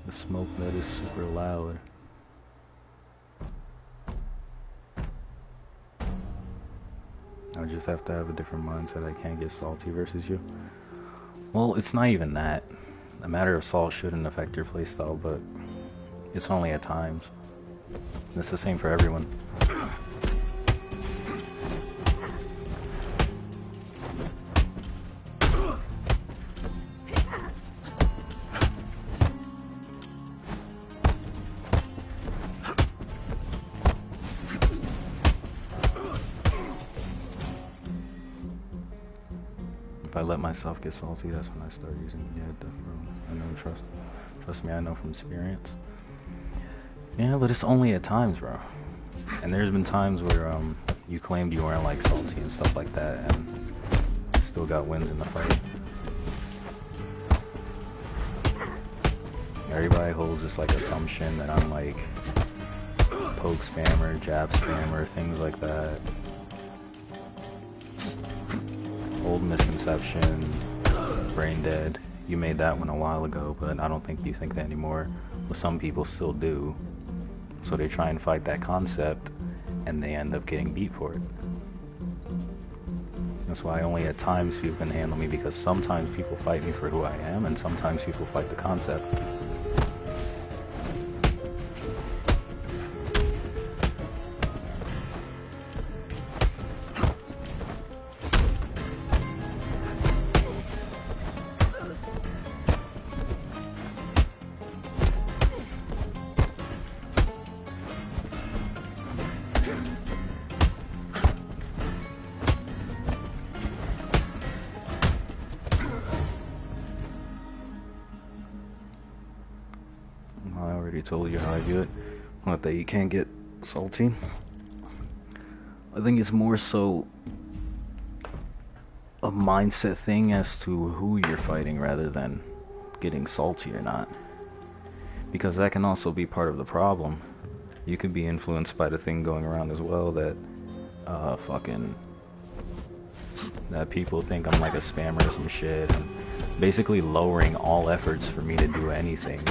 The smoke that is super loud. I just have to have a different mindset. I can't get salty versus you. Well, it's not even that. A matter of salt shouldn't affect your playstyle, but it's only at times. It's the same for everyone. If I let myself get salty, that's when I start using definitely. I know, trust me, I know from experience. Yeah, but it's only at times, bro. And there's been times where you claimed you weren't like salty and stuff like that, and still got wins in the fight. Everybody holds this like assumption that I'm like poke spammer, jab spammer, things like that. Old misconception, brain dead. You made that one a while ago, but I don't think you think that anymore. But some people still do. So they try and fight that concept, and they end up getting beat for it. That's why only at times people can handle me, because sometimes people fight me for who I am, and sometimes people fight the concept. I already told you how I do it. Not that you can't get salty. I think it's more so a mindset thing as to who you're fighting rather than getting salty or not. Because that can also be part of the problem. You could be influenced by the thing going around as well that that people think I'm like a spammer or some shit, and basically lowering all efforts for me to do anything.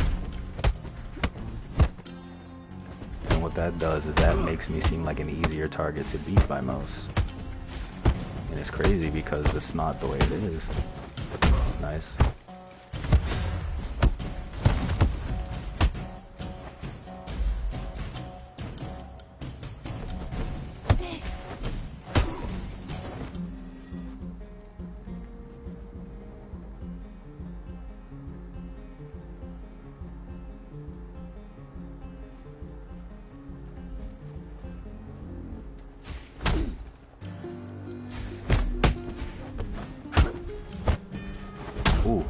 And what that does is that makes me seem like an easier target to beat by most. And it's crazy because it's not the way it is. Nice. Ooh.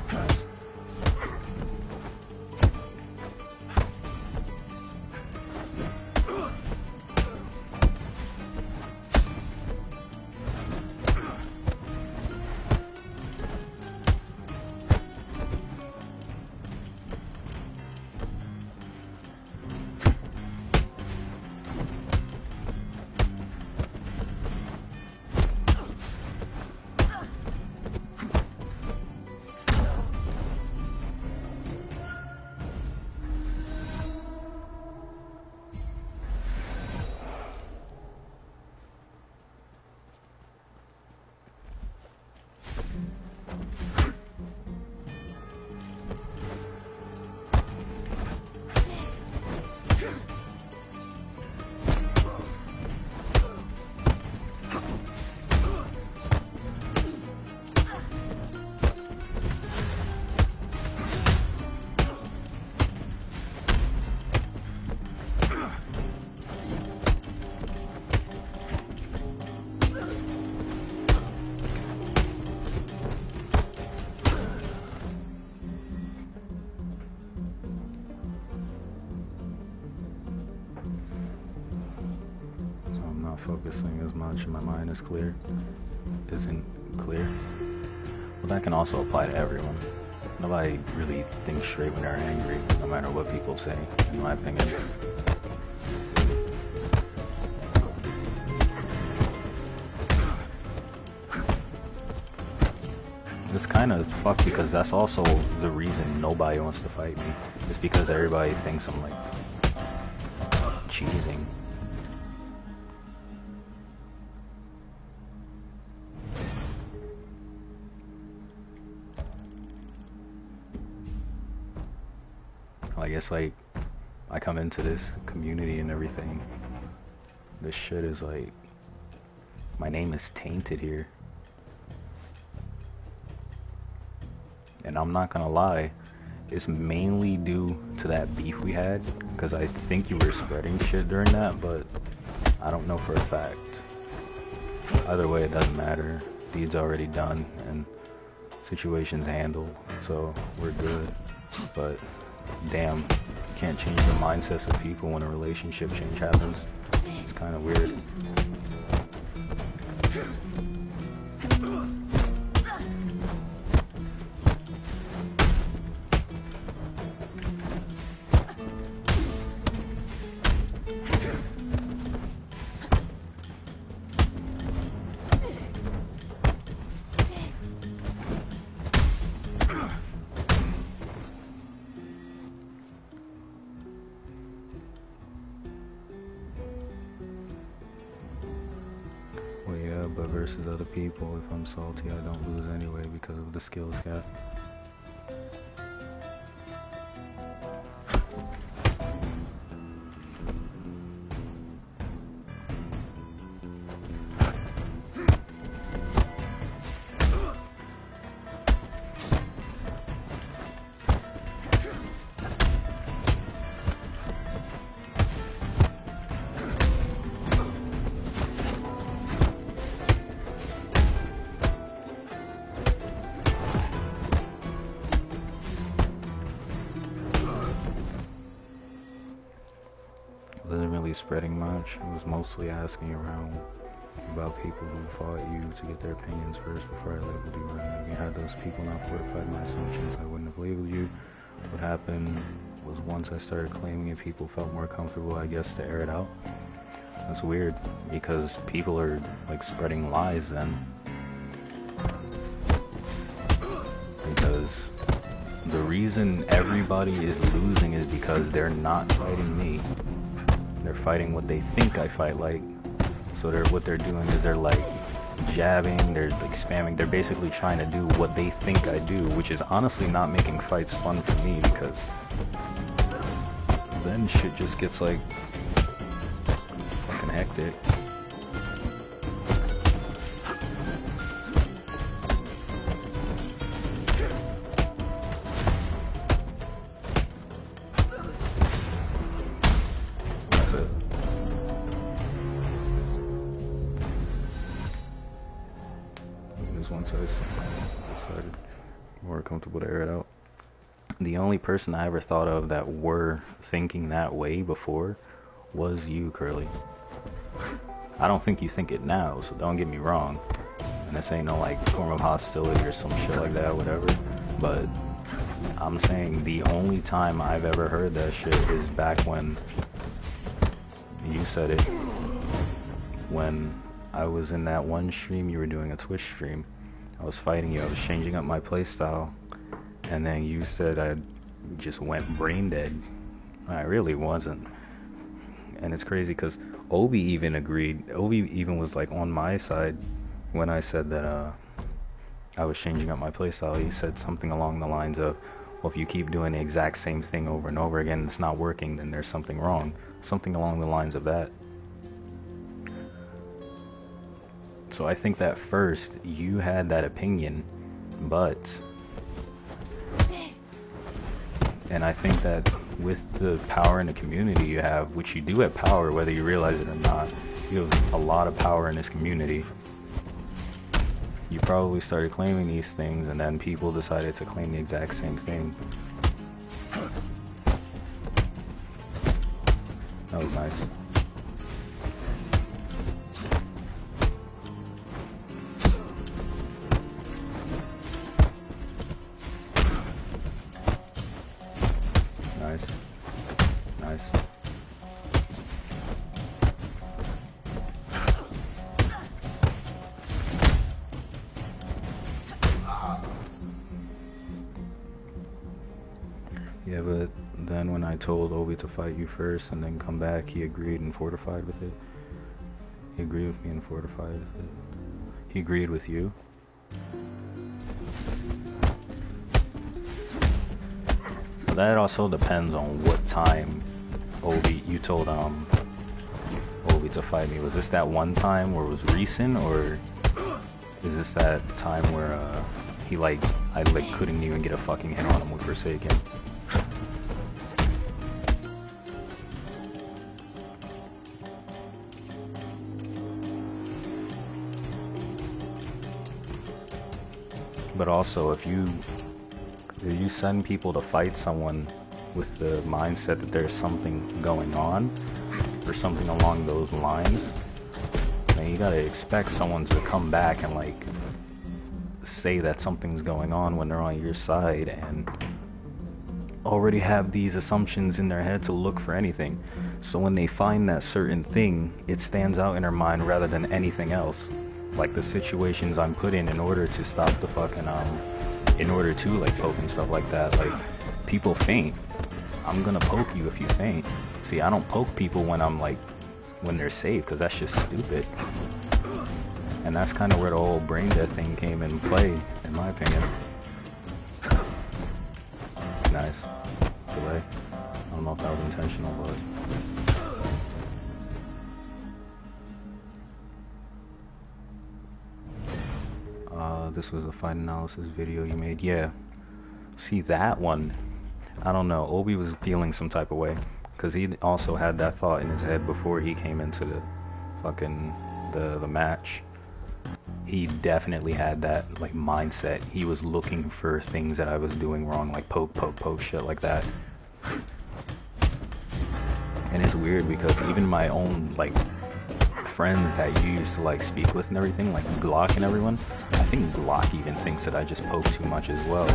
not focusing as much and my mind is clear. Isn't clear. Well, that can also apply to everyone. Nobody really thinks straight when they're angry, no matter what people say, in my opinion. It's kind of fucked because that's also the reason nobody wants to fight me. It's because everybody thinks I'm like cheating. I guess like I come into this community and everything. This shit is like, my name is tainted here. And I'm not gonna lie, it's mainly due to that beef we had, because I think you were spreading shit during that, but I don't know for a fact. Either way, it doesn't matter. Deed's already done and situation's handled, so we're good. But damn, can't change the mindsets of people when a relationship change happens. It's kind of weird. Well, yeah, but versus other people, if I'm salty, I don't lose anyway because of the skills gap. Wasn't really spreading much. It was mostly asking around about people who fought you to get their opinions first before I labeled you. If you had those people not fortified my assumptions, I wouldn't have labeled you. What happened was once I started claiming it, people felt more comfortable, I guess, to air it out. That's weird, because people are like spreading lies then. Because the reason everybody is losing is because they're not fighting me. They're fighting what they think I fight like. So what they're doing is they're like jabbing, they're like spamming. They're basically trying to do what they think I do, which is honestly not making fights fun for me, because then shit just gets like fucking hectic. Once I started more comfortable to air it out. The only person I ever thought of that were thinking that way before was you, Curly. I don't think you think it now, so don't get me wrong. And this ain't no like form of hostility or some shit like that, whatever. But I'm saying the only time I've ever heard that shit is back when you said it. When I was in that one stream, you were doing a Twitch stream. I was fighting you, I was changing up my playstyle, and then you said I just went brain dead. I really wasn't. And it's crazy because Obi even agreed. Obi even was like on my side when I said that I was changing up my playstyle. He said something along the lines of, well, if you keep doing the exact same thing over and over again and it's not working, then there's something wrong. Something along the lines of that. So I think that first you had that opinion, and I think that with the power in the community you have, which you do have power whether you realize it or not, you have a lot of power in this community. You probably started claiming these things and then people decided to claim the exact same thing. That was nice. Nice. Nice. Yeah, but then when I told Obi to fight you first and then come back, he agreed and fortified with it. He agreed with me and fortified with it. He agreed with you. But that also depends on what time Obi, you told Obi to fight me. Was this that one time where it was recent, or is this that time where he I couldn't even get a fucking hit on him with Forsaken? But also, if you send people to fight someone with the mindset that there's something going on, or something along those lines, then you gotta expect someone to come back and say that something's going on when they're on your side and already have these assumptions in their head to look for anything. So when they find that certain thing, it stands out in their mind rather than anything else. Like the situations I'm put in order to stop the fucking, in order to poke and stuff like that. Like, people faint. I'm gonna poke you if you faint. See, I don't poke people when when they're safe, because that's just stupid. And that's kind of where the whole brain dead thing came in play, in my opinion. Nice. Delay. I don't know if that was intentional, but... this was a fight analysis video you made. Yeah. See, that one, I don't know. Obi was feeling some type of way, because he also had that thought in his head before he came into the fucking the match. He definitely had that mindset. He was looking for things that I was doing wrong, like poke, shit like that. And it's weird because even my own friends that you used to speak with and everything, like Glock and everyone, I think Glock even thinks that I just poke too much as well.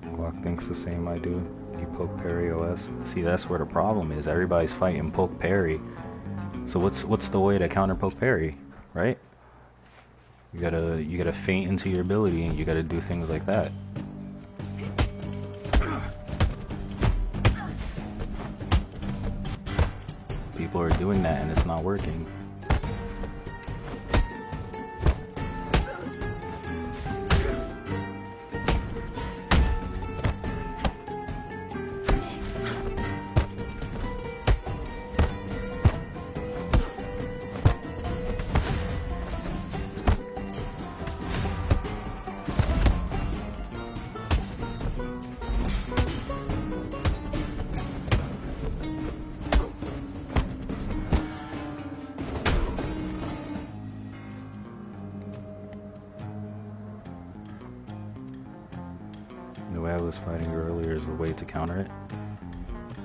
Glock thinks the same I do. You poke parry OS. See, that's where the problem is. Everybody's fighting poke parry. So what's the way to counter poke parry, right? You gotta feint into your ability, and you gotta do things like that. People are doing that and it's not working. The way I was fighting you earlier is the way to counter it?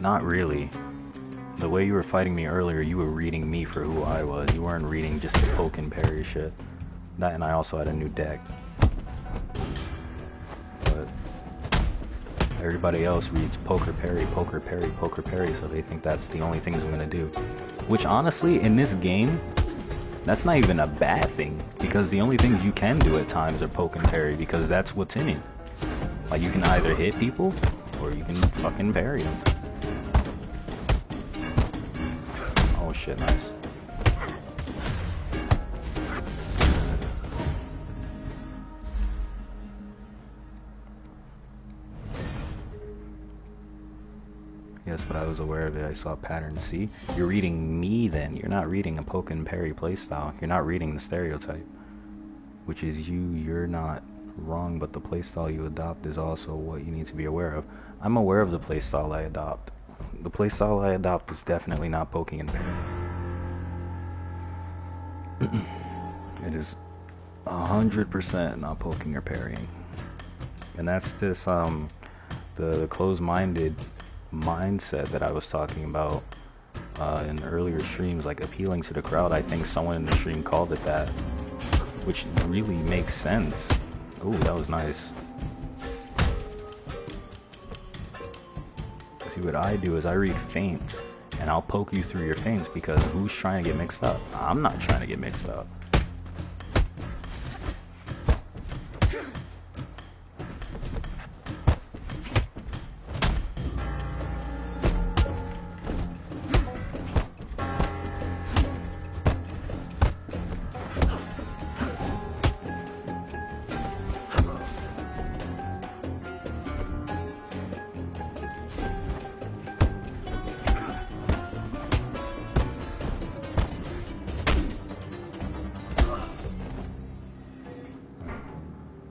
Not really. The way you were fighting me earlier, you were reading me for who I was. You weren't reading just the poke and parry shit. That, and I also had a new deck. But everybody else reads poker parry, poker parry, poker parry, so they think that's the only things I'm gonna do. Which honestly, in this game, that's not even a bad thing, because the only things you can do at times are poke and parry, because that's what's in it. Like, you can either hit people, or you can fucking parry them. Oh shit, nice. Yes, but I was aware of it. I saw pattern C. You're reading me then. You're not reading a poke and parry playstyle. You're not reading the stereotype. Which is you're not wrong, but the playstyle you adopt is also what you need to be aware of. I'm aware of the playstyle I adopt. The playstyle I adopt is definitely not poking and parrying. It is 100% not poking or parrying. And that's this the closed-minded mindset that I was talking about in earlier streams, like appealing to the crowd. I think someone in the stream called it that, which really makes sense. Ooh, that was nice. See, what I do is I read feints, and I'll poke you through your feints, because who's trying to get mixed up? I'm not trying to get mixed up.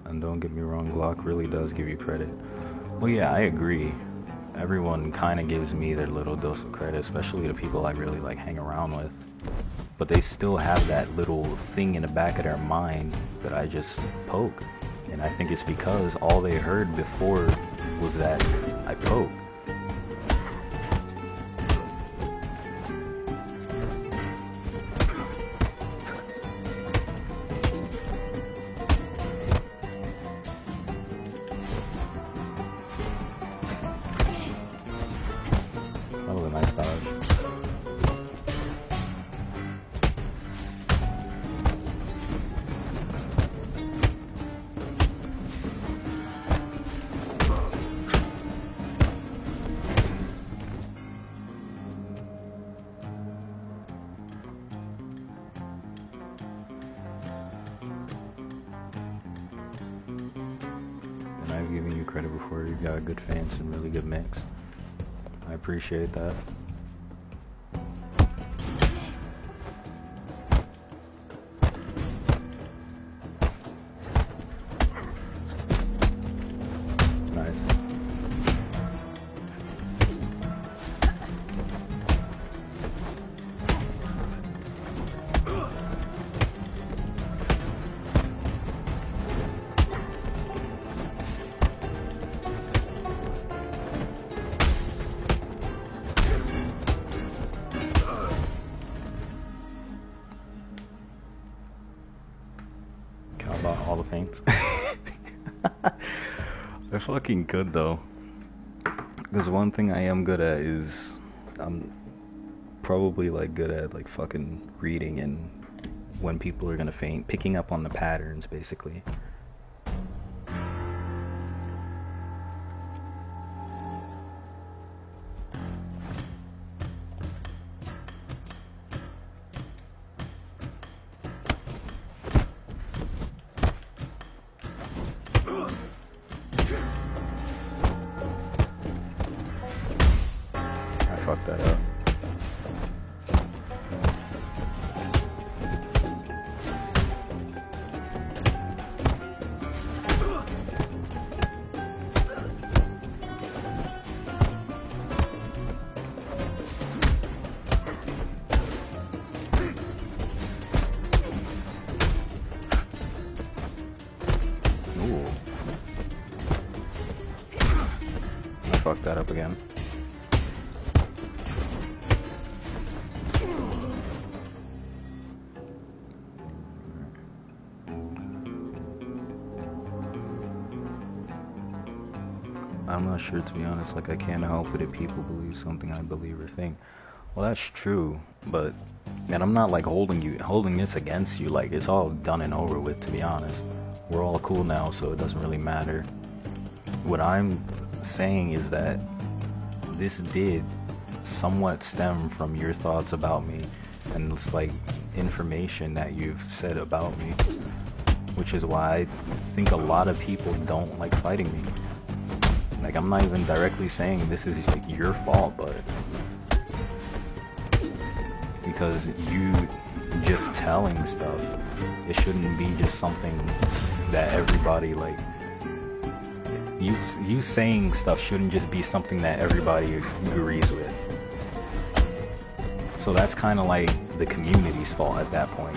And don't get me wrong, Glock really does give you credit. Well, yeah, I agree. Everyone kind of gives me their little dose of credit, especially the people I really like hang around with. But they still have that little thing in the back of their mind that I just poke. And I think it's because all they heard before was that I poke. That was a nice dodge. And I've given you credit before. You've got good fans and really good mix. I appreciate that. Nice. Count about all the feints. They're fucking good though. There's one thing I am good at is I'm probably like good at like fucking reading and when people are gonna feint, picking up on the patterns basically. I fucked that up. Ooh. I fucked that up again. I'm not sure, to be honest. Like, I can't help it if people believe something I believe or think. Well, that's true, but and I'm not like holding this against you. Like, it's all done and over with, to be honest. We're all cool now, so it doesn't really matter. What I'm saying is that this did somewhat stem from your thoughts about me, and it's like information that you've said about me, which is why I think a lot of people don't like fighting me. Like, I'm not even directly saying this is like your fault, but because you just telling stuff, it shouldn't be just something that everybody like. You saying stuff shouldn't just be something that everybody agrees with. So that's kind of like the community's fault at that point.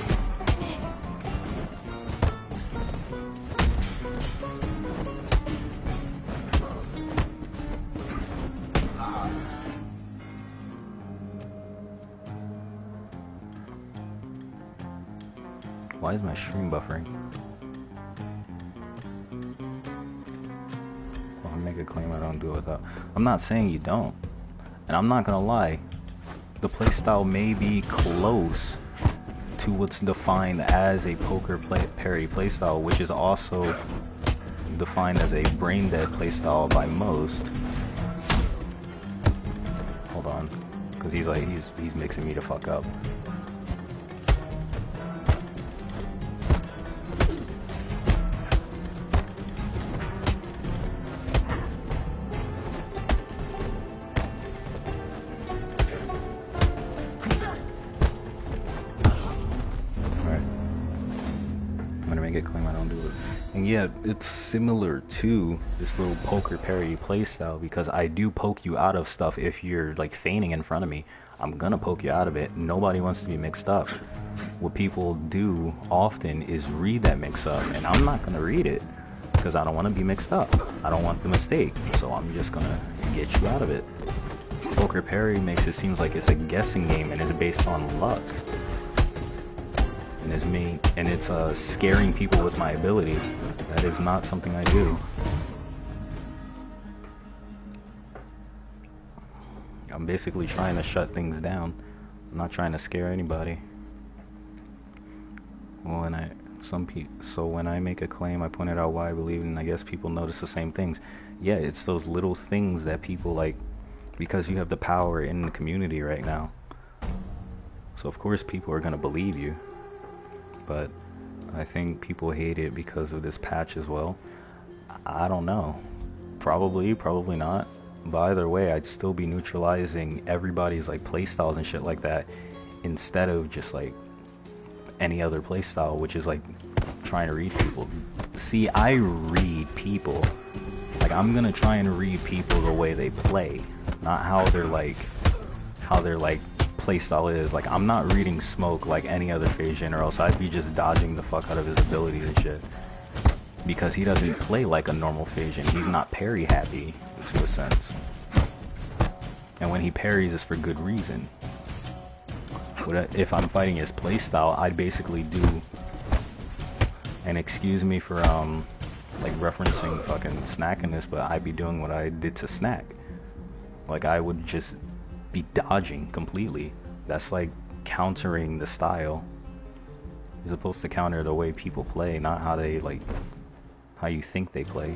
Why is my stream buffering? Well, I make a claim I don't do it without. I'm not saying you don't. And I'm not gonna lie. The playstyle may be close to what's defined as a poker parry playstyle, which is also defined as a brain dead playstyle by most. Hold on, because he's mixing me to fuck up. Yeah, it's similar to this little poker parry playstyle because I do poke you out of stuff if you're like feigning in front of me. I'm gonna poke you out of it. Nobody wants to be mixed up. What people do often is read that mix up, and I'm not gonna read it because I don't want to be mixed up. I don't want the mistake, so I'm just gonna get you out of it. Poker parry makes it seem like it's a guessing game and is based on luck. And it's scaring people with my abilities. That is not something I do. I'm basically trying to shut things down. I'm not trying to scare anybody. Well, so when I make a claim, I point out why I believe, and I guess people notice the same things. Yeah, it's those little things that people like, because you have the power in the community right now. So of course people are gonna believe you. But I think people hate it because of this patch as well. I don't know. Probably not. But either way, I'd still be neutralizing everybody's like playstyles and shit like that instead of just like any other playstyle, which is like trying to read people. See, I read people. Like I'm gonna try and read people the way they play, not how their playstyle is. Like I'm not reading Smoke like any other Phasian, or else I'd be just dodging the fuck out of his abilities and shit. Because he doesn't play like a normal Phasian. He's not parry happy to a sense. And when he parries, it's for good reason. If I'm fighting his playstyle, I'd basically do, and excuse me for like referencing fucking Snack in this, but I'd be doing what I did to Snack. Like I would just be dodging completely. That's like countering the style. You're supposed to counter the way people play, not how they like, how you think they play.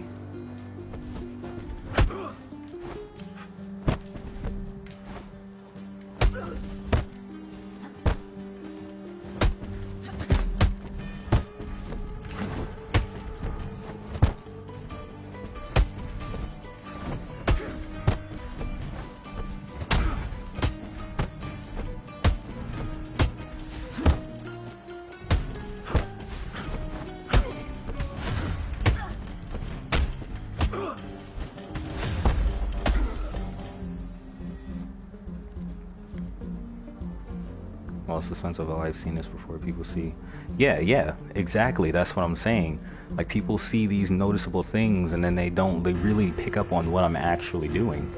The sense of, oh, I've seen this before. People see, yeah, exactly, that's what I'm saying. Like people see these noticeable things and then they really pick up on what I'm actually doing.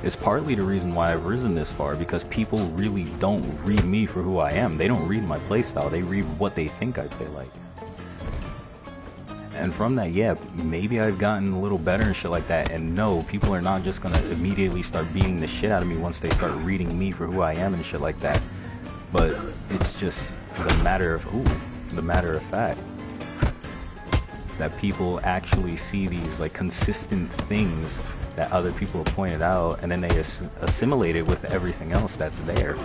It's partly the reason why I've risen this far, because people really don't read me for who I am. They don't read my playstyle, they read what they think I play like. And from that, yeah, maybe I've gotten a little better and shit like that. And no, people are not just gonna immediately start beating the shit out of me once they start reading me for who I am and shit like that. But it's just the matter of fact that people actually see these like consistent things that other people have pointed out, and then they assimilate it with everything else that's there.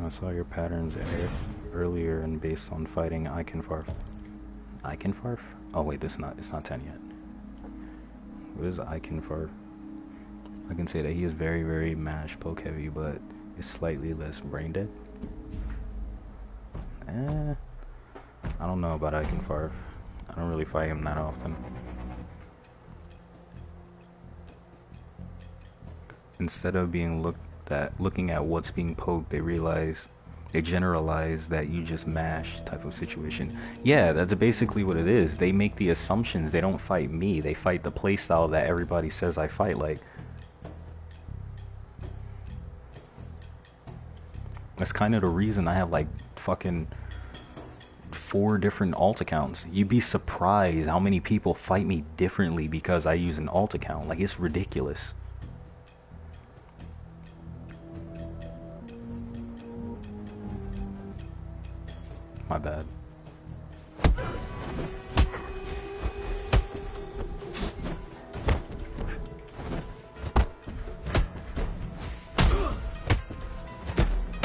I saw your patterns earlier and based on fighting Iconfarf. Iconfarf? Oh wait, it's not 10 yet. What is Iconfarf? I can say that he is very, very mash poke heavy, but is slightly less brain dead. I don't know about Iconfarf. I don't really fight him that often. Instead of being looking at what's being poked, they realize They generalize that you just mash type of situation. Yeah, that's basically what it is. They make the assumptions. They don't fight me. They fight the playstyle that everybody says I fight like. That's kind of the reason I have like fucking 4 different alt accounts. You'd be surprised how many people fight me differently because I use an alt account. Like, it's ridiculous. My bad.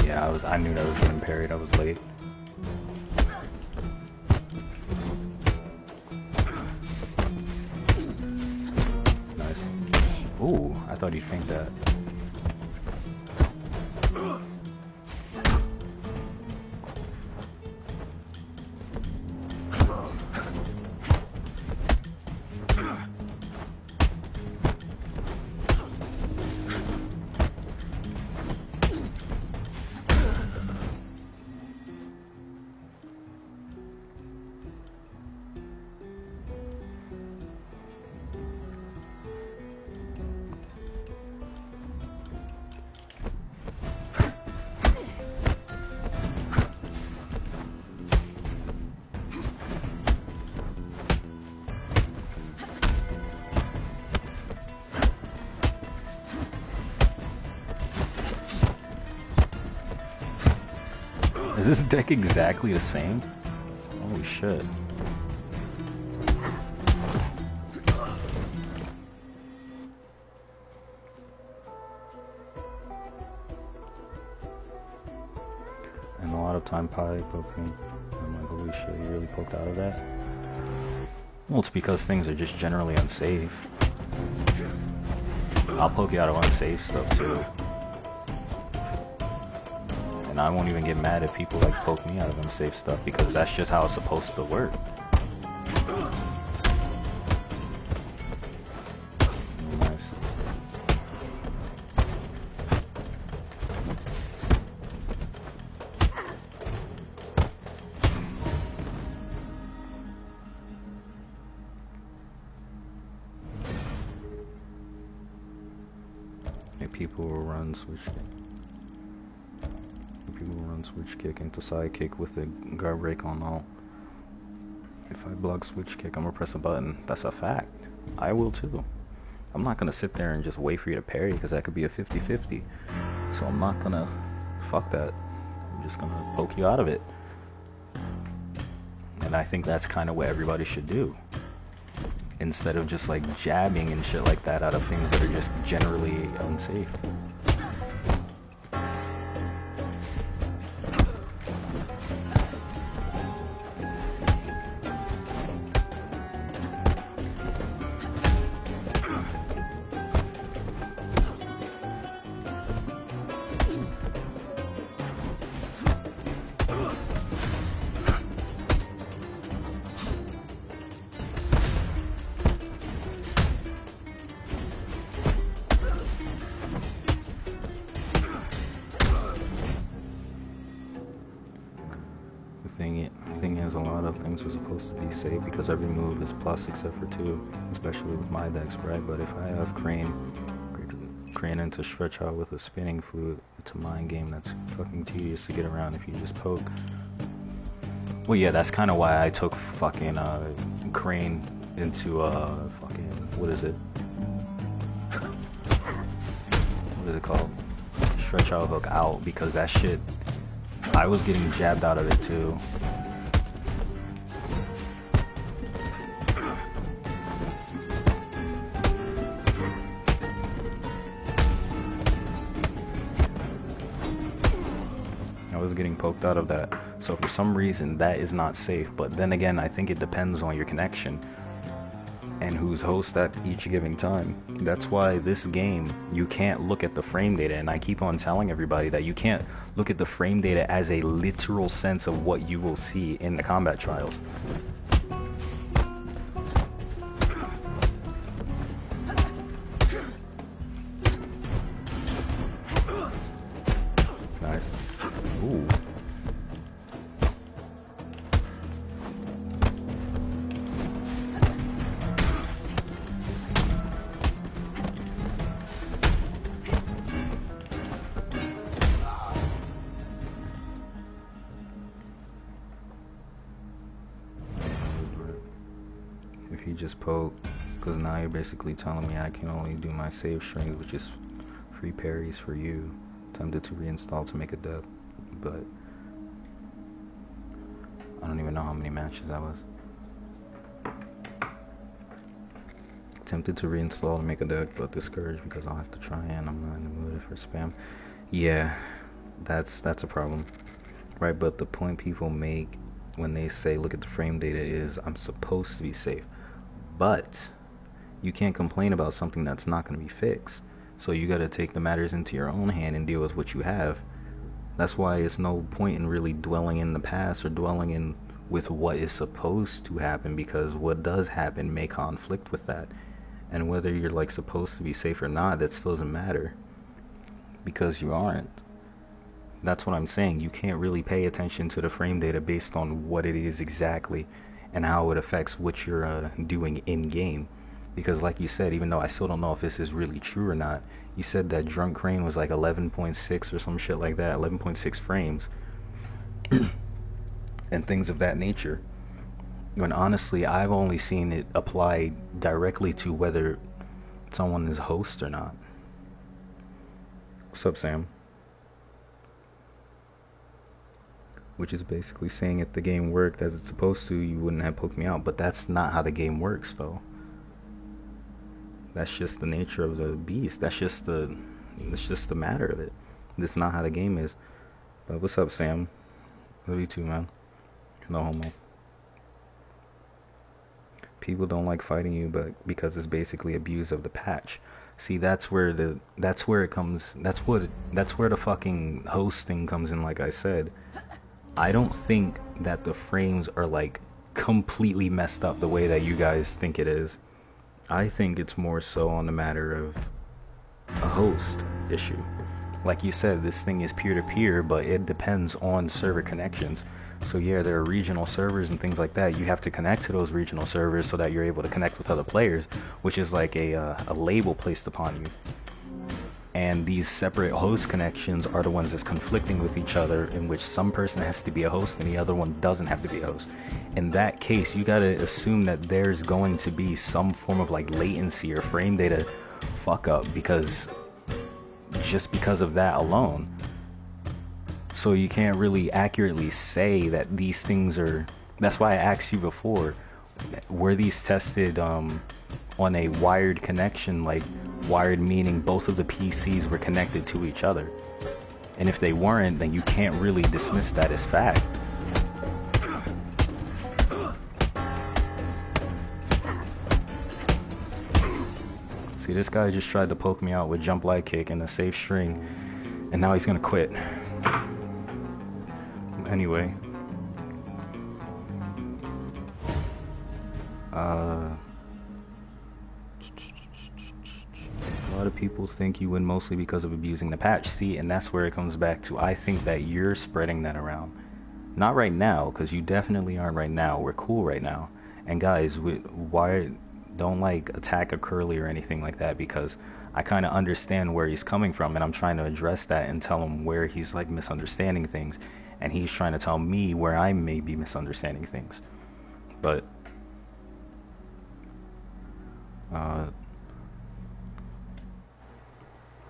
Yeah, I knew that was getting parried. I was late. Nice. Ooh, I thought he'd think that. Is this deck exactly the same? Holy shit. And a lot of time pie poking. I'm like, holy shit, you really poked out of that? Well, it's because things are just generally unsafe. I'll poke you out of unsafe stuff too. And I won't even get mad if people like poke me out of unsafe stuff because that's just how it's supposed to work. Nice. Hey, people will run switch kick. People run switch kick into side kick with a guard break on alt. If I block switch kick, I'm gonna press a button. That's a fact. I will too. I'm not gonna sit there and just wait for you to parry because that could be a 50-50. So I'm not gonna fuck that. I'm just gonna poke you out of it. And I think that's kind of what everybody should do. Instead of just like jabbing and shit like that out of things that are just generally unsafe. The thing is, a lot of things are supposed to be safe because every move is plus except for 2, especially with my decks, right? But if I have Crane into stretch out with a spinning flute, it's a mind game that's fucking tedious to get around if you just poke. Well, yeah, that's kind of why I took fucking Crane into fucking, what is it? What is it called? Stretch out hook out, because that shit, I was getting jabbed out of it too. I was getting poked out of that. So for some reason that is not safe, but then again I think it depends on your connection and who's host at each giving time. That's why this game, you can't look at the frame data, and I keep on telling everybody that you can't look at the frame data as a literal sense of what you will see in the combat trials. Nice. Ooh. if you just poke, because now you're basically telling me I can only do my save strings, which is free parries for you. Tempted to reinstall to make a death, but I don't even know how many matches that was. Tempted to reinstall to make a deck, but discouraged because I'll have to try and I'm not in the mood for spam. Yeah, that's a problem, right? But the point people make when they say look at the frame data is I'm supposed to be safe, but you can't complain about something that's not going to be fixed. So you got to take the matters into your own hand and deal with what you have. That's why it's no point in really dwelling in the past or dwelling in with what is supposed to happen, because what does happen may conflict with that. And whether you're like supposed to be safe or not, that still doesn't matter, because you aren't. That's what I'm saying. You can't really pay attention to the frame data based on what it is exactly and how it affects what you're doing in game. Because like you said, even though I still don't know if this is really true or not, you said that Drunk Crane was like 11.6 or some shit like that, 11.6 frames and things of that nature. When honestly, I've only seen it applied directly to whether someone is host or not. What's up, Sam? Which is basically saying if the game worked as it's supposed to, you wouldn't have poked me out. But that's not how the game works, though. That's just the nature of the beast. That's just the matter of it. That's not how the game is. But what's up, Sam? Love you too, man. No homo. People don't like fighting you, but because it's basically abuse of the patch. See, that's where the fucking host thing comes in. Like I said, I don't think that the frames are like completely messed up the way that you guys think it is. I think it's more so on the matter of a host issue. Like you said, this thing is peer-to-peer, but it depends on server connections. So yeah, there are regional servers and things like that. You have to connect to those regional servers so that you're able to connect with other players, which is like a label placed upon you. And these separate host connections are the ones that's conflicting with each other, in which some person has to be a host and the other one doesn't have to be a host. In that case, you gotta assume that there's going to be some form of like latency or frame data fuck up, because of that alone. So you can't really accurately say that these things are. That's why I asked you before, were these tested on a wired connection, like wired meaning both of the PCs were connected to each other? And if they weren't, then you can't really dismiss that as fact. See, this guy just tried to poke me out with jump light kick and a safe string, and now he's gonna quit. Anyway, a lot of people think you win mostly because of abusing the patch. See, and that's where it comes back to. I think that you're spreading that around. Not right now, because you definitely aren't right now. We're cool right now. And guys, why don't like attack a Curly or anything like that, because I kind of understand where he's coming from, and I'm trying to address that and tell him where he's like misunderstanding things, and he's trying to tell me where I may be misunderstanding things. But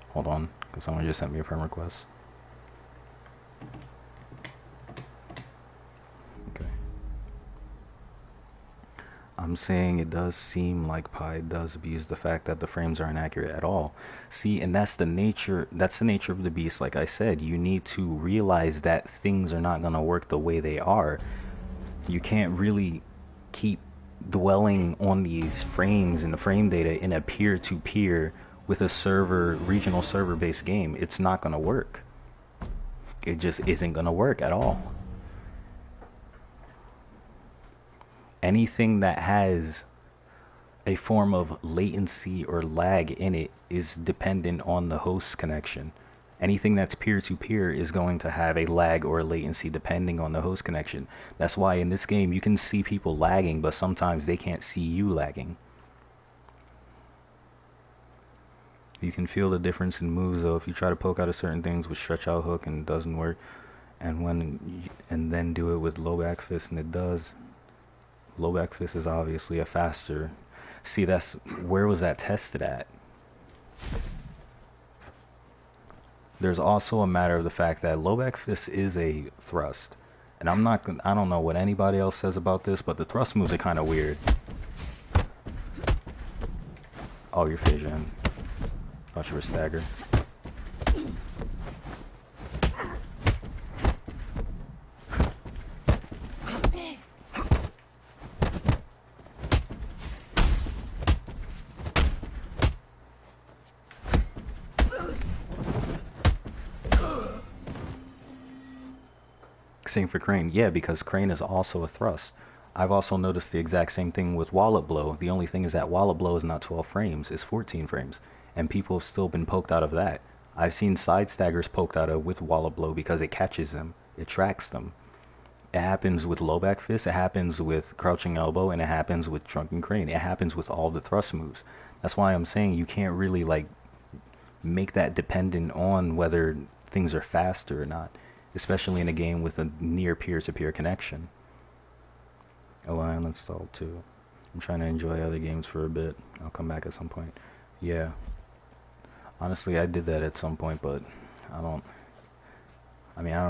hold on, because someone just sent me a friend request. Okay. I'm saying it does seem like Pi does abuse the fact that the frames aren't accurate at all. See, and that's the nature of the beast. Like I said, you need to realize that things are not going to work the way they are. You can't really keep dwelling on these frames and the frame data in a peer-to-peer with a regional server-based game. It's not going to work. It just isn't going to work at all. Anything that has a form of latency or lag in it is dependent on the host connection. Anything that's peer-to-peer is going to have a lag or a latency depending on the host connection. That's why in this game you can see people lagging, but sometimes they can't see you lagging. You can feel the difference in moves though. If you try to poke out of certain things with stretch out hook and it doesn't work, and then do it with low back fist and it does. Low back fist is obviously a faster. See, that's where was that tested at? There's also a matter of the fact that low back fist is a thrust. And I don't know what anybody else says about this, but the thrust moves are kind of weird. Oh, you're fission. Thought you were stagger. Same for Crane. Yeah, because Crane is also a thrust. I've also noticed the exact same thing with Wallop Blow. The only thing is that Wallop Blow is not 12 frames, it's 14 frames. And people have still been poked out of that. I've seen side staggers poked out of with Wallop Blow because it catches them. It tracks them. It happens with low back fist, it happens with crouching elbow, and it happens with drunken crane. It happens with all the thrust moves. That's why I'm saying you can't really like make that dependent on whether things are faster or not, especially in a game with a near peer-to-peer connection. Oh, I uninstalled too. I'm trying to enjoy other games for a bit. I'll come back at some point. Yeah. Honestly, I did that at some point, but I don't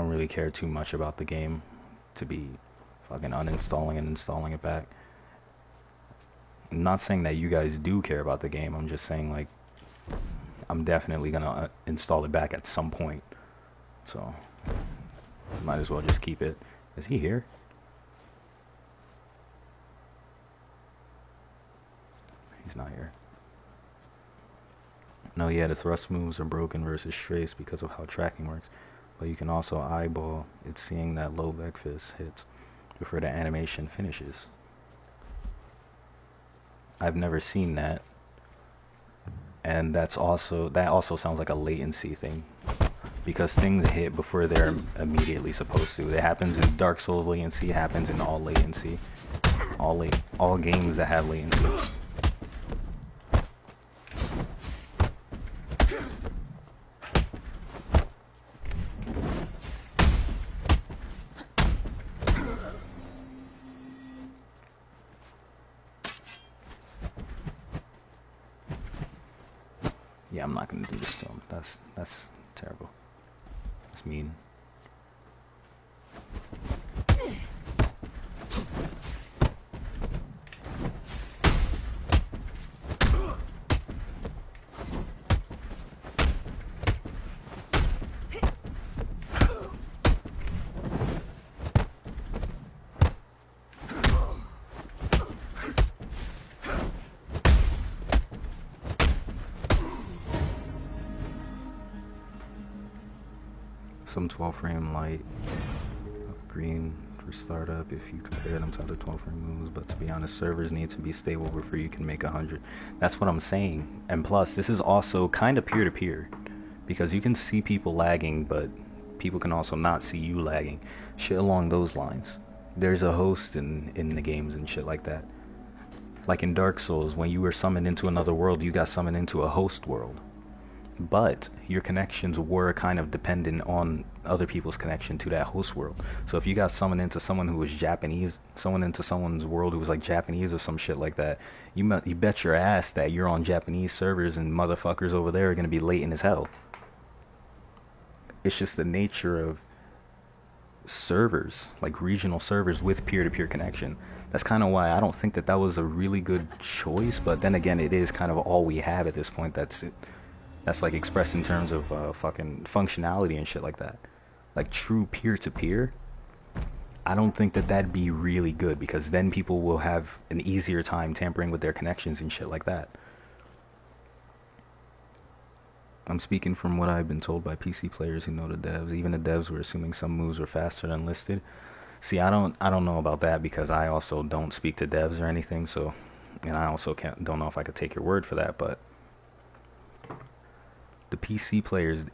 really care too much about the game to be fucking uninstalling and installing it back. I'm not saying that you guys do care about the game. I'm just saying, like, I'm definitely gonna install it back at some point. So, might as well just keep it. Is he here? He's not here. No, yeah, the thrust moves are broken versus strafes because of how tracking works. But you can also eyeball it, seeing that low back fist hits before the animation finishes. I've never seen that. And that also sounds like a latency thing, because things hit before they're immediately supposed to. It happens in Dark Souls latency, it happens in all latency. All games that have latency. Yeah, I'm not gonna do this to him. That's terrible. That's mean. Some 12 frame light green for startup if you compare them to other 12 frame moves, but to be honest, servers need to be stable before you can make 100. That's what I'm saying. And plus, this is also kind of peer-to-peer, because you can see people lagging, but people can also not see you lagging. Shit along those lines. There's a host in the games and shit like that. Like in Dark Souls, when you were summoned into another world, you got summoned into a host world. But your connections were kind of dependent on other people's connection to that host world. So if you got summoned into someone who was Japanese, someone into someone's world who was like Japanese or some shit like that, you bet your ass that you're on Japanese servers and motherfuckers over there are going to be latent as hell. It's just the nature of servers, like regional servers with peer-to-peer connection. That's kind of why I don't think that was a really good choice, but then again, it is kind of all we have at this point. That's like expressed in terms of fucking functionality and shit like that. Like true peer-to-peer, I don't think that that'd be really good, because then people will have an easier time tampering with their connections and shit like that. I'm speaking from what I've been told by PC players who know the devs. Even the devs were assuming some moves were faster than listed. See, I don't know about that, because I also don't speak to devs or anything, so, and I also don't know if I could take your word for that, but the PC players,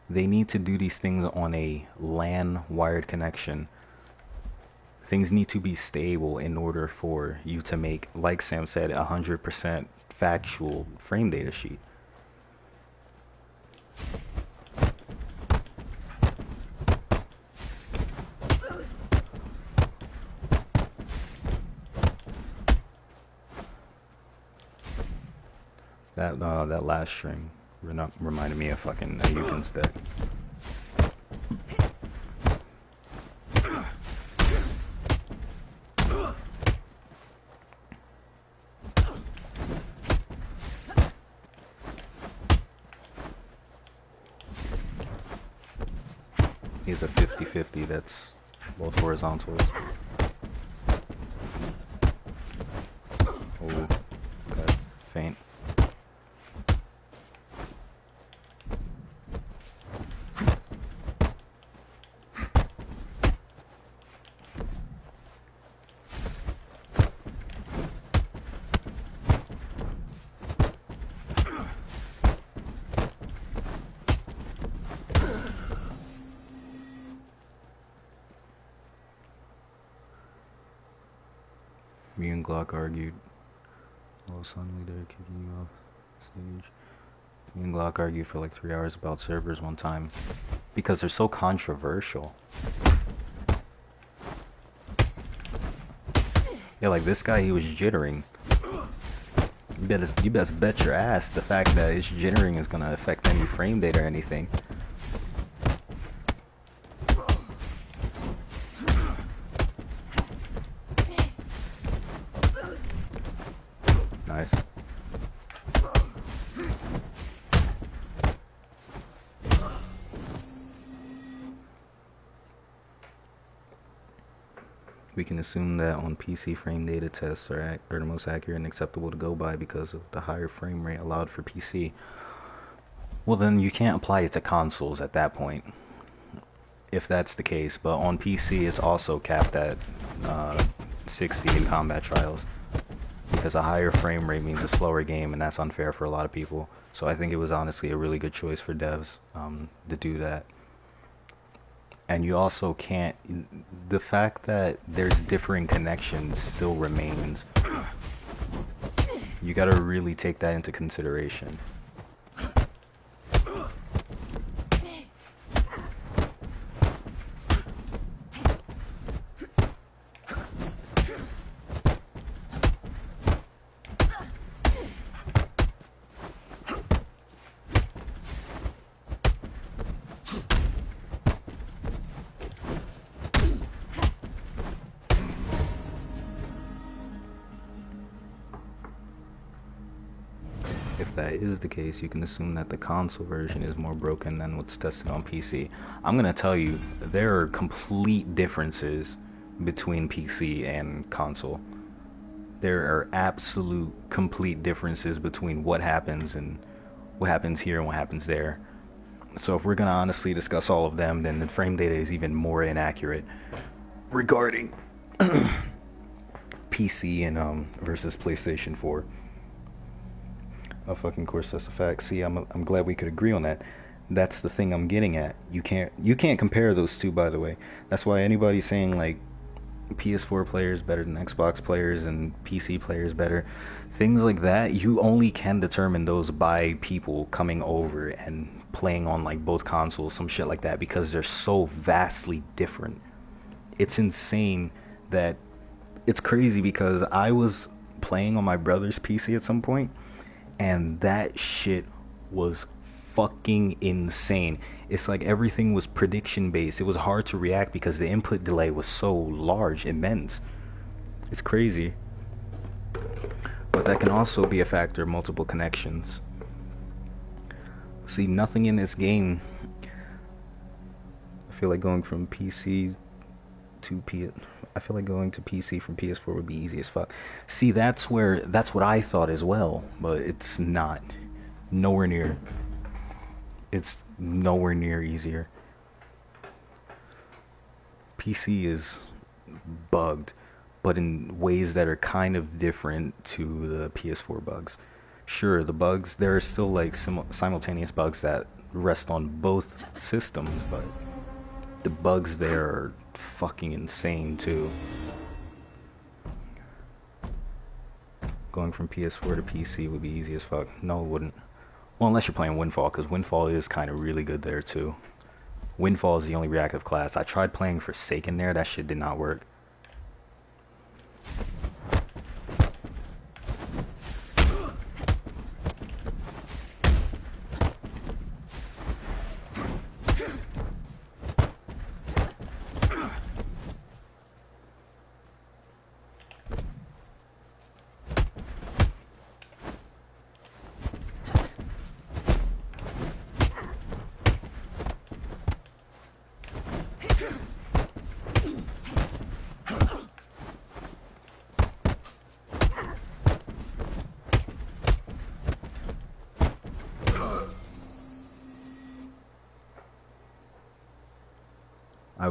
they need to do these things on a LAN wired connection. Things need to be stable in order for you to make, like Sam said, 100% factual frame data sheet. That last string reminded me of fucking Ayukin's deck. He's a 50-50, that's both horizontals. Oh, okay, faint. Me and Glock argued. Oh, suddenly they're kicking you off stage. Me and Glock argued for like 3 hours about servers one time because they're so controversial. Yeah, like this guy, he was jittering. You best bet your ass the fact that his jittering is gonna affect any frame data or anything. Nice. We can assume that on PC frame data tests are the most accurate and acceptable to go by because of the higher frame rate allowed for PC. Well, then you can't apply it to consoles at that point, if that's the case. But on PC, it's also capped at 60 in combat trials, because a higher frame rate means a slower game, and that's unfair for a lot of people. So I think it was honestly a really good choice for devs to do that. And you also can't, the fact that there's differing connections still remains. You gotta really take that into consideration. If that is the case, you can assume that the console version is more broken than what's tested on PC. I'm gonna tell you, there are complete differences between PC and console. There are absolute complete differences between what happens and what happens here and what happens there. So if we're gonna honestly discuss all of them, then the frame data is even more inaccurate regarding PC and versus PlayStation 4. Oh, fucking course, that's a fact. See, I'm glad we could agree on that. That's the thing I'm getting at. You can't compare those two, by the way. That's why anybody saying like PS4 players better than Xbox players and PC players better, things like that, you only can determine those by people coming over and playing on like both consoles, some shit like that, because they're so vastly different. It's insane that it's crazy, because I was playing on my brother's PC at some point, and that shit was fucking insane. It's like everything was prediction based. It was hard to react because the input delay was so large, immense. It's crazy. But that can also be a factor of multiple connections. See, nothing in this game, I feel like going from PC to I feel like going to PC from PS4 would be easy as fuck. See, that's what I thought as well, but it's not. Nowhere near. It's nowhere near easier. PC is bugged, but in ways that are kind of different to the PS4 bugs. Sure, the bugs, there are still like simultaneous bugs that rest on both systems, but the bugs there are fucking insane too. Going from PS4 to PC would be easy as fuck. No, it wouldn't. Well, unless you're playing Windfall, because Windfall is kind of really good there too. Windfall is the only reactive class. I tried playing Forsaken there, that shit did not work.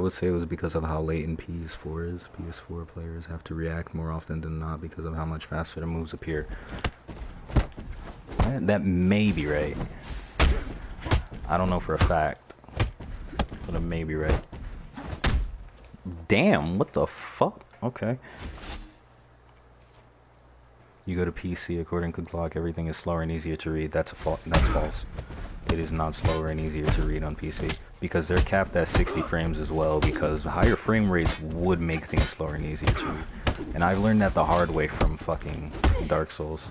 would say it was because of how latent PS4 is. PS4 players have to react more often than not because of how much faster the moves appear. That may be right. I don't know for a fact, but it may be right. Damn, what the fuck? Okay. You go to PC, according to Glock, everything is slower and easier to read. That's false. It is not slower and easier to read on PC because they're capped at 60 frames as well, because higher frame rates would make things slower and easier to read. And I've learned that the hard way from fucking Dark Souls.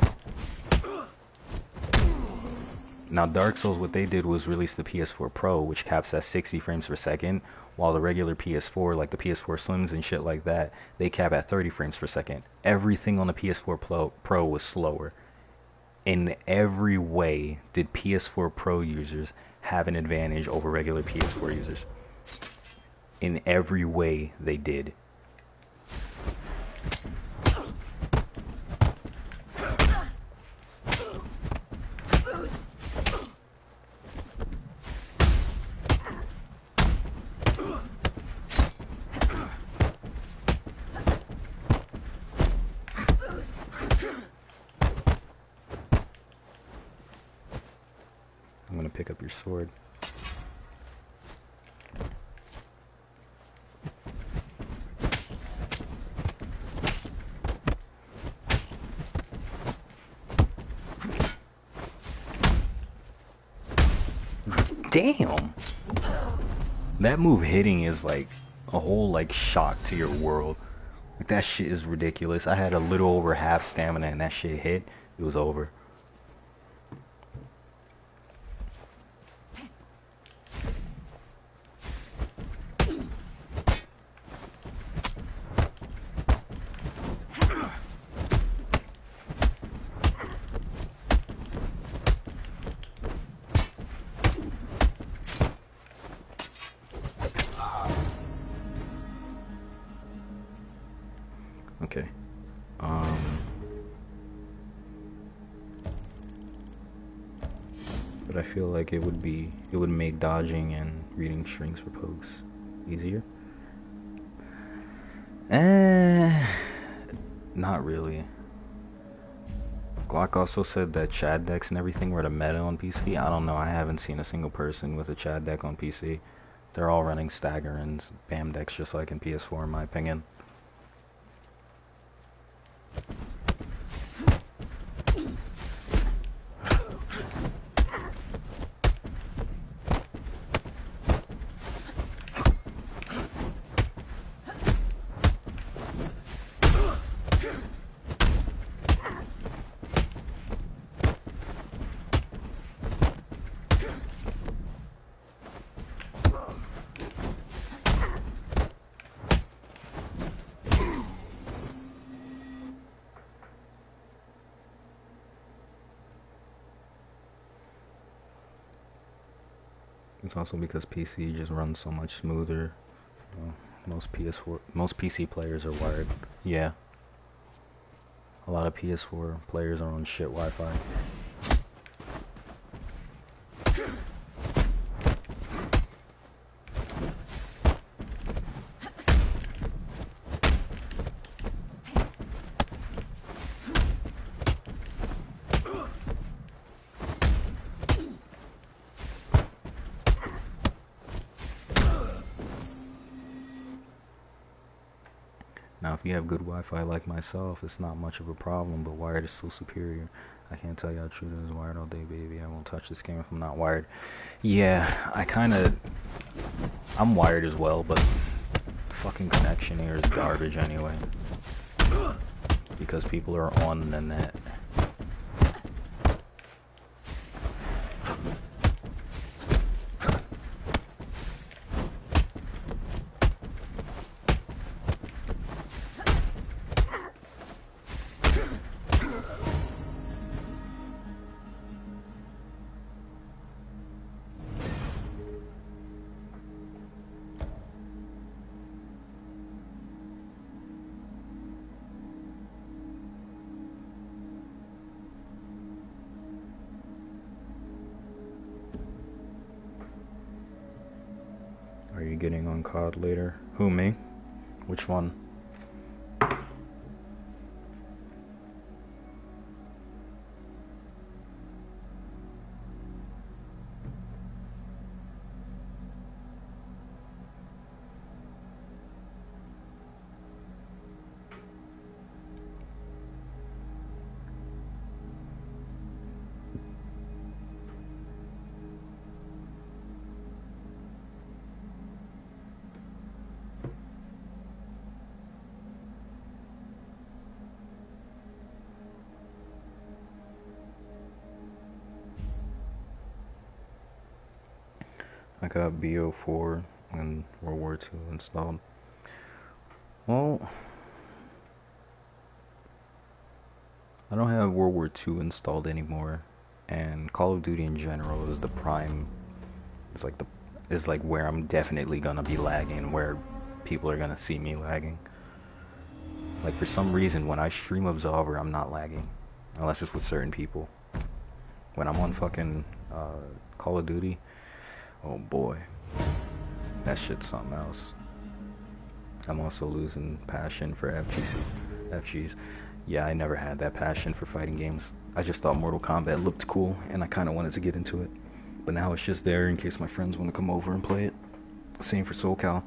Now Dark Souls, what they did was release the PS4 Pro, which caps at 60 frames per second, while the regular PS4, like the PS4 Slims and shit like that, they cap at 30 frames per second. Everything on the PS4 Pro was slower. In every way did PS4 Pro users have an advantage over regular PS4 users. In every way they did. I'm gonna pick up your sword. Damn! That move hitting is like a whole like shock to your world. Like that shit is ridiculous. I had a little over half stamina and that shit hit. It was over. Okay. But I feel like it would make dodging and reading strings for pokes easier. Not really. Glock also said that Chad decks and everything were the meta on PC. I don't know. I haven't seen a single person with a Chad deck on PC. They're all running stagger and BAM decks just like in PS4 in my opinion. It's also because PC just runs so much smoother. Most PC players are wired. Yeah. A lot of PS4 players are on shit Wi-Fi. Now, if you have good Wi-Fi like myself, it's not much of a problem, but wired is still superior. I can't tell you how true it is. Wired all day, baby. I won't touch this game if I'm not wired. Yeah, I'm wired as well, but the fucking connection here is garbage anyway. Because people are on the net. getting on COD later. Who, me? Which one? I got BO4 and World War II installed. Well, I don't have World War II installed anymore, and Call of Duty in general is the prime. It's like where I'm definitely gonna be lagging, where people are gonna see me lagging. Like for some reason, when I stream Absolver, I'm not lagging, unless it's with certain people. When I'm on fucking Call of Duty, oh boy, that shit's something else. I'm also losing passion for FGs. Yeah, I never had that passion for fighting games. I just thought Mortal Kombat looked cool, and I kind of wanted to get into it. But now it's just there in case my friends want to come over and play it. Same for SoulCal.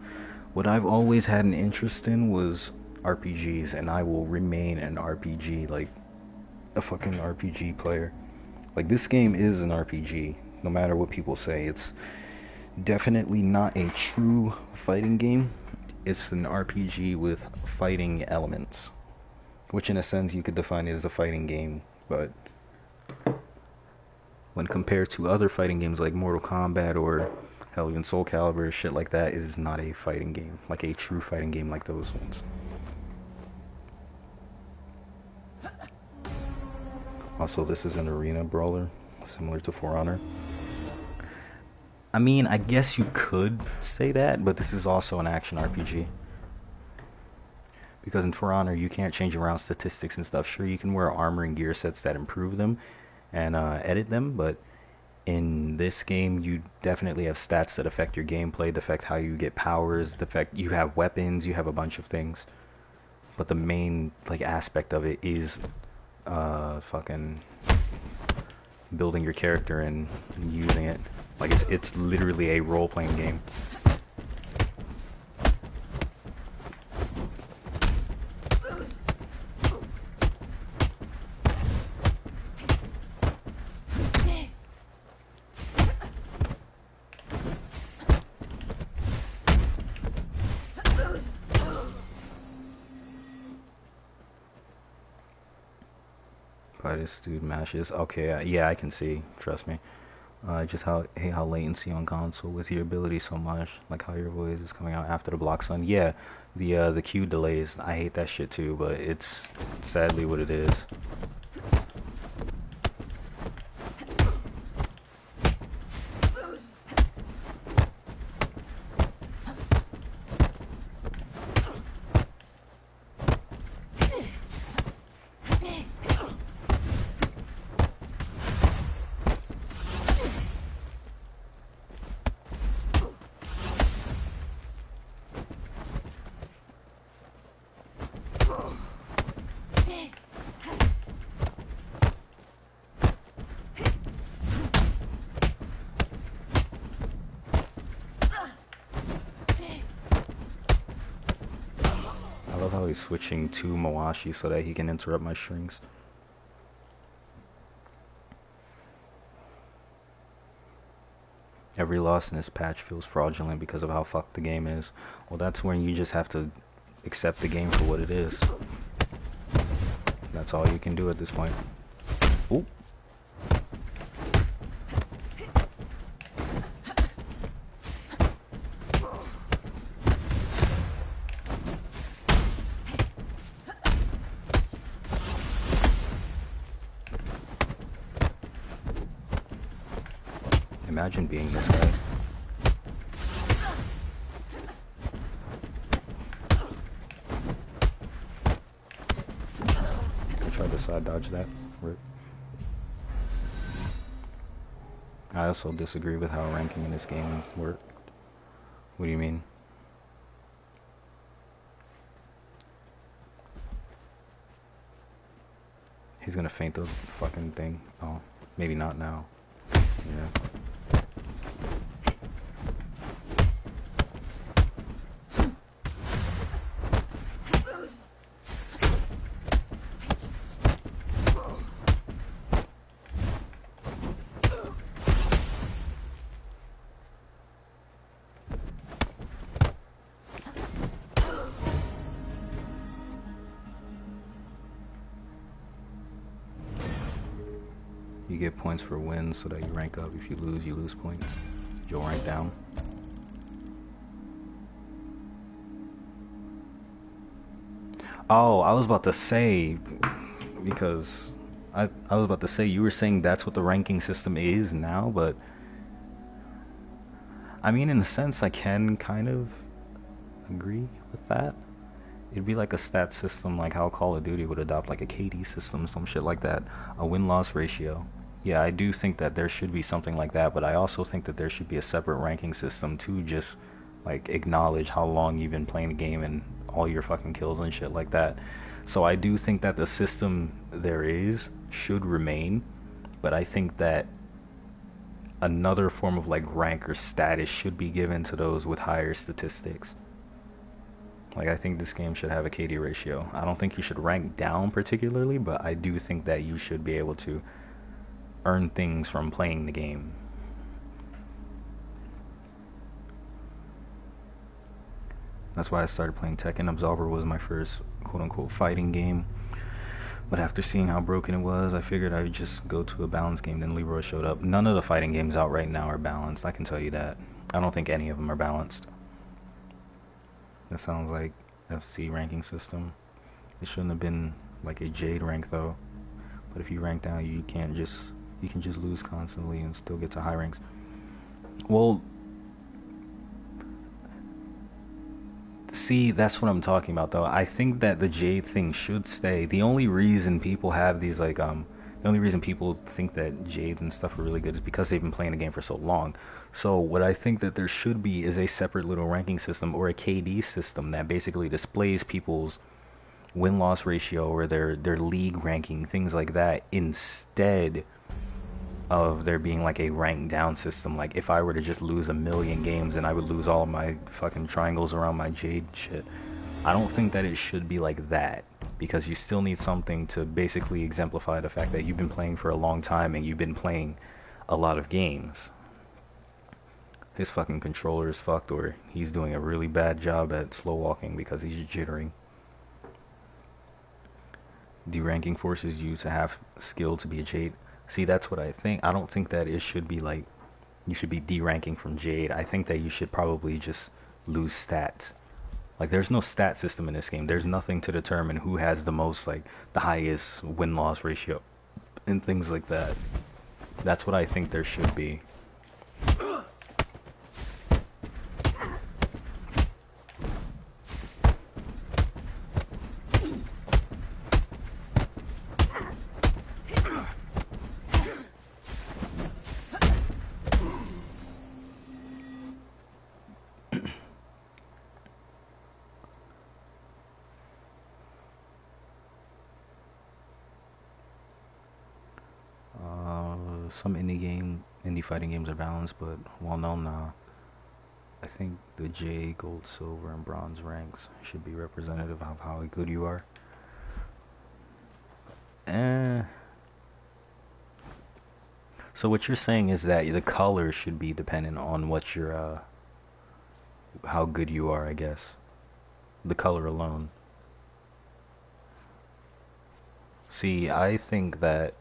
What I've always had an interest in was RPGs, and I will remain an RPG, like a fucking RPG player. Like, this game is an RPG, no matter what people say. It's definitely not a true fighting game. It's an RPG with fighting elements, which in a sense you could define it as a fighting game, but when compared to other fighting games like Mortal Kombat or hell, even Soul Calibur, shit like that, it is not a fighting game, like a true fighting game like those ones. Also, this is an arena brawler, similar to For Honor. I mean, I guess you could say that, but this is also an action RPG. Because in For Honor, you can't change around statistics and stuff. Sure, you can wear armor and gear sets that improve them and edit them, but in this game, you definitely have stats that affect your gameplay, that affect how you get powers, the fact you have weapons, you have a bunch of things. But the main aspect of it is fucking building your character and using it. Like, it's literally a role-playing game. This dude mashes. Okay, yeah, I can see. Trust me. Just hate how latency on console with your ability so much, like how your voice is coming out after the block stun. Yeah, the Q delays. I hate that shit too, but it's sadly what it is. He's switching to Mawashi so that he can interrupt my strings. Every loss in this patch feels fraudulent because of how fucked the game is. Well, that's when you just have to accept the game for what it is. That's all you can do at this point. Ooh. Imagine being this guy. I tried to side dodge that. Rip. I also disagree with how ranking in this game works. What do you mean? He's gonna faint the fucking thing. Oh, maybe not now. Yeah. You get points for wins so that you rank up. If you lose points. You'll rank down. Oh, I was about to say, because I was about to say, you were saying that's what the ranking system is now, but I mean, in a sense, I can kind of agree with that. It'd be like a stat system, like how Call of Duty would adopt like a KD system, some shit like that, a win-loss ratio. Yeah, I do think that there should be something like that, but I also think that there should be a separate ranking system to just like acknowledge how long you've been playing the game and all your fucking kills and shit like that. So I do think that the system there is should remain, but I think that another form of like rank or status should be given to those with higher statistics. Like, I think this game should have a KD ratio. I don't think you should rank down particularly, but I do think that you should be able to earn things from playing the game. That's why I started playing Tekken. Absolver was my first quote-unquote fighting game. But after seeing how broken it was, I figured I would just go to a balanced game. Then Leroy showed up. None of the fighting games out right now are balanced, I can tell you that. I don't think any of them are balanced. That sounds like FC ranking system. It shouldn't have been like a Jade rank though. But if you rank down, you can just lose constantly and still get to high ranks. Well, see, that's what I'm talking about though. I think that the Jade thing should stay. The only reason people have these like the only reason people think that Jade and stuff are really good is because they've been playing the game for so long. So what I think that there should be is a separate little ranking system or a KD system that basically displays people's win-loss ratio or their league ranking, things like that, instead of there being like a rank down system. Like if I were to just lose 1,000,000 games and I would lose all of my fucking triangles around my Jade shit. I don't think that it should be like that, because you still need something to basically exemplify the fact that you've been playing for a long time and you've been playing a lot of games. His fucking controller is fucked, or he's doing a really bad job at slow walking because he's jittering. Deranking forces you to have skill to be a Jade. See, that's what I think. I don't think that it should be like you should be deranking from Jade. I think that you should probably just lose stats. Like, there's no stat system in this game. There's nothing to determine who has the most, like, the highest win-loss ratio and things like that. That's what I think there should be. Some indie fighting games are balanced, but well known now. I think the J, gold, silver, and bronze ranks should be representative of how good you are. So what you're saying is that the color should be dependent on what your how good you are, I guess. The color alone. See, I think that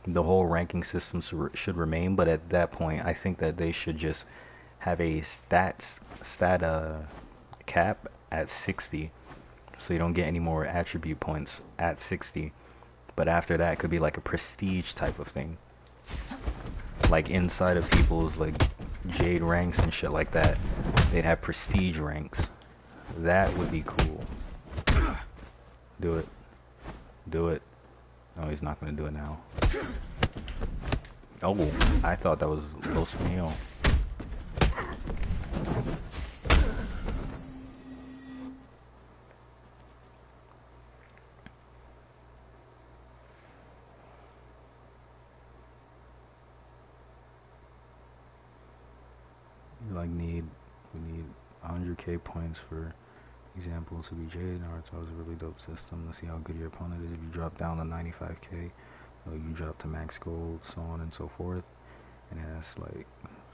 the whole ranking system should remain, but at that point, I think that they should just have a stat cap at 60, so you don't get any more attribute points at 60. But after that, it could be like a prestige type of thing, like inside of people's like Jade ranks and shit like that. They'd have prestige ranks. That would be cool. Do it. Do it. No, he's not gonna do it now. Oh, I thought that was Los Mio. like we need 100k points for example to be Jade. Naruto is a really dope system to see how good your opponent is. If you drop down to 95k, you drop to max gold, so on and so forth. And it has like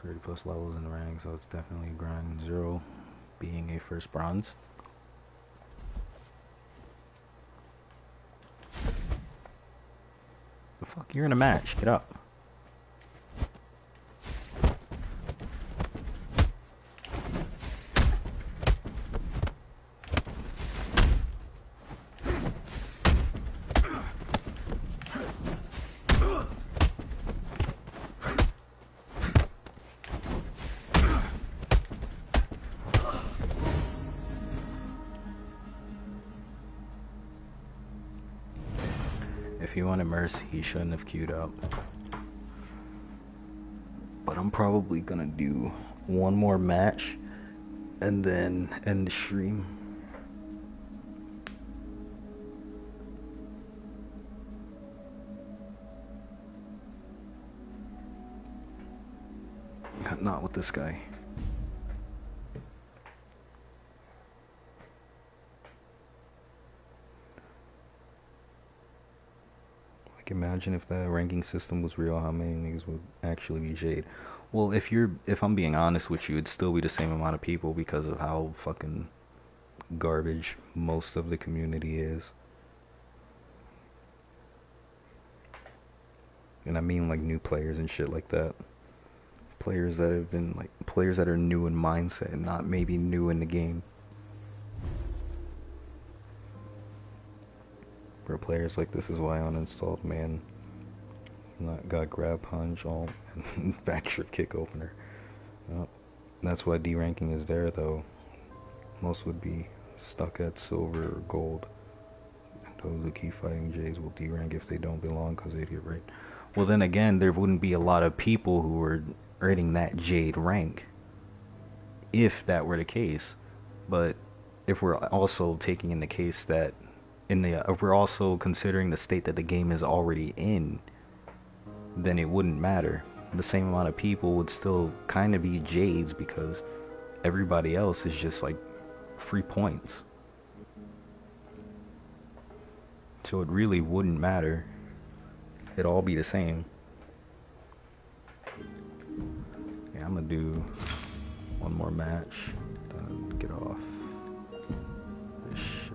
30 plus levels in the rank, so it's definitely grind. Zero being a first bronze. The fuck, you're in a match, get up. If he wanted Mercy, he shouldn't have queued up. But I'm probably gonna do one more match and then end the stream. Not with this guy. Imagine if that ranking system was real, how many niggas would actually be Jade? Well, if I'm being honest with you, it'd still be the same amount of people because of how fucking garbage most of the community is. And I mean like new players and shit like that. Players that have been like players that are new in mindset, not maybe new in the game. For players like this is why I uninstalled man. Got grab punch, alt, and backstrip kick opener. That's why D ranking is there though. Most would be stuck at silver or gold. Those who keep fighting J's will D rank if they don't belong because they get raped. Well then again, there wouldn't be a lot of people who were earning that Jade rank if that were the case. But if we're also taking in the case that if we're also considering the state that the game is already in, then it wouldn't matter. The same amount of people would still kind of be Jades because everybody else is just like free points. So it really wouldn't matter. It'd all be the same. Yeah, I'm gonna do one more match, then get off this shit.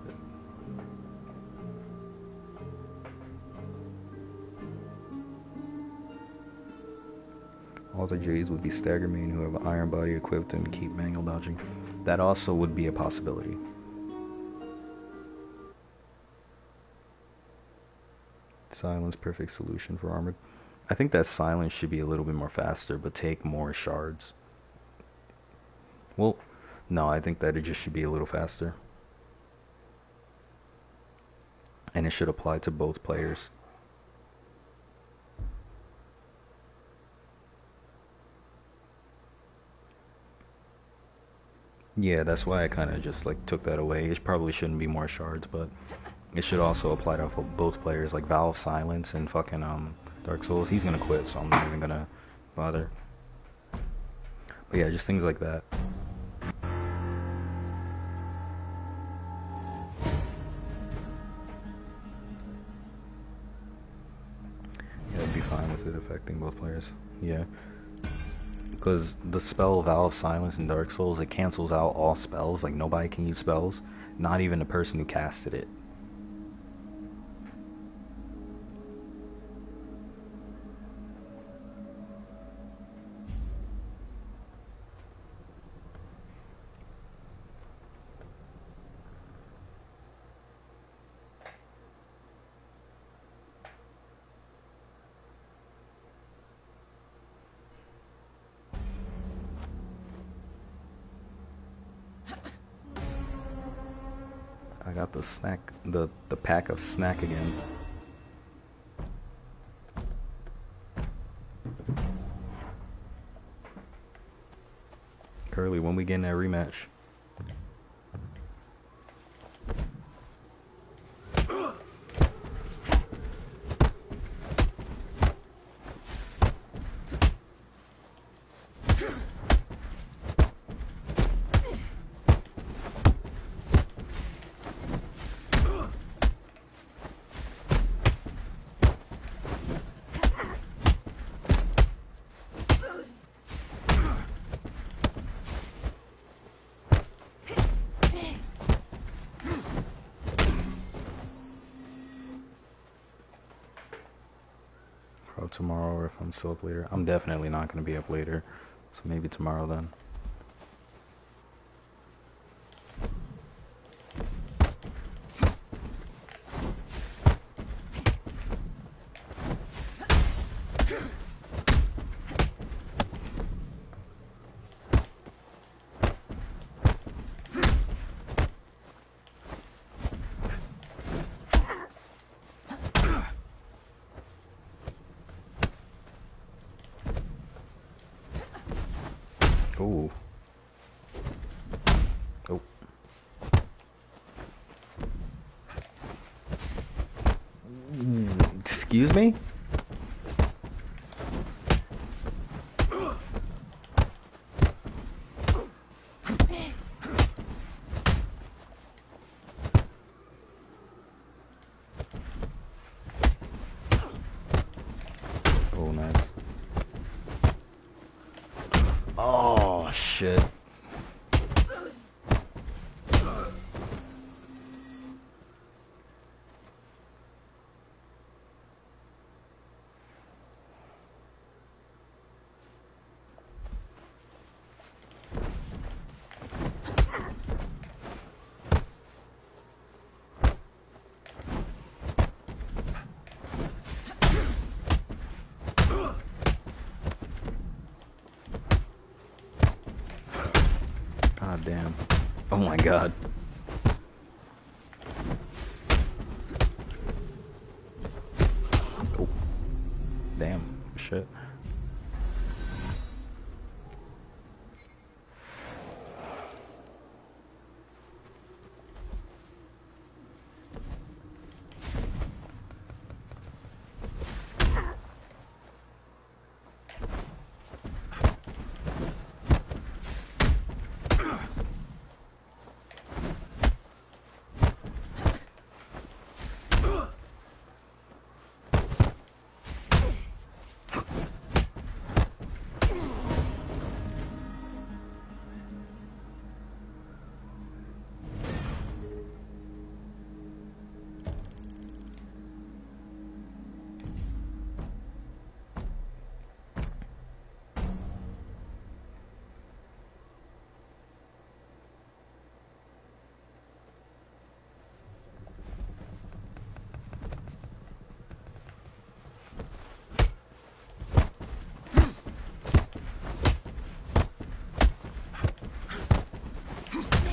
All the J's would be stagger main who have iron body equipped and keep manual dodging. That also would be a possibility. Silence, perfect solution for armored. I think that silence should be a little bit more faster, but take more shards. Well, no, I think that it just should be a little faster. And it should apply to both players. Yeah, that's why I kind of just like took that away. It probably shouldn't be more shards, but it should also apply to both players, like Valve Silence and fucking Dark Souls. He's gonna quit, so I'm not even gonna bother. But yeah, just things like that. Yeah, I'd be fine with it affecting both players. Yeah. Because the spell Valve Silence in Dark Souls, it cancels out all spells. Like, nobody can use spells. Not even the person who casted it. I got the snack, the pack of snack again. Curly, when we getting that rematch? of tomorrow or if I'm still up later. I'm definitely not going to be up later, so maybe tomorrow then. Ooh. Oh. Excuse me? Oh, nice. Oh, shit. God damn. Oh my god. Oh. Damn. Shit.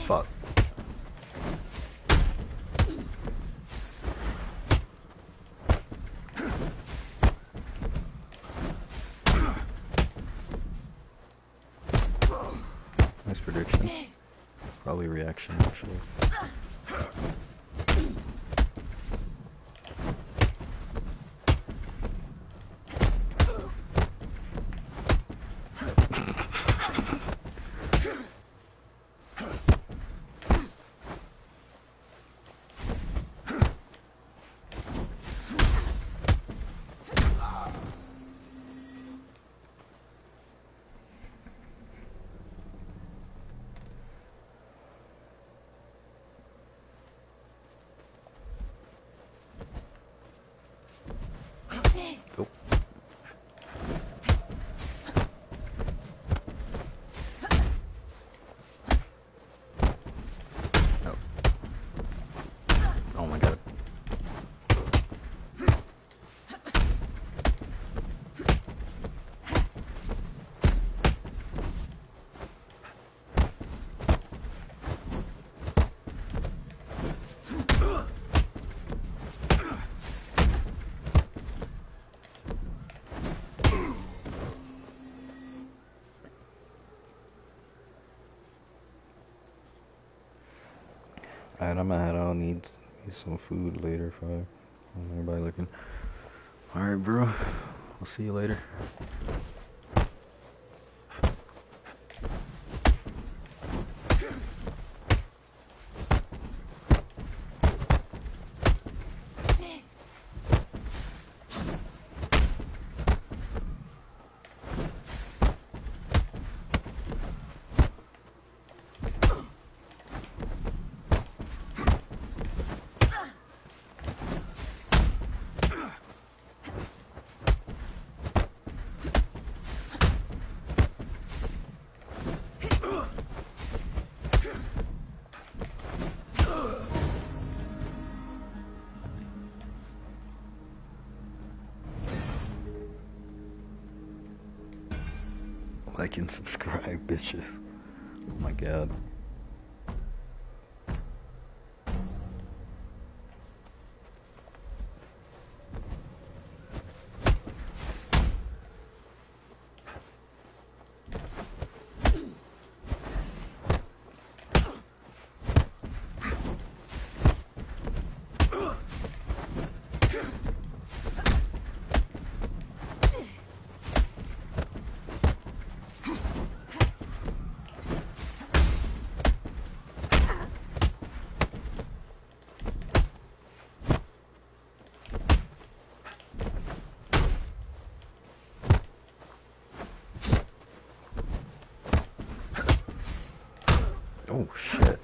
Fuck. Nice prediction. Probably reaction, actually. Oh. No. Oh my god. Alright, I'm gonna head out. Need some food later if everybody looking. Alright, bro. I'll see you later. Like and subscribe, bitches. Oh my god. Oh shit.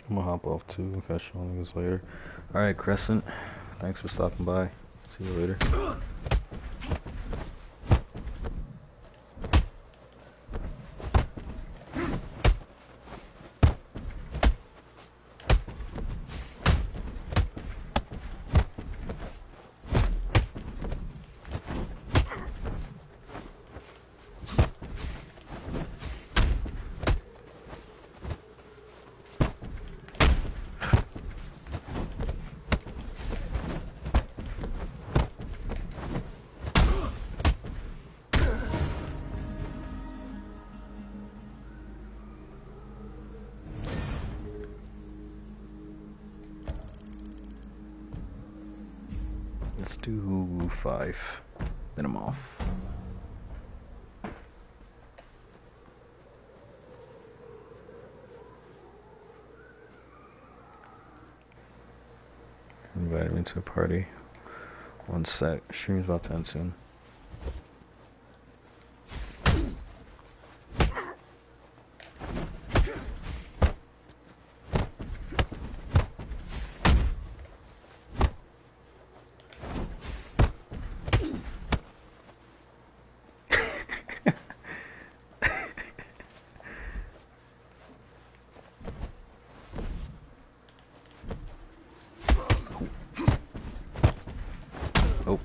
I'm gonna hop off too. Catch you on niggas later. Alright, Crescent. Thanks for stopping by. See you later. Let's do 5. Then I'm off. Invited me to a party. One sec. Stream's about to end soon. Oh.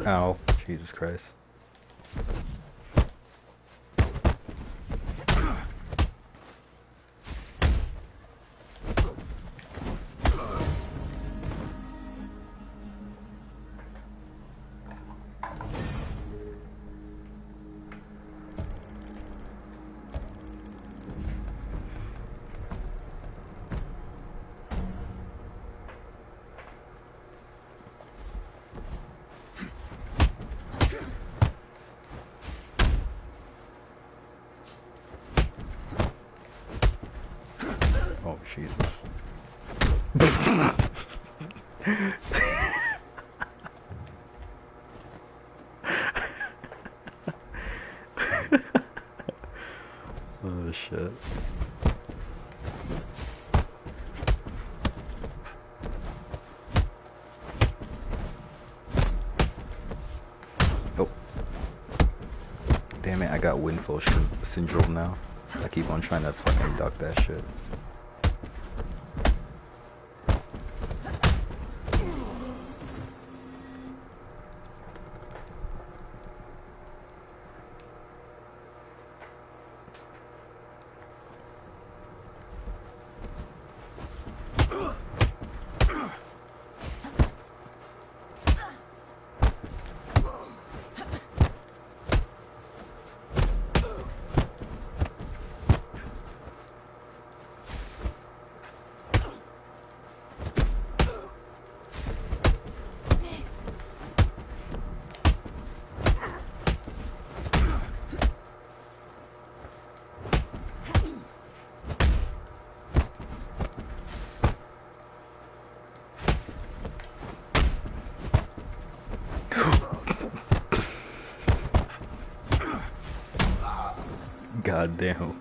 Ow. Jesus Christ. Oh, Jesus. Oh, shit. Oh. Damn it, I got windfall syndrome now. I keep on trying to fucking duck that shit. God damn.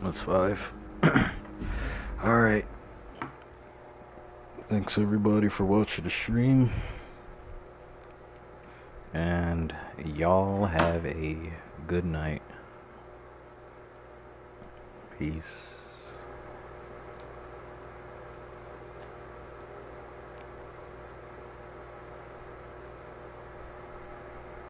That's 5. Alright. Thanks everybody for watching the stream. And y'all have a good night. Peace.